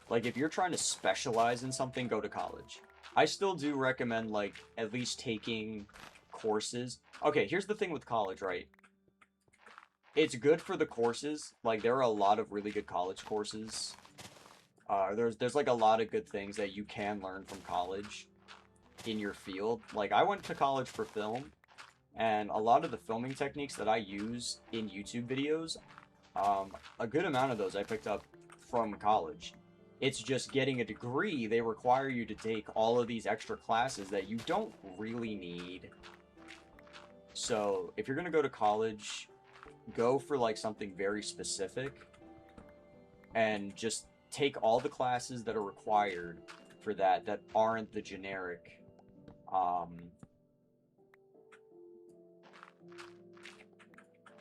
Like, if you're trying to specialize in something, go to college. I still do recommend, like, at least taking courses. Okay, here's the thing with college, right? It's good for the courses. Like, there are a lot of really good college courses. There's like a lot of good things that you can learn from college in your field. Like I went to college for film, and a lot of the filming techniques that I use in YouTube videos, a good amount of those I picked up from college. It's just getting a degree, they require you to take all of these extra classes that you don't really need. So if you're gonna go to college, go for like something very specific and just take all the classes that are required for that aren't the generic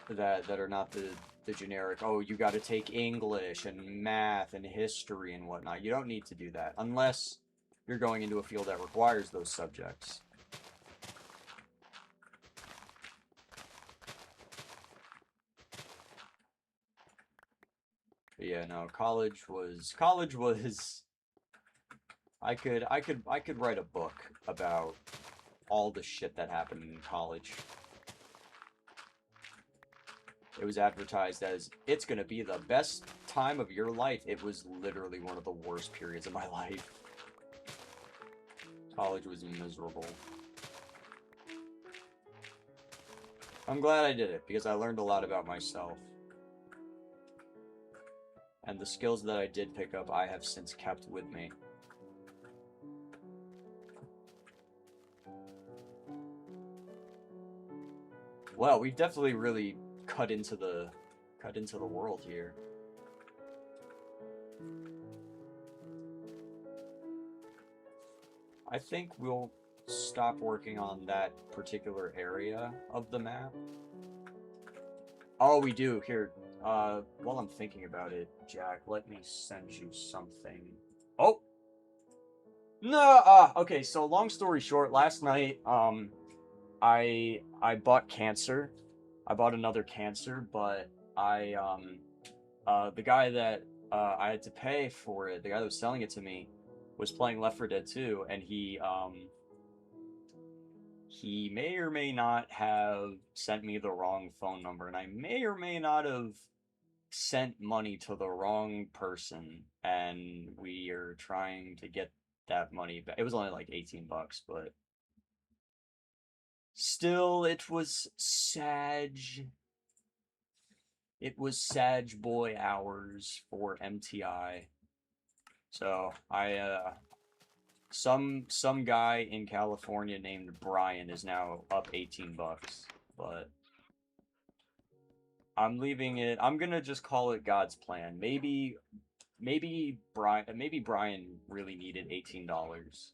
that are not the generic, oh, you got to take English and math and history and whatnot. You don't need to do that unless you're going into a field that requires those subjects. But yeah, no, college was I could write a book about all the shit that happened in college. It was advertised as it's gonna be the best time of your life. It was literally one of the worst periods of my life. College was miserable. I'm glad I did it because I learned a lot about myself. And the skills that I did pick up, I have since kept with me. Well, we've definitely really cut into the world here. I think we'll stop working on that particular area of the map. Oh, we do. Here, while I'm thinking about it, Jack, let me send you something. Oh! No, okay, so long story short, last night, I bought cancer. I bought another cancer, but the guy that I had to pay for it, the guy that was selling it to me, was playing Left 4 Dead 2, and he may or may not have sent me the wrong phone number, and I may or may not have sent money to the wrong person, and we are trying to get that money back. It was only like 18 bucks, but still, it was Sag. It was Sag Boy hours for MTI. So some guy in California named Brian is now up 18 bucks, but I'm leaving it. I'm gonna just call it God's plan. Maybe Brian really needed $18.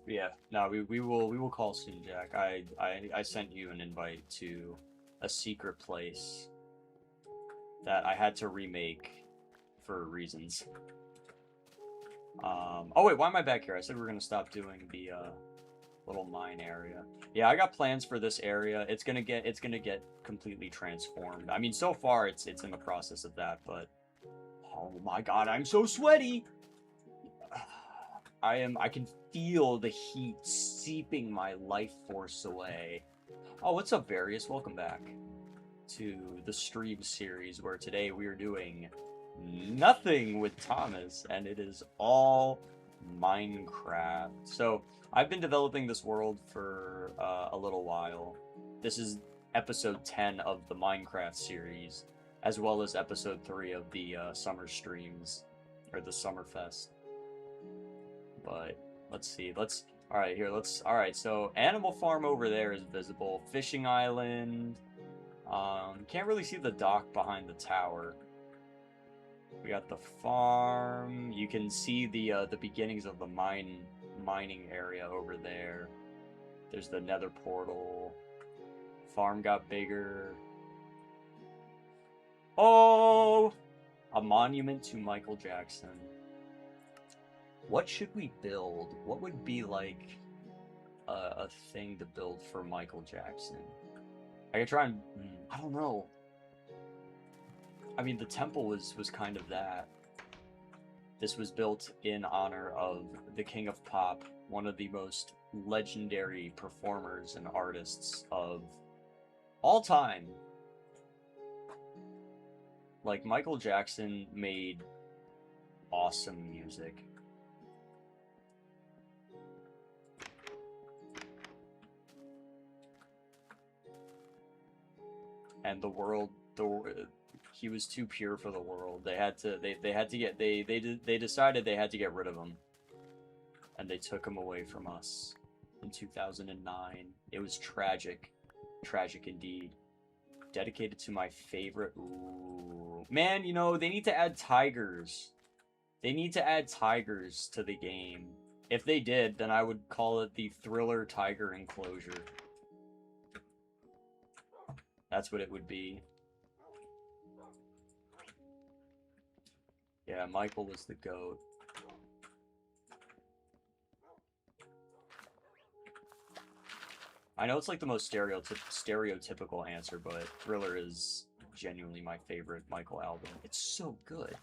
Yeah, no, we will call soon, Jack. I sent you an invite to a secret place that I had to remake for reasons. Oh wait, why am I back here? I said we were gonna stop doing the little mine area. Yeah, I got plans for this area. It's gonna get completely transformed. I mean, so far it's in the process of that, but oh my god, I'm so sweaty. I can feel the heat seeping my life force away. Oh, what's up, Various? Welcome back to the stream series where today we are doing nothing with Thomas, and it is all Minecraft. So I've been developing this world for a little while. This is episode 10 of the Minecraft series, as well as episode 3 of the summer streams, or the Summerfest. But let's see. All right, so Animal Farm over there is visible. Fishing Island. Can't really see the dock behind the tower. We got the farm. You can see the beginnings of the mining area over there. There's the Nether portal. Farm got bigger. Oh, a monument to Michael Jackson. What should we build? What would be like a thing to build for Michael Jackson? I could try and I don't know. I mean, the temple was kind of that. This was built in honor of the King of Pop, one of the most legendary performers and artists of all time. Like, Michael Jackson made awesome music. And the world, he was too pure for the world. They had to they decided they had to get rid of him. And they took him away from us in 2009. It was tragic. Tragic indeed. Dedicated to my favorite. Ooh. Man, you know, they need to add tigers. They need to add tigers to the game. If they did, then I would call it the Thriller Tiger Enclosure. That's what it would be. Yeah, Michael was the GOAT. I know it's like the most stereotypical answer, but Thriller is genuinely my favorite Michael album. It's so good.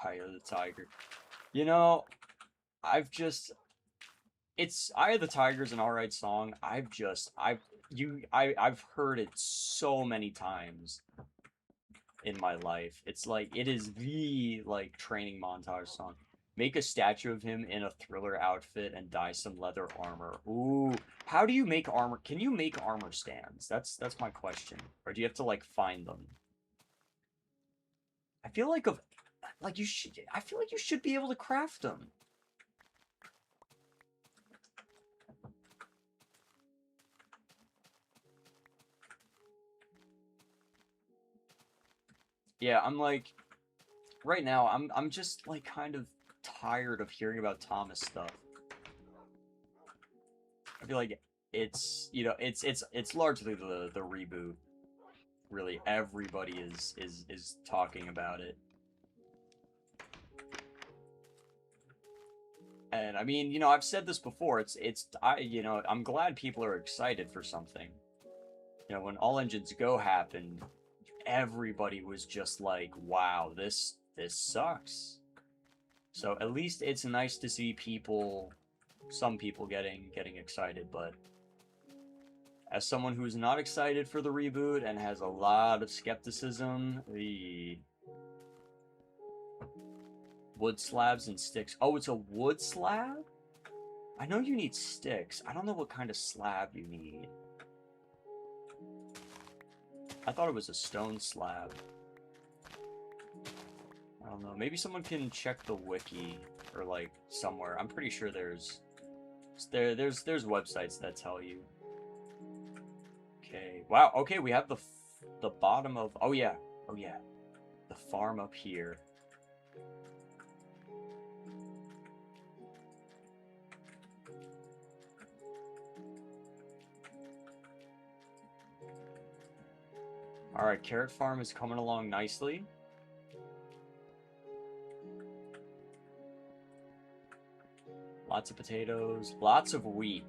Eye of the Tiger. You know, I've Eye of the Tiger is an alright song. I've heard it so many times in my life. It's like, it is the, like, training montage song. Make a statue of him in a Thriller outfit and dye some leather armor. Ooh, how do you make armor? Can you make armor stands? That's my question. Or do you have to, like, find them? I feel like I feel like you should be able to craft them. Yeah, I'm like, right now, I'm just like kind of tired of hearing about Thomas stuff. I feel like it's, you know, it's largely the reboot. Really, everybody is talking about it. And I mean, you know, I've said this before. You know, I'm glad people are excited for something. You know, when All Engines Go happened, everybody was just like, "Wow, this sucks." So at least it's nice to see some people getting excited. But as someone who's not excited for the reboot and has a lot of skepticism, the wood slabs and sticks. Oh, it's a wood slab? I know you need sticks. I don't know what kind of slab you need. I thought it was a stone slab. I don't know. Maybe someone can check the wiki or like somewhere. I'm pretty sure there's websites that tell you. Okay. Wow. Okay, we have the bottom of. Oh yeah. Oh yeah. The farm up here. Alright, carrot farm is coming along nicely. Lots of potatoes, lots of wheat.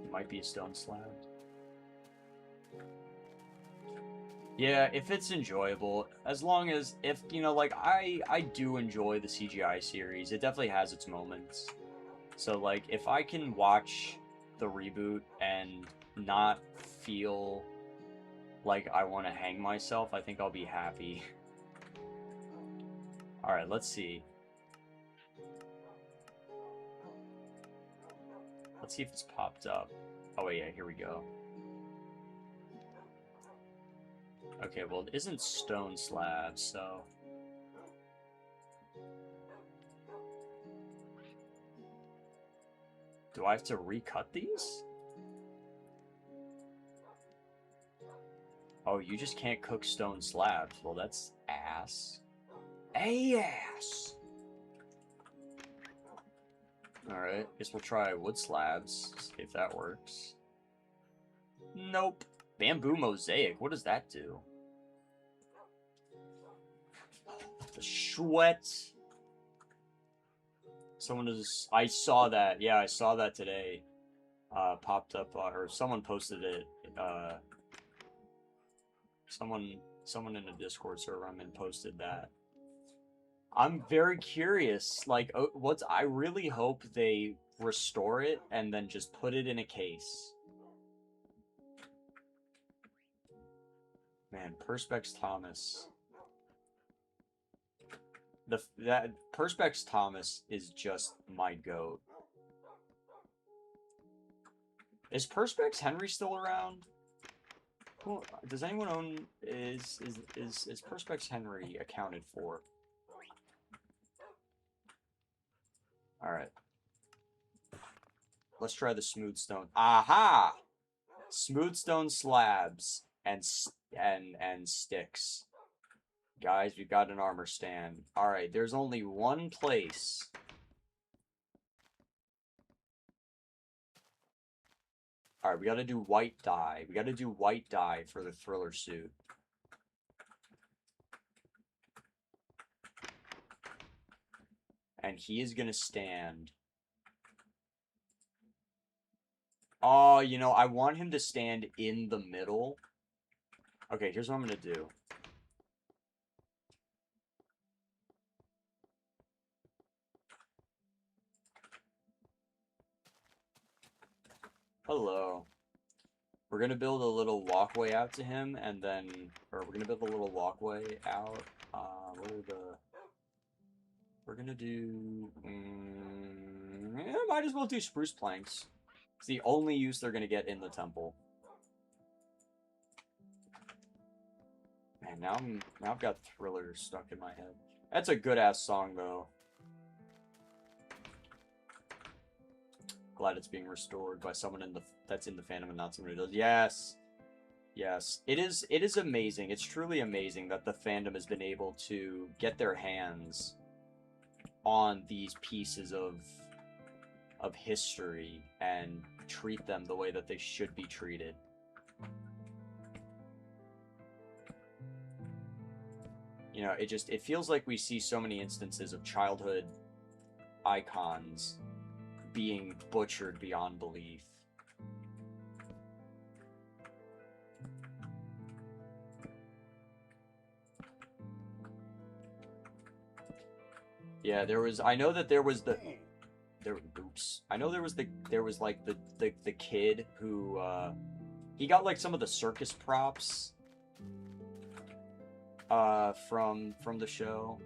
It might be a stone slab. Yeah, if it's enjoyable, as long as, if, you know, like, I do enjoy the CGI series. It definitely has its moments. So, like, if I can watch the reboot and not feel like I want to hang myself, I think I'll be happy. Alright, let's see. Let's see if it's popped up. Oh, yeah, here we go. Okay, well, it isn't stone slabs, so... Do I have to recut these? Oh, you just can't cook stone slabs. Well, that's ass. Ass! Alright, guess we'll try wood slabs, see if that works. Nope. Bamboo mosaic, what does that do? The sweat. Someone is. I saw that. Yeah, I saw that today. Popped up, or someone posted it. Someone in a Discord server I'm in posted that. I'm very curious. Like, I really hope they restore it and then just put it in a case. Man, Perspex Thomas. That Perspex Thomas is just my goat. Is Perspex Henry still around? Who, does anyone own is Perspex Henry accounted for? All right. Let's try the smooth stone. Aha! Smooth stone slabs and sticks. Guys, we've got an armor stand. All right, there's only one place. All right, we got to do white dye. We got to do white dye for the thriller suit. And he is going to stand. Oh, you know, I want him to stand in the middle. Okay, here's what I'm going to do. Hello. We're going to build a little walkway out to him, and then... Or we're going to build a little walkway out. What are the... We're going to do... yeah, might as well do spruce planks. It's the only use they're going to get in the temple. Man, now I've got Thriller stuck in my head. That's a good-ass song, though. Glad it's being restored by someone that's in the fandom and not someone who does. Yes. Yes. It is amazing. It's truly amazing that the fandom has been able to get their hands on these pieces of history and treat them the way that they should be treated. You know, it feels like we see so many instances of childhood icons being butchered beyond belief. Yeah, I know that there was the oops. I know there was like the kid who he got like some of the circus props from the show.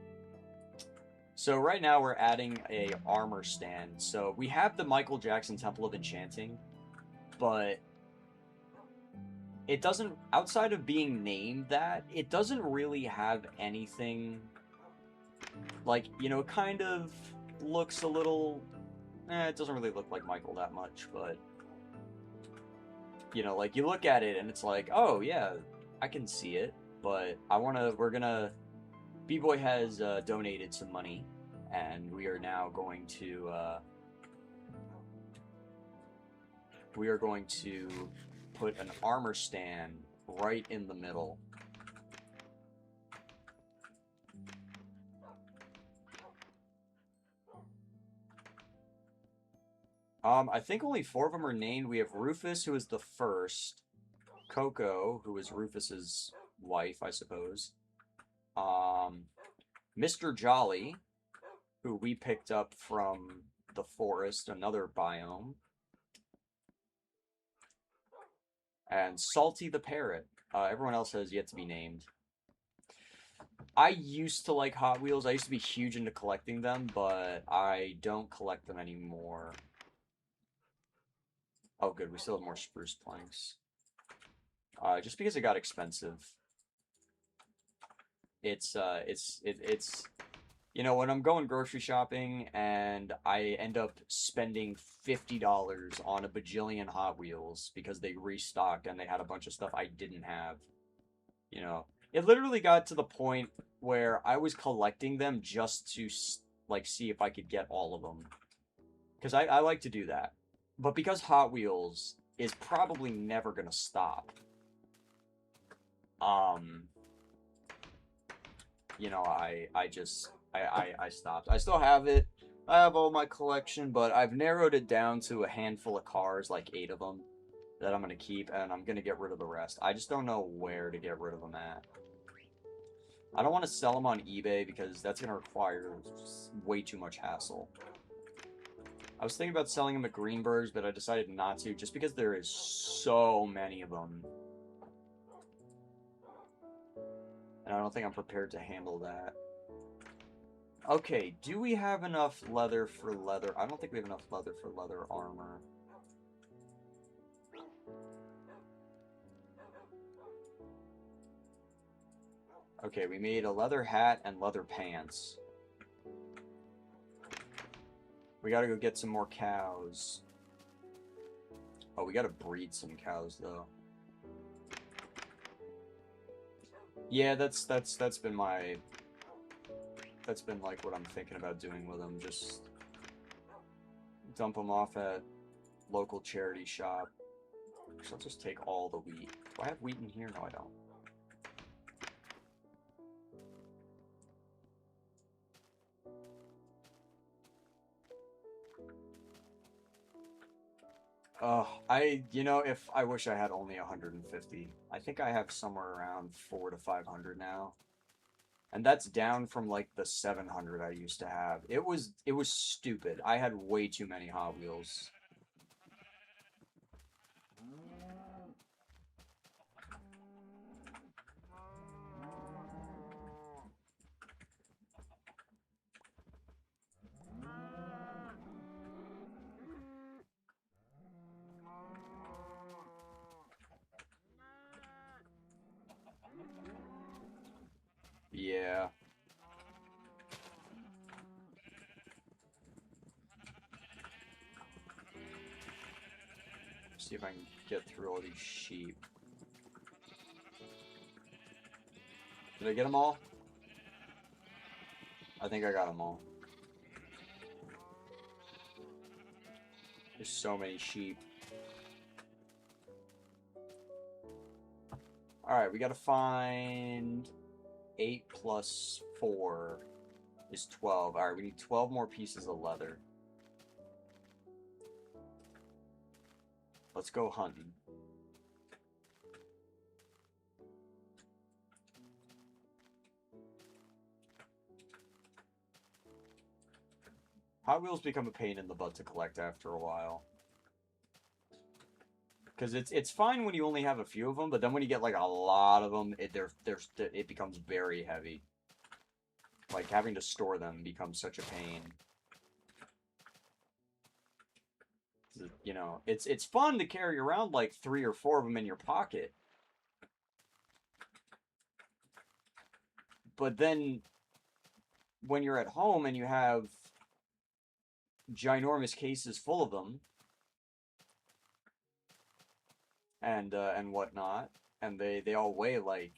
So right now we're adding a armor stand. So we have the Michael Jackson Temple of Enchanting, but it doesn't, outside of being named that, it doesn't really have anything, like, you know, kind of looks a little, it doesn't really look like Michael that much, but, you know, like, you look at it and it's like, oh, yeah, I can see it, but B-Boy has donated some money, and we are now going to, put an armor stand right in the middle. I think only 4 of them are named. We have Rufus, who is the first. Coco, who is Rufus's wife, I suppose. Mr. Jolly, who we picked up from the forest, another biome. And Salty the Parrot. Everyone else has yet to be named. I used to like Hot Wheels. I used to be huge into collecting them, but I don't collect them anymore. Oh, good. We still have more spruce planks. Just because it got expensive. It's you know, when I'm going grocery shopping and I end up spending $50 on a bajillion Hot Wheels because they restocked and they had a bunch of stuff I didn't have. You know, it literally got to the point where I was collecting them just to, like, see if I could get all of them. Because I like to do that. But because Hot Wheels is probably never going to stop, um, you know, I stopped. I still have it. I have all my collection, but I've narrowed it down to a handful of cars, like 8 of them, that I'm going to keep, and I'm going to get rid of the rest. I just don't know where to get rid of them at. I don't want to sell them on eBay because that's going to require way too much hassle. I was thinking about selling them at Greenberg's, but I decided not to, just because there is so many of them. And I don't think I'm prepared to handle that. Okay, do we have enough leather for leather? I don't think we have enough leather for leather armor. Okay, we made a leather hat and leather pants. We gotta go get some more cows. Oh, we gotta breed some cows, though. Yeah, that's been my... That's been, like, what I'm thinking about doing with them. Just dump them off at local charity shop. So let's just take all the wheat. Do I have wheat in here? No, I don't. You know, if I wish I had only 150. I think I have somewhere around 400 to 500 now. And that's down from like the 700 I used to have. It was stupid. I had way too many Hot Wheels. Yeah. See if I can get through all these sheep. Did I get them all? I think I got them all. There's so many sheep. Alright, we gotta find 8 plus 4 is 12. Alright, we need 12 more pieces of leather. Let's go hunting. Hot Wheels become a pain in the butt to collect after a while. Because it's fine when you only have a few of them, but then when you get like a lot of them, it becomes very heavy. Like having to store them becomes such a pain. You know, it's fun to carry around like 3 or 4 of them in your pocket. But then when you're at home and you have ginormous cases full of them and whatnot, and they all weigh like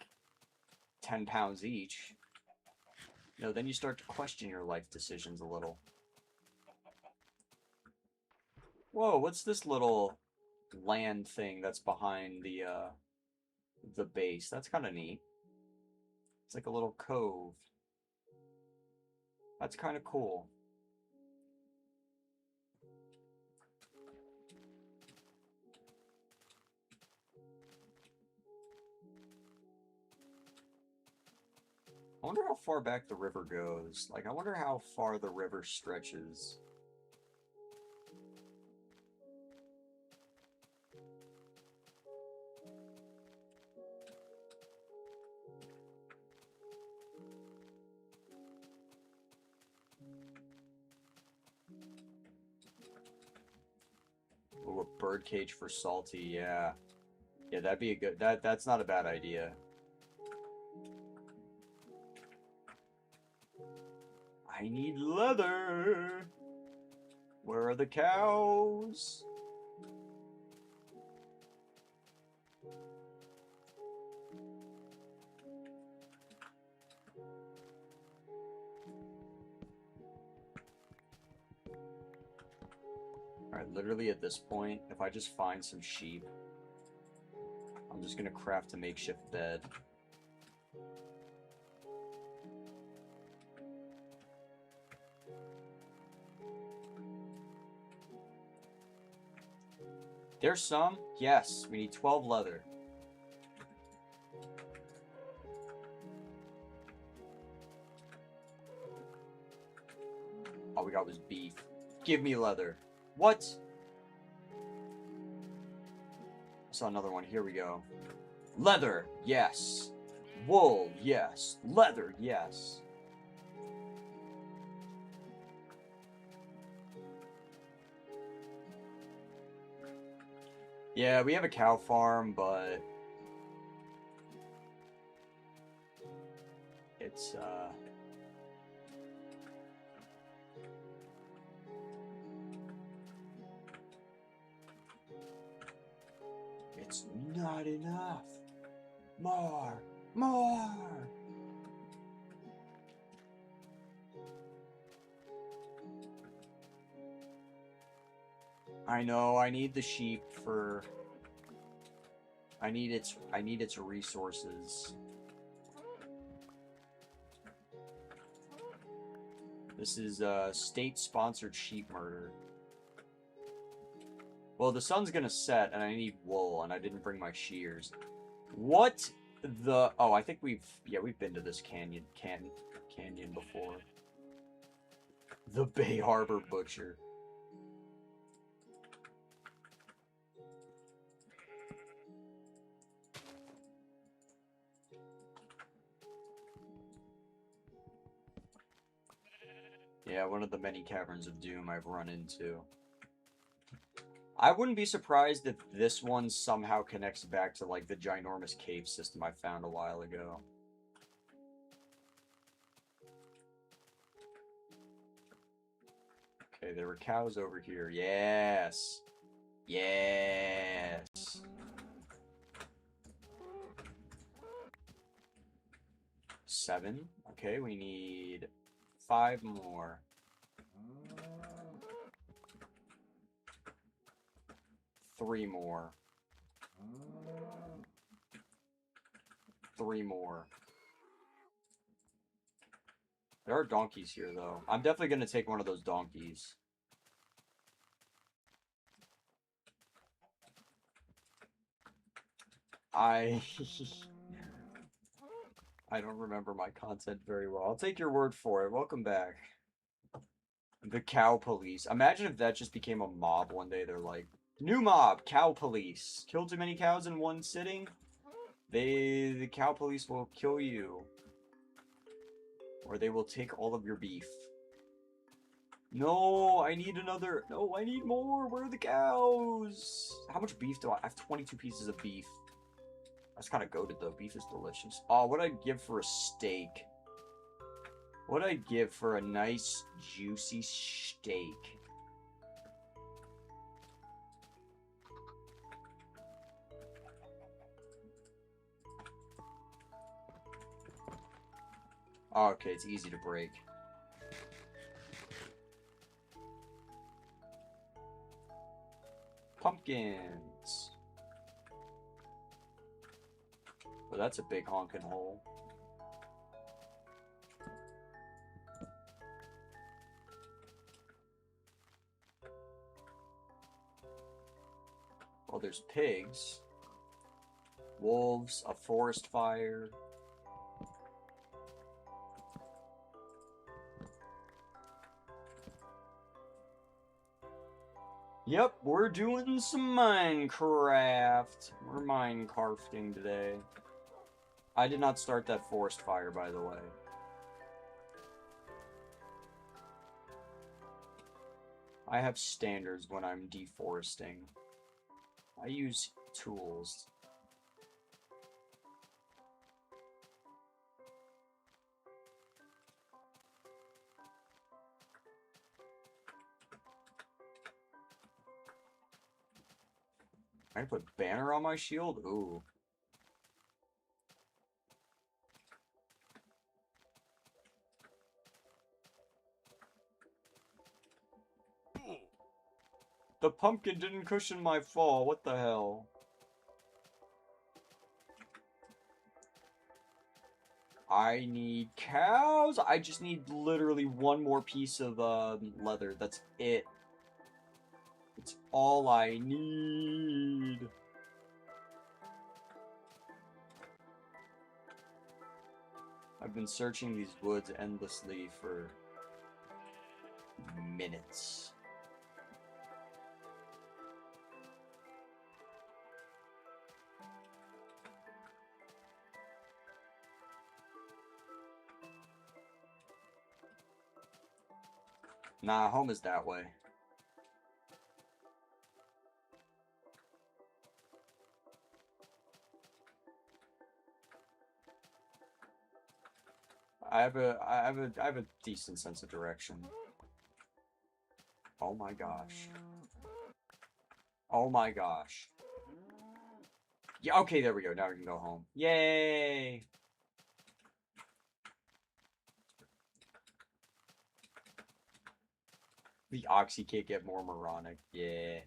10 pounds each, you know, then you start to question your life decisions a little. Whoa, what's this little land thing that's behind the base? That's kind of neat. It's like a little cove. That's kind of cool. I wonder how far back the river goes. Like, I wonder how far the river stretches. Ooh, a birdcage for Salty, yeah. Yeah, that'd be a good... That's not a bad idea. I need leather! Where are the cows? Alright, literally at this point, if I just find some sheep, I'm just gonna craft a makeshift bed. There's some? Yes, we need 12 leather. All we got was beef. Give me leather. What? I saw another one. Here we go. Leather, yes. Wool, yes. Leather, yes. Yeah, we have a cow farm, but it's it's not enough. More, more. I know, I need the sheep for I need its resources. This is state-sponsored sheep murder. Well, the sun's gonna set, and I need wool, and I didn't bring my shears. What the? Oh, I think we've been to this canyon before. The Bay Harbor Butcher. Yeah, one of the many caverns of doom I've run into. I wouldn't be surprised if this one somehow connects back to, like, the ginormous cave system I found a while ago. Okay, there were cows over here. Yes! Yes! Seven. Okay, we need 5 more. 3 more. 3 more. There are donkeys here, though. I'm definitely going to take one of those donkeys. I don't remember my content very well. I'll take your word for it. Welcome back. The cow police. Imagine if that just became a mob one day. They're like, new mob, cow police. Kill too many cows in one sitting? The cow police will kill you. Or they will take all of your beef. No, I need another. No, I need more. Where are the cows? How much beef do I have? 22 pieces of beef. That's kind of goated, though. Beef is delicious. Oh, what I'd give for a steak. What I'd give for a nice, juicy steak. Oh, okay, it's easy to break. Pumpkins. Well, that's a big honking hole. Well, there's pigs. Wolves, a forest fire. Yep, we're doing some Minecraft. We're Minecrafting today. I did not start that forest fire, by the way. I have standards when I'm deforesting. I use tools. I put banner on my shield? Ooh. The pumpkin didn't cushion my fall. What the hell? I need cows. I just need literally one more piece of leather. That's it. It's all I need. I've been searching these woods endlessly for minutes. Nah, home is that way. I have a decent sense of direction. Oh my gosh. Oh my gosh. Yeah, okay, there we go. Now we can go home. Yay! The Oxy can't get more moronic. Yeah.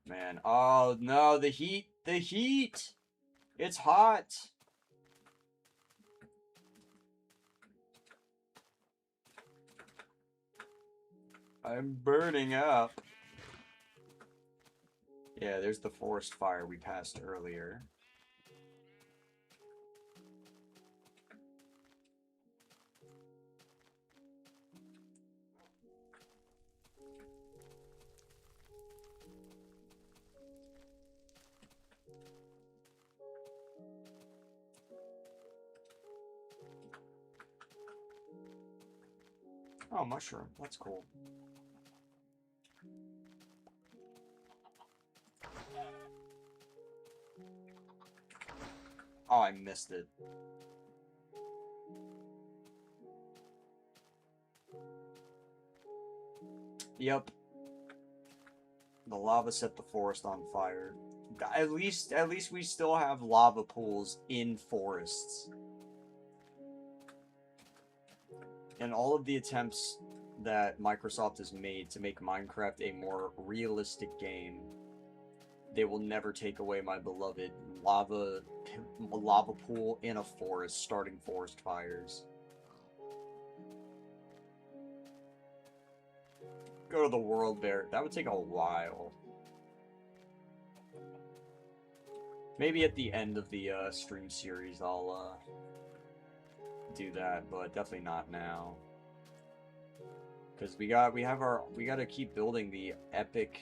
Man, oh no, the heat! The heat! It's hot! I'm burning up. Yeah, there's the forest fire we passed earlier. Oh, mushroom. That's cool. Oh, I missed it. Yep. The lava set the forest on fire. At least we still have lava pools in forests. And all of the attempts that Microsoft has made to make Minecraft a more realistic game, they will never take away my beloved lava pool in a forest, starting forest fires. Go to the world there. That would take a while. Maybe at the end of the stream series I'll do that, but definitely not now. Because we gotta keep building the epic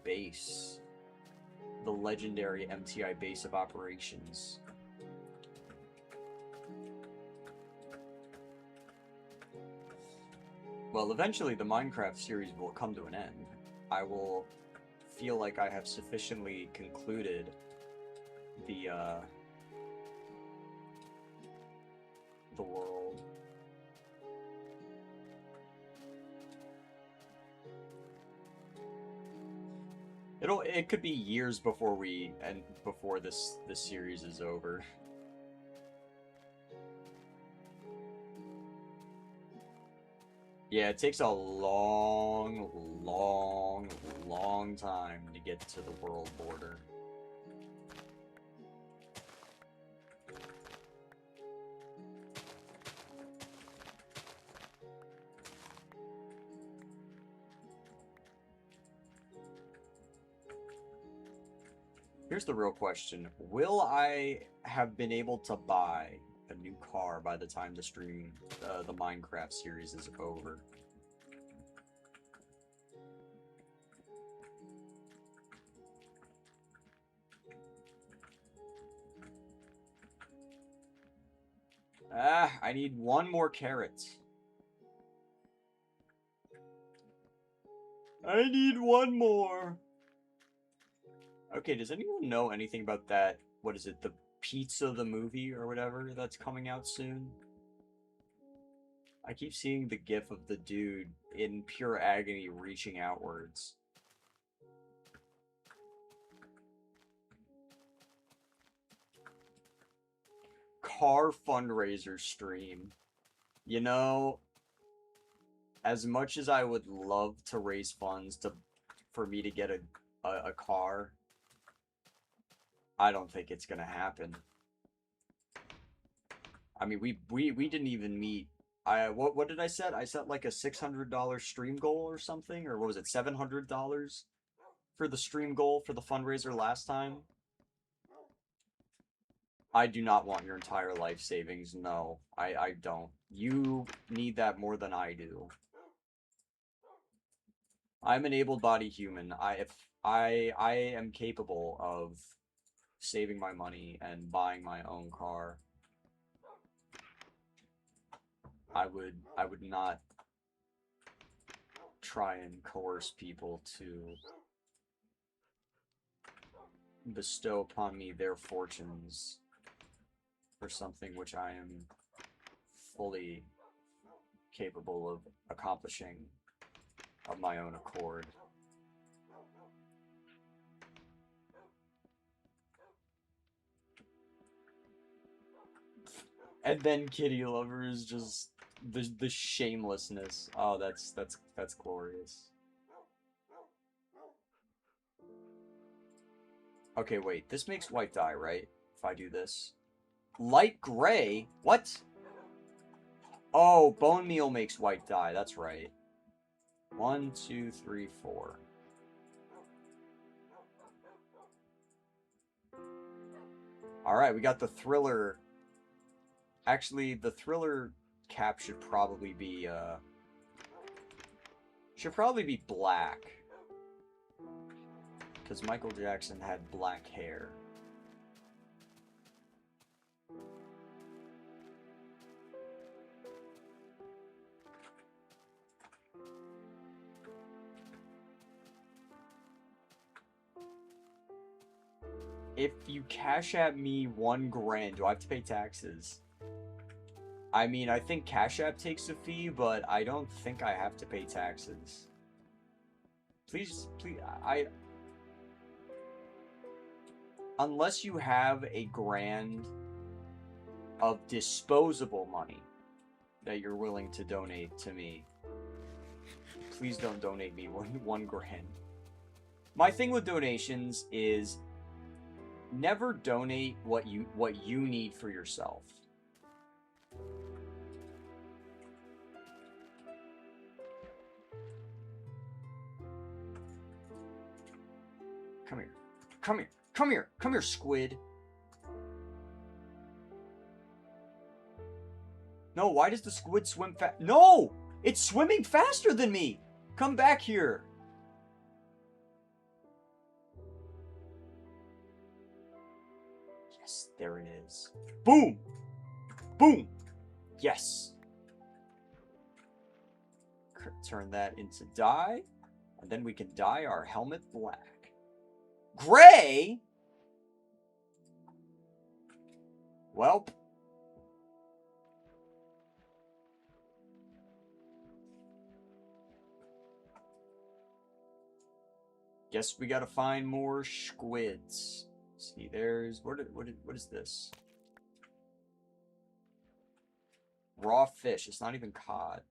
base. The legendary MTI base of operations. Well, eventually the Minecraft series will come to an end. I will feel like I have sufficiently concluded the world. It could be years before before this series is over. Yeah, it takes a long, long, long time to get to the world border. Here's the real question. Will I have been able to buy a new car by the time the stream, the Minecraft series is over? Ah, I need one more carrot. I need one more. Okay, does anyone know anything about that? What is it? The Pizza the movie or whatever that's coming out soon? I keep seeing the gif of the dude in pure agony reaching outwards. car fundraiser stream. You know, as much as I would love to raise funds for me to get a car, I don't think it's gonna happen. I mean, we didn't even meet. What did I set? I set like a $600 stream goal or something, or what was it, $700 for the stream goal for the fundraiser last time? I do not want your entire life savings. No, I don't. You need that more than I do. I'm an able-bodied human. I am capable of saving my money and buying my own car. I would not try and coerce people to bestow upon me their fortunes for something which I am fully capable of accomplishing of my own accord. And then Kitty Lover is just the shamelessness. Oh, that's glorious. Okay, wait. This makes white dye, right? If I do this. Light gray? What? Oh, bone meal makes white dye. That's right. 1, 2, 3, 4. Alright, we got the thriller. Actually, the thriller cap should probably be black. Because Michael Jackson had black hair. If you cash at me $1,000, do I have to pay taxes? I mean, I think Cash App takes a fee, but I don't think I have to pay taxes. Please, unless you have $1,000 of disposable money that you're willing to donate to me, please don't donate me $1,000. My thing with donations is never donate what you need for yourself. Come here. Come here. Come here. Come here, squid. No, why does the squid swim fast? No! It's swimming faster than me! Come back here. Yes, there it is. Boom! Boom! Yes. Turn that into dye. And then we can dye our helmet black. Gray? Welp. Guess we gotta find more squids. See, there's what is this? Raw fish. It's not even cod.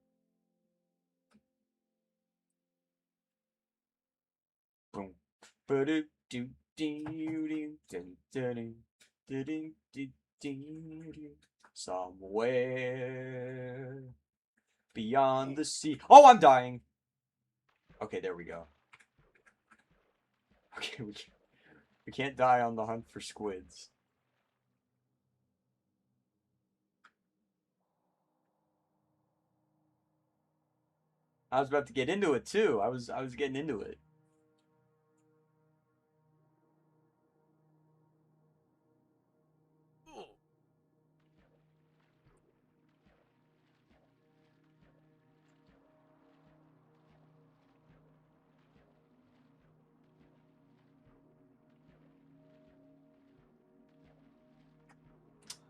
Boom. Somewhere beyond the sea. Oh, I'm dying. Okay, there we go. Okay, we can't die on the hunt for squids. I was about to get into it too. I was getting into it.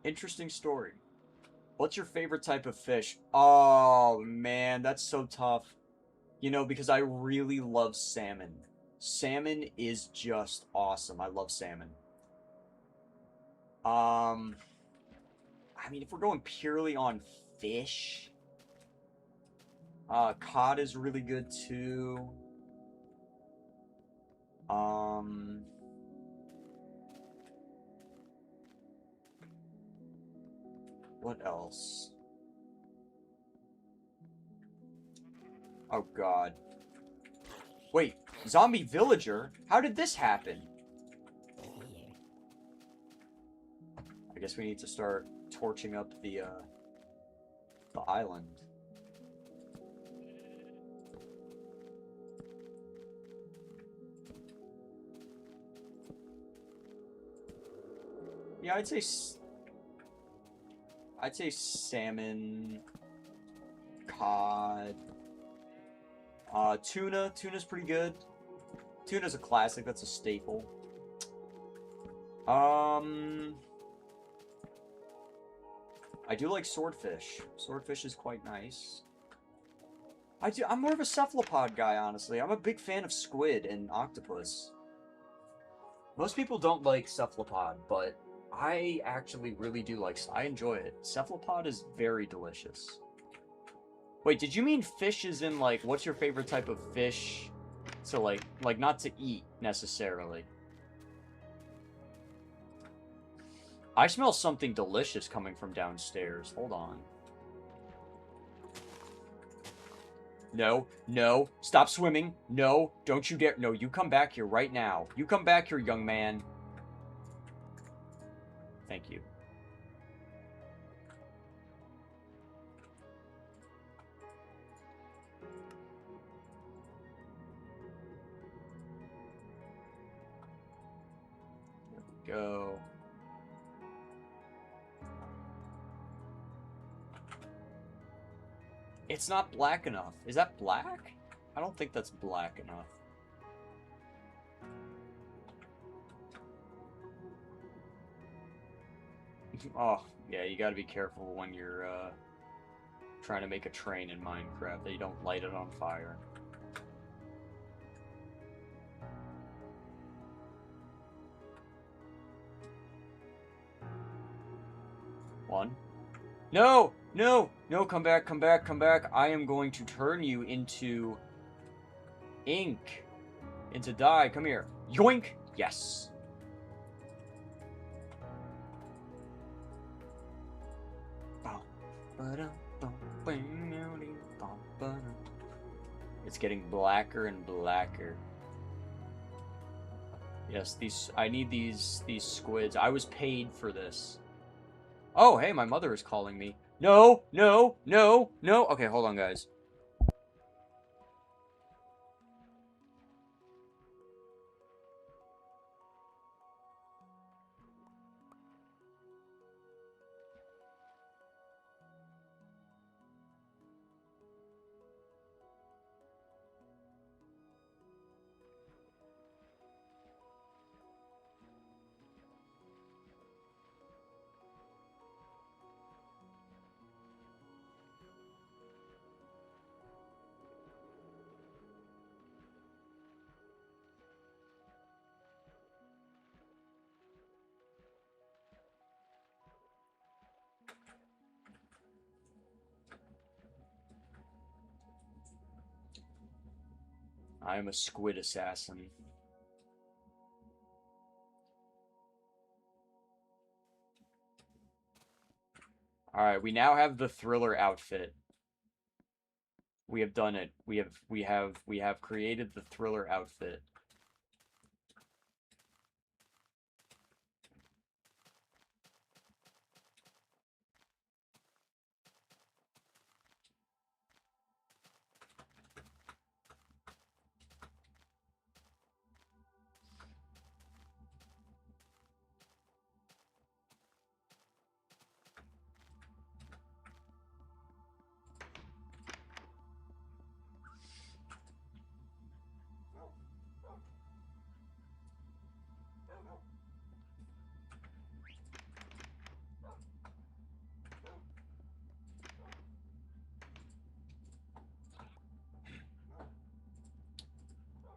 Interesting story. What's your favorite type of fish? Oh, man, that's so tough. You know, because I really love salmon. Salmon is just awesome. I love salmon. I mean, if we're going purely on fish, cod is really good too. Um, what else? Oh God. Wait, zombie villager? How did this happen? I guess we need to start torching up the island. Yeah, I'd say salmon, cod, tuna. Tuna's pretty good. Tuna's a classic. That's a staple. I do like swordfish. Swordfish is quite nice. I'm more of a cephalopod guy, honestly. I'm a big fan of squid and octopus. Most people don't like cephalopod, but I actually really do like. I enjoy it. Cephalopod is very delicious. Wait, did you mean fish is in like what's your favorite type of fish? So like not to eat necessarily. I smell something delicious coming from downstairs. Hold on. No, no, stop swimming. No, don't you dare. No, you come back here right now. You come back here, young man. Thank you. There we go. It's not black enough. Is that black? I don't think that's black enough. Oh, yeah, you gotta be careful when you're, trying to make a train in Minecraft that you don't light it on fire. One. No! No! No, come back, come back, come back. I am going to turn you into ink. Into dye. Come here. Yoink! Yes. It's getting blacker and blacker. Yes, I need these squids. I was paid for this. Oh, hey, my mother is calling me. No, no, no, no. Okay, hold on, guys. I am a squid assassin. Alright, we now have the thriller outfit. We have done it. We have created the thriller outfit.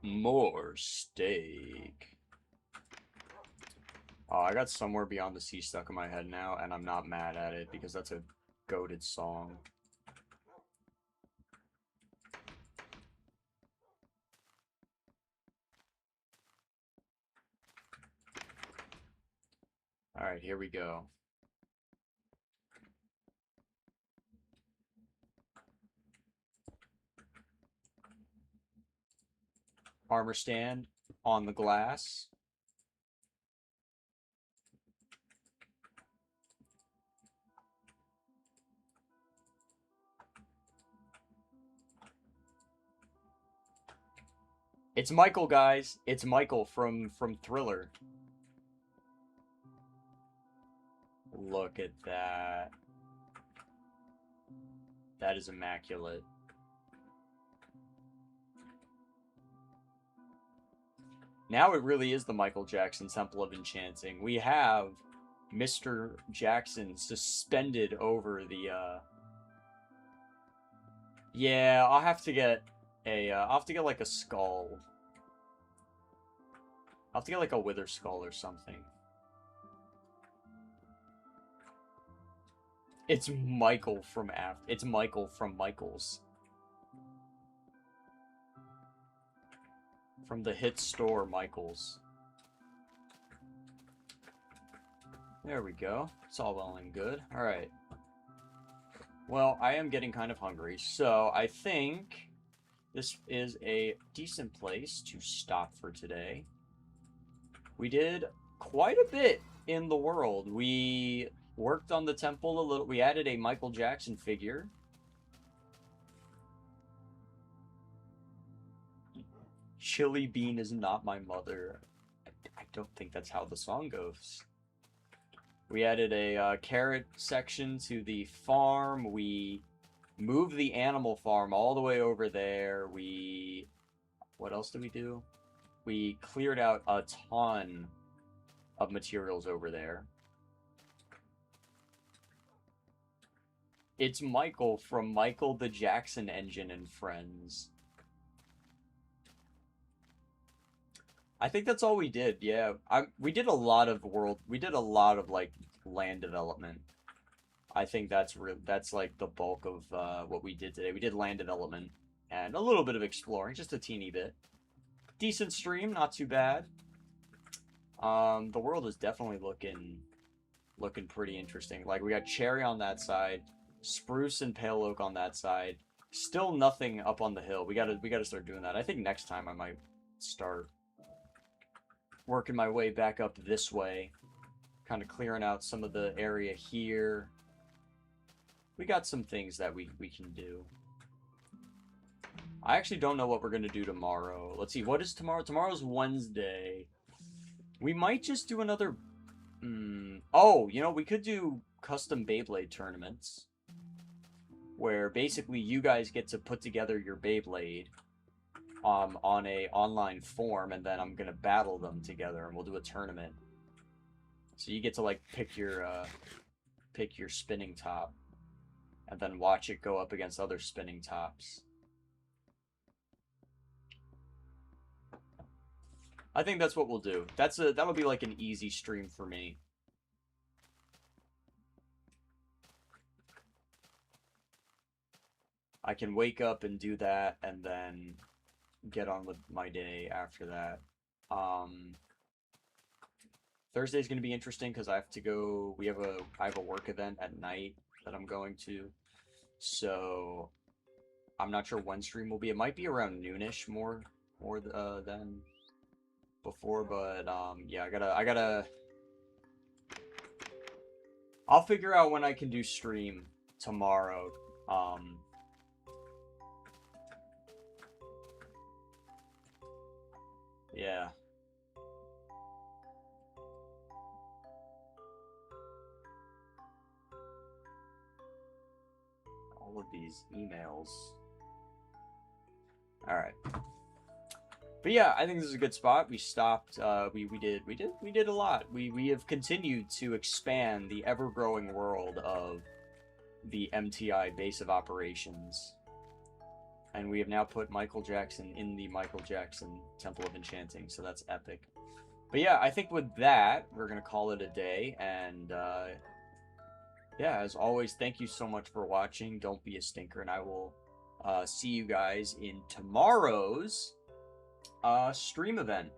More steak. Oh, I got Somewhere Beyond the Sea stuck in my head now, and I'm not mad at it because that's a goated song. Alright, here we go. Armor stand on the glass. It's Michael, guys. It's Michael from Thriller. Look at that. That is immaculate. Now it really is the Michael Jackson Temple of Enchanting. We have Mr. Jackson suspended over the, Yeah, I'll have to get a, I'll have to get, like, a skull. I'll have to get, like, a wither skull or something. It's Michael from It's Michael from Michaels. From the hit store, Michaels. There we go. It's all well and good. Alright. Well, I am getting kind of hungry, so I think this is a decent place to stop for today. We did quite a bit in the world. We worked on the temple a little. We added a Michael Jackson figure. Chili Bean is not my mother. I don't think that's how the song goes. We added a carrot section to the farm. We moved the animal farm all the way over there. What else did we do? We cleared out a ton of materials over there. It's Michael from Michael the Jackson Engine and Friends. I think that's all we did. Yeah, we did a lot of like land development. I think that's like the bulk of what we did today. We did land development and a little bit of exploring, just a teeny bit. Decent stream, not too bad. The world is definitely looking pretty interesting. Like, we got cherry on that side, spruce and pale oak on that side. Still nothing up on the hill. We gotta start doing that. I think next time I might start working my way back up this way, kind of clearing out some of the area here. We got some things that we can do. I actually don't know what we're gonna do tomorrow. Let's see, what is tomorrow? Tomorrow's Wednesday. We might just do another... Oh, you know, we could do custom Beyblade tournaments, where basically you guys get to put together your Beyblade on a online form, and then I'm gonna battle them together, and we'll do a tournament. So you get to, like, pick your spinning top, and then watch it go up against other spinning tops. I think that's what we'll do. That'll be like an easy stream for me. I can wake up and do that, and then get on with my day after that. Thursday's gonna be interesting because I have to go. I have a work event at night that I'm going to, so I'm not sure when stream will be. It might be around noonish more than before, but yeah, I gotta. I'll figure out when I can do stream tomorrow. Yeah. All of these emails. All right. But yeah, I think this is a good spot. We stopped. We did a lot. We have continued to expand the ever-growing world of the MTI base of operations, and we have now put Michael Jackson in the Michael Jackson Temple of Enchanting. So that's epic. But yeah, I think with that, we're going to call it a day. And yeah, as always, thank you so much for watching. Don't be a stinker. And I will see you guys in tomorrow's stream event.